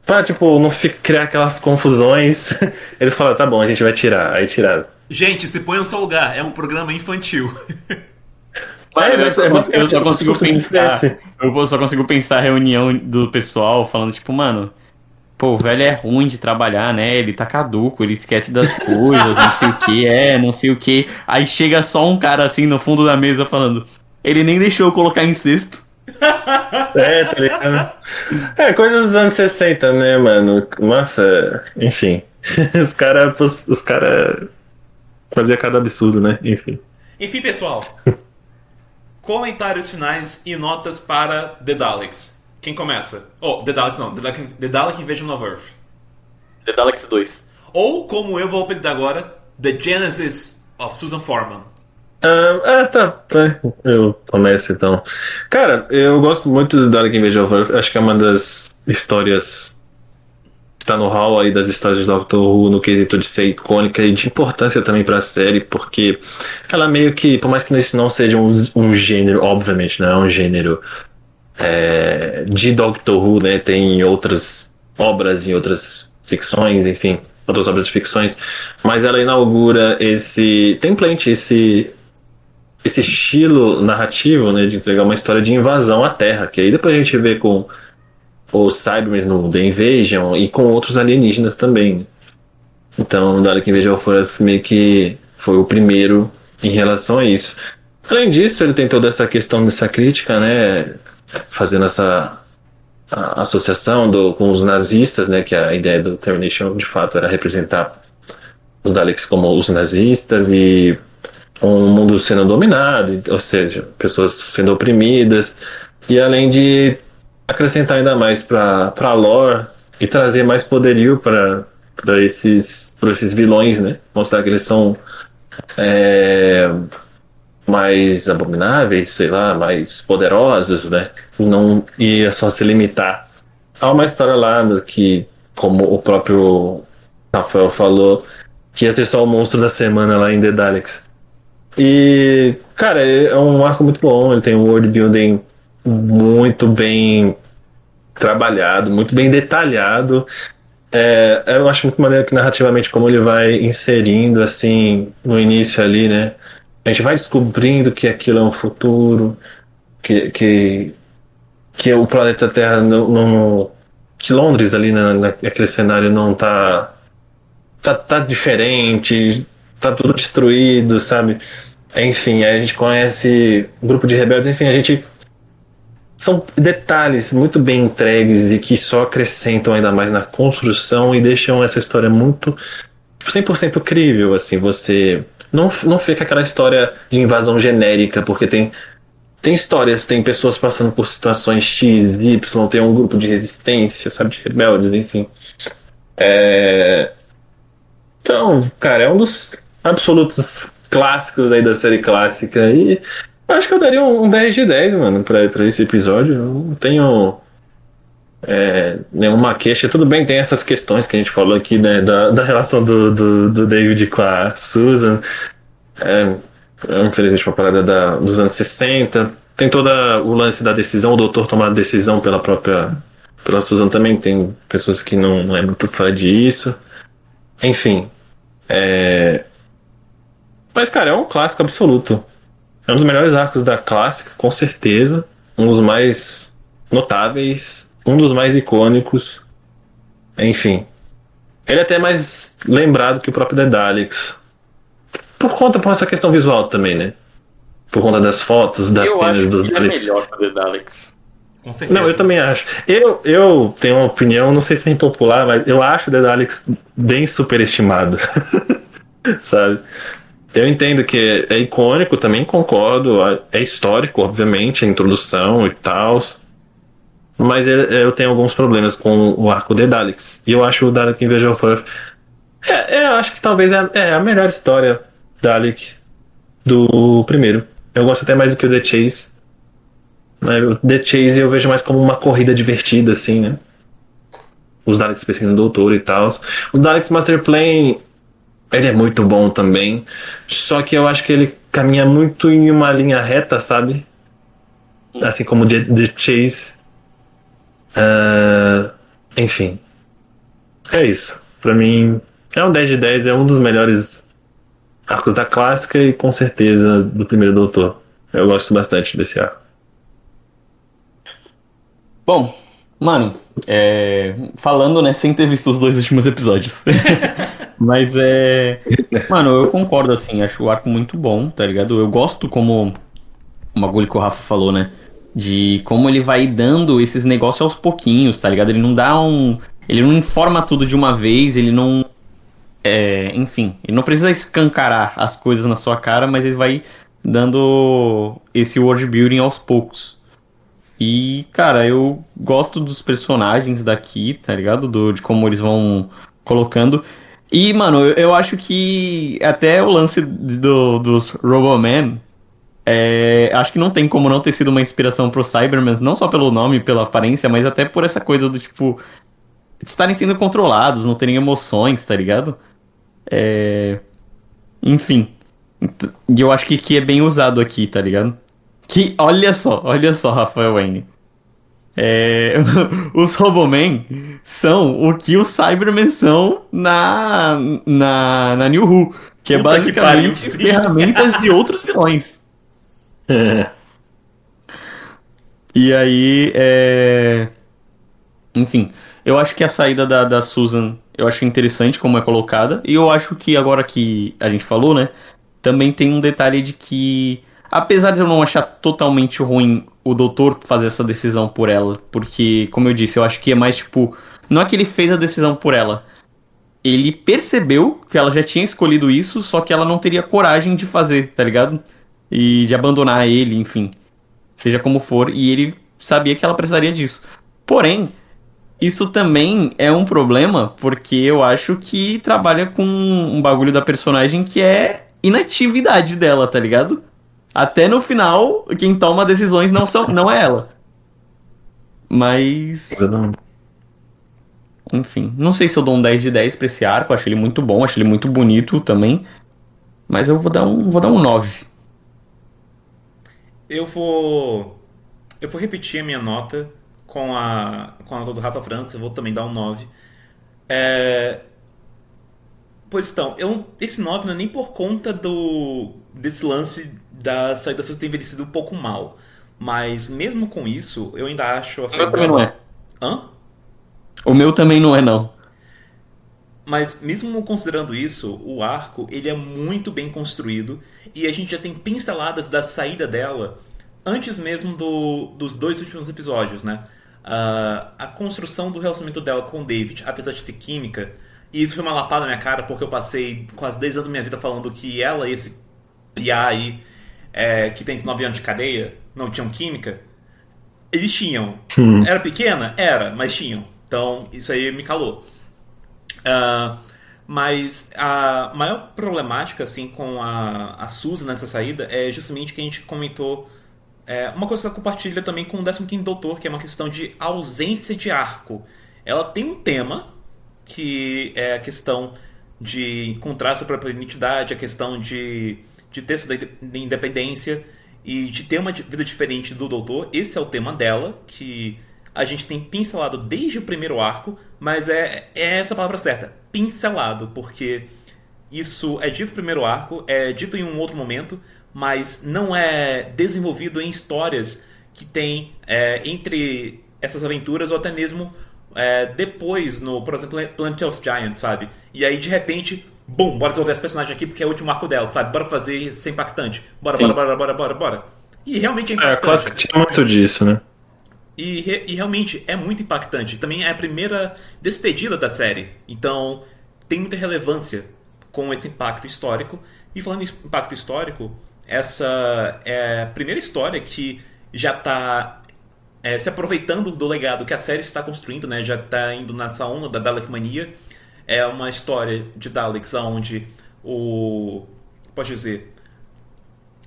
Pra, tipo, não criar aquelas confusões, eles falaram, tá bom, a gente vai tirar. Aí tiraram. Gente, se põe no seu lugar, é um programa infantil. Mano, mas eu só consigo discurso pensar. desse. Eu só consigo pensar a reunião do pessoal falando, tipo, mano, pô, o velho é ruim de trabalhar, né? Ele tá caduco, ele esquece das coisas, não sei o que, não sei o que. Aí chega só um cara assim no fundo da mesa falando, ele nem deixou eu colocar em cesto. Tá ligado? Coisas dos anos 60, né, mano? Nossa, enfim. Os cara faziam cada absurdo, né? Enfim. Enfim, pessoal. Comentários finais e notas para The Daleks. Quem começa? Oh, The Daleks não. The Dalek Invasion of Earth. The Daleks 2. Ou, como eu vou apelidar agora, The Genesis of Susan Foreman. Tá. Eu começo então. Cara, eu gosto muito do Dalek Invasion of Earth. Acho que é uma das histórias que tá no hall aí das histórias de Doctor Who no quesito de ser icônica e de importância também pra série, porque ela meio que, por mais que isso não seja um gênero, obviamente, não é um gênero de Doctor Who, né? Tem outras obras e outras ficções, enfim, outras obras de ficções, mas ela inaugura esse template, esse estilo narrativo, né, de entregar uma história de invasão à Terra, que aí depois a gente vê com os Cybermen no The Invasion e com outros alienígenas também. Então, o Dalek Invasion foi meio que foi o primeiro em relação a isso. Além disso, ele tem toda essa questão dessa crítica, né, fazendo essa associação com os nazistas, né, que a ideia do Termination de fato era representar os Daleks como os nazistas e um mundo sendo dominado, ou seja, pessoas sendo oprimidas, e além de acrescentar ainda mais para a lore e trazer mais poderio para esses vilões, né? Mostrar que eles são mais abomináveis, sei lá, mais poderosos, né? Não ia só se limitar a uma história lá que, como o próprio Rafael falou, que ia ser só o monstro da semana lá em The Daleks. E, cara, é um arco muito bom, ele tem um world building muito bem trabalhado, muito bem detalhado. Eu acho muito maneiro que narrativamente como ele vai inserindo, assim, no início ali, né? A gente vai descobrindo que aquilo é um futuro, que o planeta Terra que Londres ali naquele cenário não tá diferente, tá tudo destruído, sabe? Enfim, aí a gente conhece um grupo de rebeldes, enfim, são detalhes muito bem entregues e que só acrescentam ainda mais na construção e deixam essa história muito 100% crível, assim, você não fica aquela história de invasão genérica, porque tem histórias, tem pessoas passando por situações X, Y, tem um grupo de resistência, sabe, de rebeldes, enfim. Então, cara, é um dos absolutos clássicos aí da série clássica e acho que eu daria um 10 de 10, mano, pra esse episódio. Eu não tenho nenhuma queixa. Tudo bem, tem essas questões que a gente falou aqui, né, da relação do David com a Susan. Infelizmente uma parada dos anos 60. Tem todo o lance da decisão, o doutor tomar a decisão pela Susan também. Tem pessoas que não é muito fã disso. Enfim. Mas, cara, é um clássico absoluto. É um dos melhores arcos da clássica, com certeza. Um dos mais notáveis. Um dos mais icônicos. Enfim. Ele é até mais lembrado que o próprio The Daleks. Por essa questão visual também, né? Por conta das fotos, das cenas dos Daleks. É melhor que o The Daleks. Com certeza. Não, eu também acho. Eu tenho uma opinião, não sei se é impopular, mas eu acho o The Daleks bem superestimado. Sabe? Eu entendo que é icônico, também concordo. É histórico, obviamente, a introdução e tal. Mas eu tenho alguns problemas com o arco The Daleks. E eu acho o Dalek Invasion of Earth. Eu acho que talvez é a melhor história Dalek do primeiro. Eu gosto até mais do que o The Chase. O The Chase eu vejo mais como uma corrida divertida, assim, né? Os Daleks pesquisando o doutor e tal. O Daleks Master Plan, ele é muito bom também. Só que eu acho que ele caminha muito em uma linha reta, sabe? Assim como o The Chase. Enfim. É isso. Pra mim, é um 10 de 10. É um dos melhores arcos da clássica e com certeza do primeiro Doutor. Eu gosto bastante desse arco. Bom, mano, falando, né, sem ter visto os 2 últimos episódios. Mas mano, eu concordo, assim, acho o arco muito bom, tá ligado? Eu gosto como o bagulho que o Rafa falou, né? De como ele vai dando esses negócios aos pouquinhos, tá ligado? Ele não dá ele não informa tudo de uma vez, ele não. Enfim, ele não precisa escancarar as coisas na sua cara, mas ele vai dando esse world building aos poucos. E, cara, eu gosto dos personagens daqui, tá ligado? De como eles vão colocando. E, mano, eu acho que até o lance dos Roboman, acho que não tem como não ter sido uma inspiração pro Cybermen, não só pelo nome, pela aparência, mas até por essa coisa do tipo, de estarem sendo controlados, não terem emoções, tá ligado? Enfim. E eu acho que é bem usado aqui, tá ligado? Que, olha só, Rafael Wayne. Os Robomen são o que os Cybermen são na New Who, que é Puta que pariu, basicamente sim. ferramentas de outros vilões. E aí, enfim, eu acho que a saída da Susan, eu acho interessante como é colocada, e eu acho que agora que a gente falou, né, também tem um detalhe de que, apesar de eu não achar totalmente ruim o doutor fazer essa decisão por ela, porque, como eu disse, eu acho que é mais tipo, não é que ele fez a decisão por ela, ele percebeu que ela já tinha escolhido isso, só que ela não teria coragem de fazer, tá ligado? E de abandonar ele, enfim, seja como for, e ele sabia que ela precisaria disso. Porém, isso também é um problema, porque eu acho que trabalha com um bagulho da personagem que é inatividade dela, tá ligado? Até no final, quem toma decisões não é ela. Mas, enfim, não sei se eu dou um 10 de 10 pra esse arco, acho ele muito bom, acho ele muito bonito também. Mas eu vou dar um 9. Eu vou repetir a minha nota com a nota do Rafa França, eu vou também dar um 9. Pois então, esse 9 não é nem por conta desse lance da saída da Susan ter envelhecido um pouco mal. Mas mesmo com isso, eu ainda acho a O meu saída também não é. Hã? O meu também não é, não. Mas mesmo considerando isso, o arco ele é muito bem construído e a gente já tem pinceladas da saída dela antes mesmo dos 2 últimos episódios, né? A construção do relacionamento dela com o David, apesar de ter química, e isso foi uma lapada na minha cara porque eu passei quase 10 anos da minha vida falando que ela e esse piá aí, que tem 19 anos de cadeia, não tinham química. Eles tinham. Era pequena? Era, mas tinham. Então isso aí me calou. Mas a maior problemática assim, com a Susan nessa saída é justamente que a gente comentou. Uma coisa que ela compartilha também com o 15º Doutor, que é uma questão de ausência de arco. Ela tem um tema, que é a questão de encontrar sua própria identidade, a questão de ter sua independência e de ter uma vida diferente do Doutor. Esse é o tema dela, que a gente tem pincelado desde o primeiro arco, mas é essa a palavra certa, pincelado, porque isso é dito no primeiro arco, é dito em um outro momento, mas não é desenvolvido em histórias que tem entre essas aventuras ou até mesmo depois, por exemplo, Planet of Giants, sabe? E aí, de repente, bom, bora desenvolver esse personagem aqui porque é o último arco dela, sabe? Bora fazer ser impactante. Bora. E realmente é impactante. A clássica tinha muito disso, né? E realmente é muito impactante. Também é a primeira despedida da série. Então, tem muita relevância com esse impacto histórico. E falando em impacto histórico, essa é a primeira história que já está se aproveitando do legado que a série está construindo, né? Já está indo nessa onda da Dalek Mania. É uma história de Daleks onde pode dizer,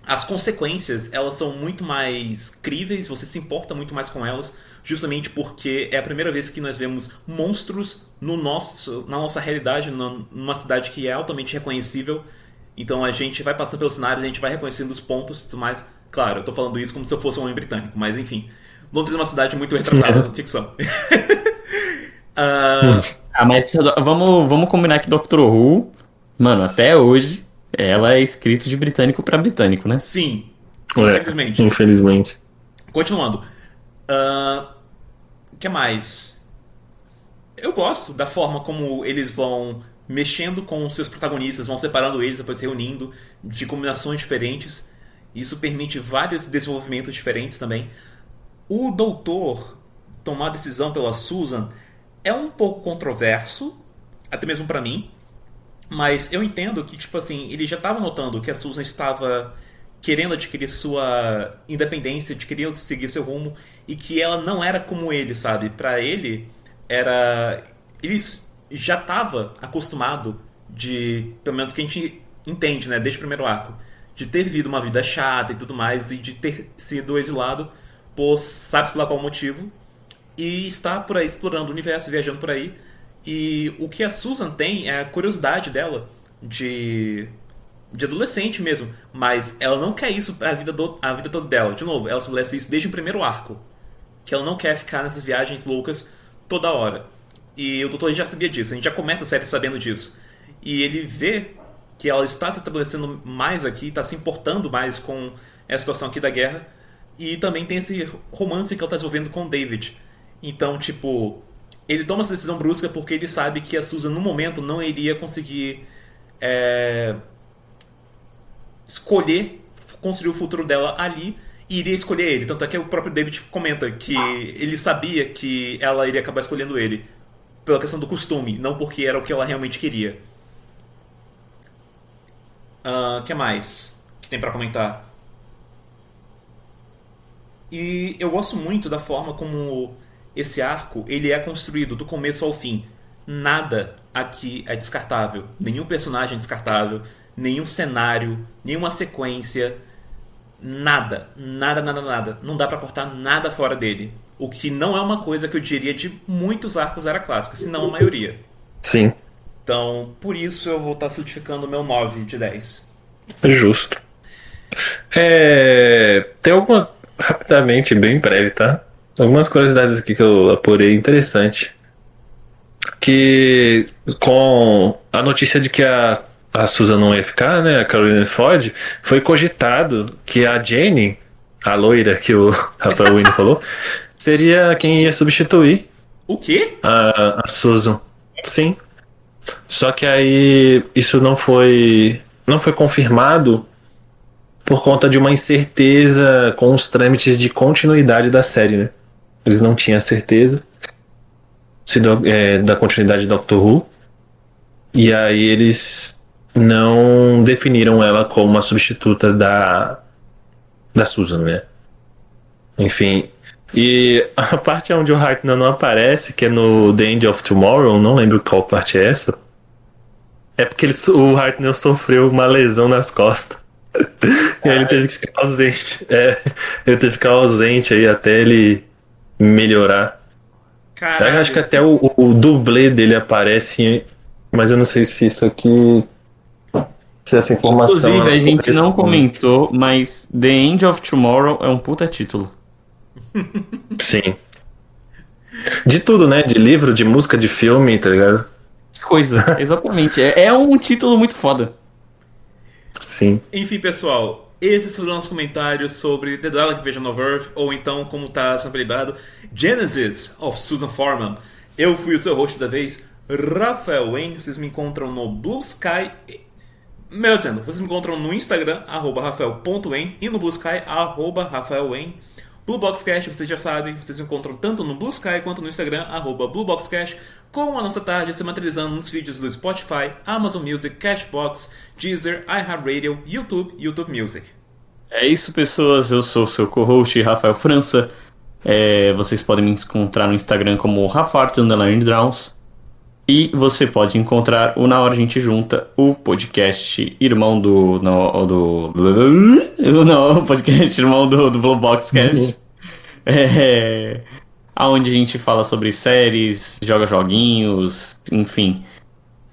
as consequências elas são muito mais críveis, você se importa muito mais com elas, justamente porque é a primeira vez que nós vemos monstros na nossa realidade, numa cidade que é altamente reconhecível. Então a gente vai passando pelos cenários, a gente vai reconhecendo os pontos e tudo mais. Claro, eu tô falando isso como se eu fosse um homem britânico, mas enfim. Londres é uma cidade muito retratada na ficção. Mas vamos combinar que Doctor Who, mano, até hoje, Ela é escrito de britânico pra britânico, né? Sim, É, infelizmente. infelizmente. Continuando. O que mais? Eu gosto da forma como eles vão mexendo com os seus protagonistas, vão separando eles, depois se reunindo de combinações diferentes. Isso permite vários desenvolvimentos diferentes também. O doutor tomar a decisão pela Susan é um pouco controverso, até mesmo pra mim, mas eu entendo que, tipo assim, ele já estava notando que a Susan estava querendo adquirir sua independência, de querer seguir seu rumo, e que ela não era como ele, sabe? Pra ele, era... Ele já estava acostumado de... Pelo menos que a gente entende, né? Desde o primeiro arco. De ter vivido uma vida chata e tudo mais, e de ter sido exilado por sabe-se lá qual motivo, e está por aí explorando o universo, viajando por aí. E o que a Susan tem é a curiosidade dela de adolescente mesmo, mas ela não quer isso pra a vida toda dela. De novo, ela estabelece isso desde o primeiro arco, que ela não quer ficar nessas viagens loucas toda hora. E o doutor já sabia disso, a gente já começa a série sabendo disso. E ele vê que ela está se estabelecendo mais aqui, está se importando mais com essa situação aqui da guerra, e também tem esse romance que ela está desenvolvendo com o David. Então, tipo, ele toma essa decisão brusca porque ele sabe que a Susan, no momento, não iria conseguir escolher construir o futuro dela ali e iria escolher ele. Tanto é que o próprio David comenta que ele sabia que ela iria acabar escolhendo ele pela questão do costume, não porque era o que ela realmente queria. O que mais que tem pra comentar? E eu gosto muito da forma como esse arco ele é construído do começo ao fim. Nada aqui é descartável. Nenhum personagem é descartável. Nenhum cenário. Nenhuma sequência. Nada. Nada, nada, nada. Não dá pra cortar nada fora dele. O que não é uma coisa que eu diria de muitos arcos era clássica, se não a maioria. Sim, Então, por isso eu vou estar certificando o meu 9 de 10. justo. Tem algumas, rapidamente, bem breve, tá? Algumas curiosidades aqui que eu apurei interessante. Que com a notícia de que a Susan não ia ficar, né? A Caroline Ford, foi cogitado que a Jenny, a loira que o Rafael Winnie falou, seria quem ia substituir O quê? a Susan. Sim. Só que aí isso não foi confirmado por conta de uma incerteza com os trâmites de continuidade da série, né? Eles não tinham certeza da continuidade de Doctor Who. E aí eles não definiram ela como uma substituta da Susan, né? Enfim. E a parte onde o Hartnell não aparece, que é no The End of Tomorrow, não lembro qual parte é essa. É porque o Hartnell sofreu uma lesão nas costas. E aí ele teve que ficar ausente. Ele teve que ficar ausente aí até ele melhorar. Caralho. Eu acho que até o dublê dele aparece, mas eu não sei se isso aqui. Se essa informação. Inclusive, a gente não comentou, mas The End of Tomorrow é um puta título. Sim. De tudo, né? De livro, de música, de filme, tá ligado? Que coisa, exatamente. É um título muito foda. Sim. Enfim, pessoal, esses foram os comentários sobre The Dalek Invasion of Earth, ou então, como está sendo apelidado, Genesis of Susan Foreman. Eu fui o seu host da vez, Rafael Wayne. Vocês me encontram no Blue Sky. Melhor dizendo, vocês me encontram no Instagram, @rafael.wayne, e no Blue Sky, @rafaelwayne. Blue Box Cash, vocês já sabem, vocês encontram tanto no Blue Sky quanto no Instagram, @BlueBoxCash, com a nossa tarde se materializando nos vídeos do Spotify, Amazon Music, Cashbox, Deezer, iHeartRadio, YouTube Music. É isso, pessoas. Eu sou o seu co-host, Rafael França. Vocês podem me encontrar no Instagram como Rafart_Drowns. E você pode encontrar o Na Hora a Gente Junta, o podcast irmão o podcast irmão do Blue Box Cast. Onde a gente fala sobre séries, joga joguinhos, enfim.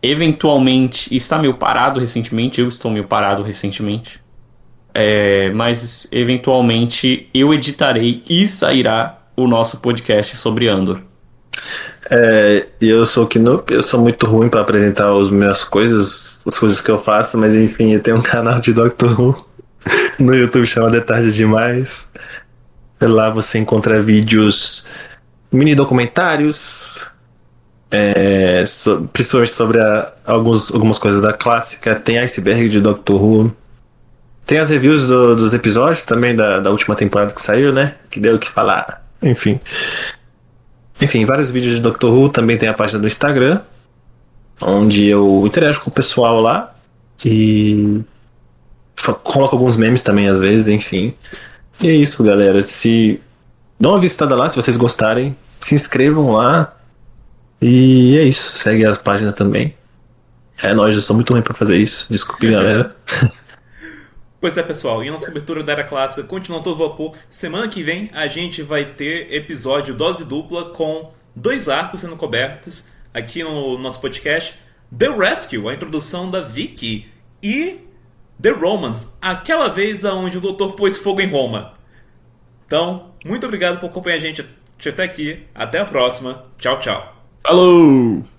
Eventualmente, está meio parado recentemente, eu estou meio parado recentemente. Mas eventualmente eu editarei e sairá o nosso podcast sobre Andor. e eu sou o Knup, eu sou muito ruim pra apresentar as minhas coisas, as coisas que eu faço, mas enfim, eu tenho um canal de Doctor Who no YouTube chamado É Tarde Demais. Lá você encontra vídeos, mini documentários, principalmente sobre algumas coisas da clássica. Tem Iceberg de Doctor Who. Tem as reviews dos episódios também da última temporada que saiu, né? Que deu o que falar. Enfim, vários vídeos de Doctor Who. Também tem a página do Instagram, onde eu interajo com o pessoal lá e coloco alguns memes também às vezes, enfim. E é isso, galera. Dá uma visitada lá se vocês gostarem. Se inscrevam lá. E é isso. Segue a página também. É nóis, eu sou muito ruim pra fazer isso. Desculpe, galera. Pois é, pessoal, e a nossa cobertura da Era Clássica continua a todo vapor. Semana que vem a gente vai ter episódio dose dupla com 2 arcos sendo cobertos aqui no nosso podcast. The Rescue, a introdução da Vicky, e The Romance, aquela vez onde o Doutor pôs fogo em Roma. Então, muito obrigado por acompanhar a gente até aqui. Até a próxima. Tchau, tchau. Falou!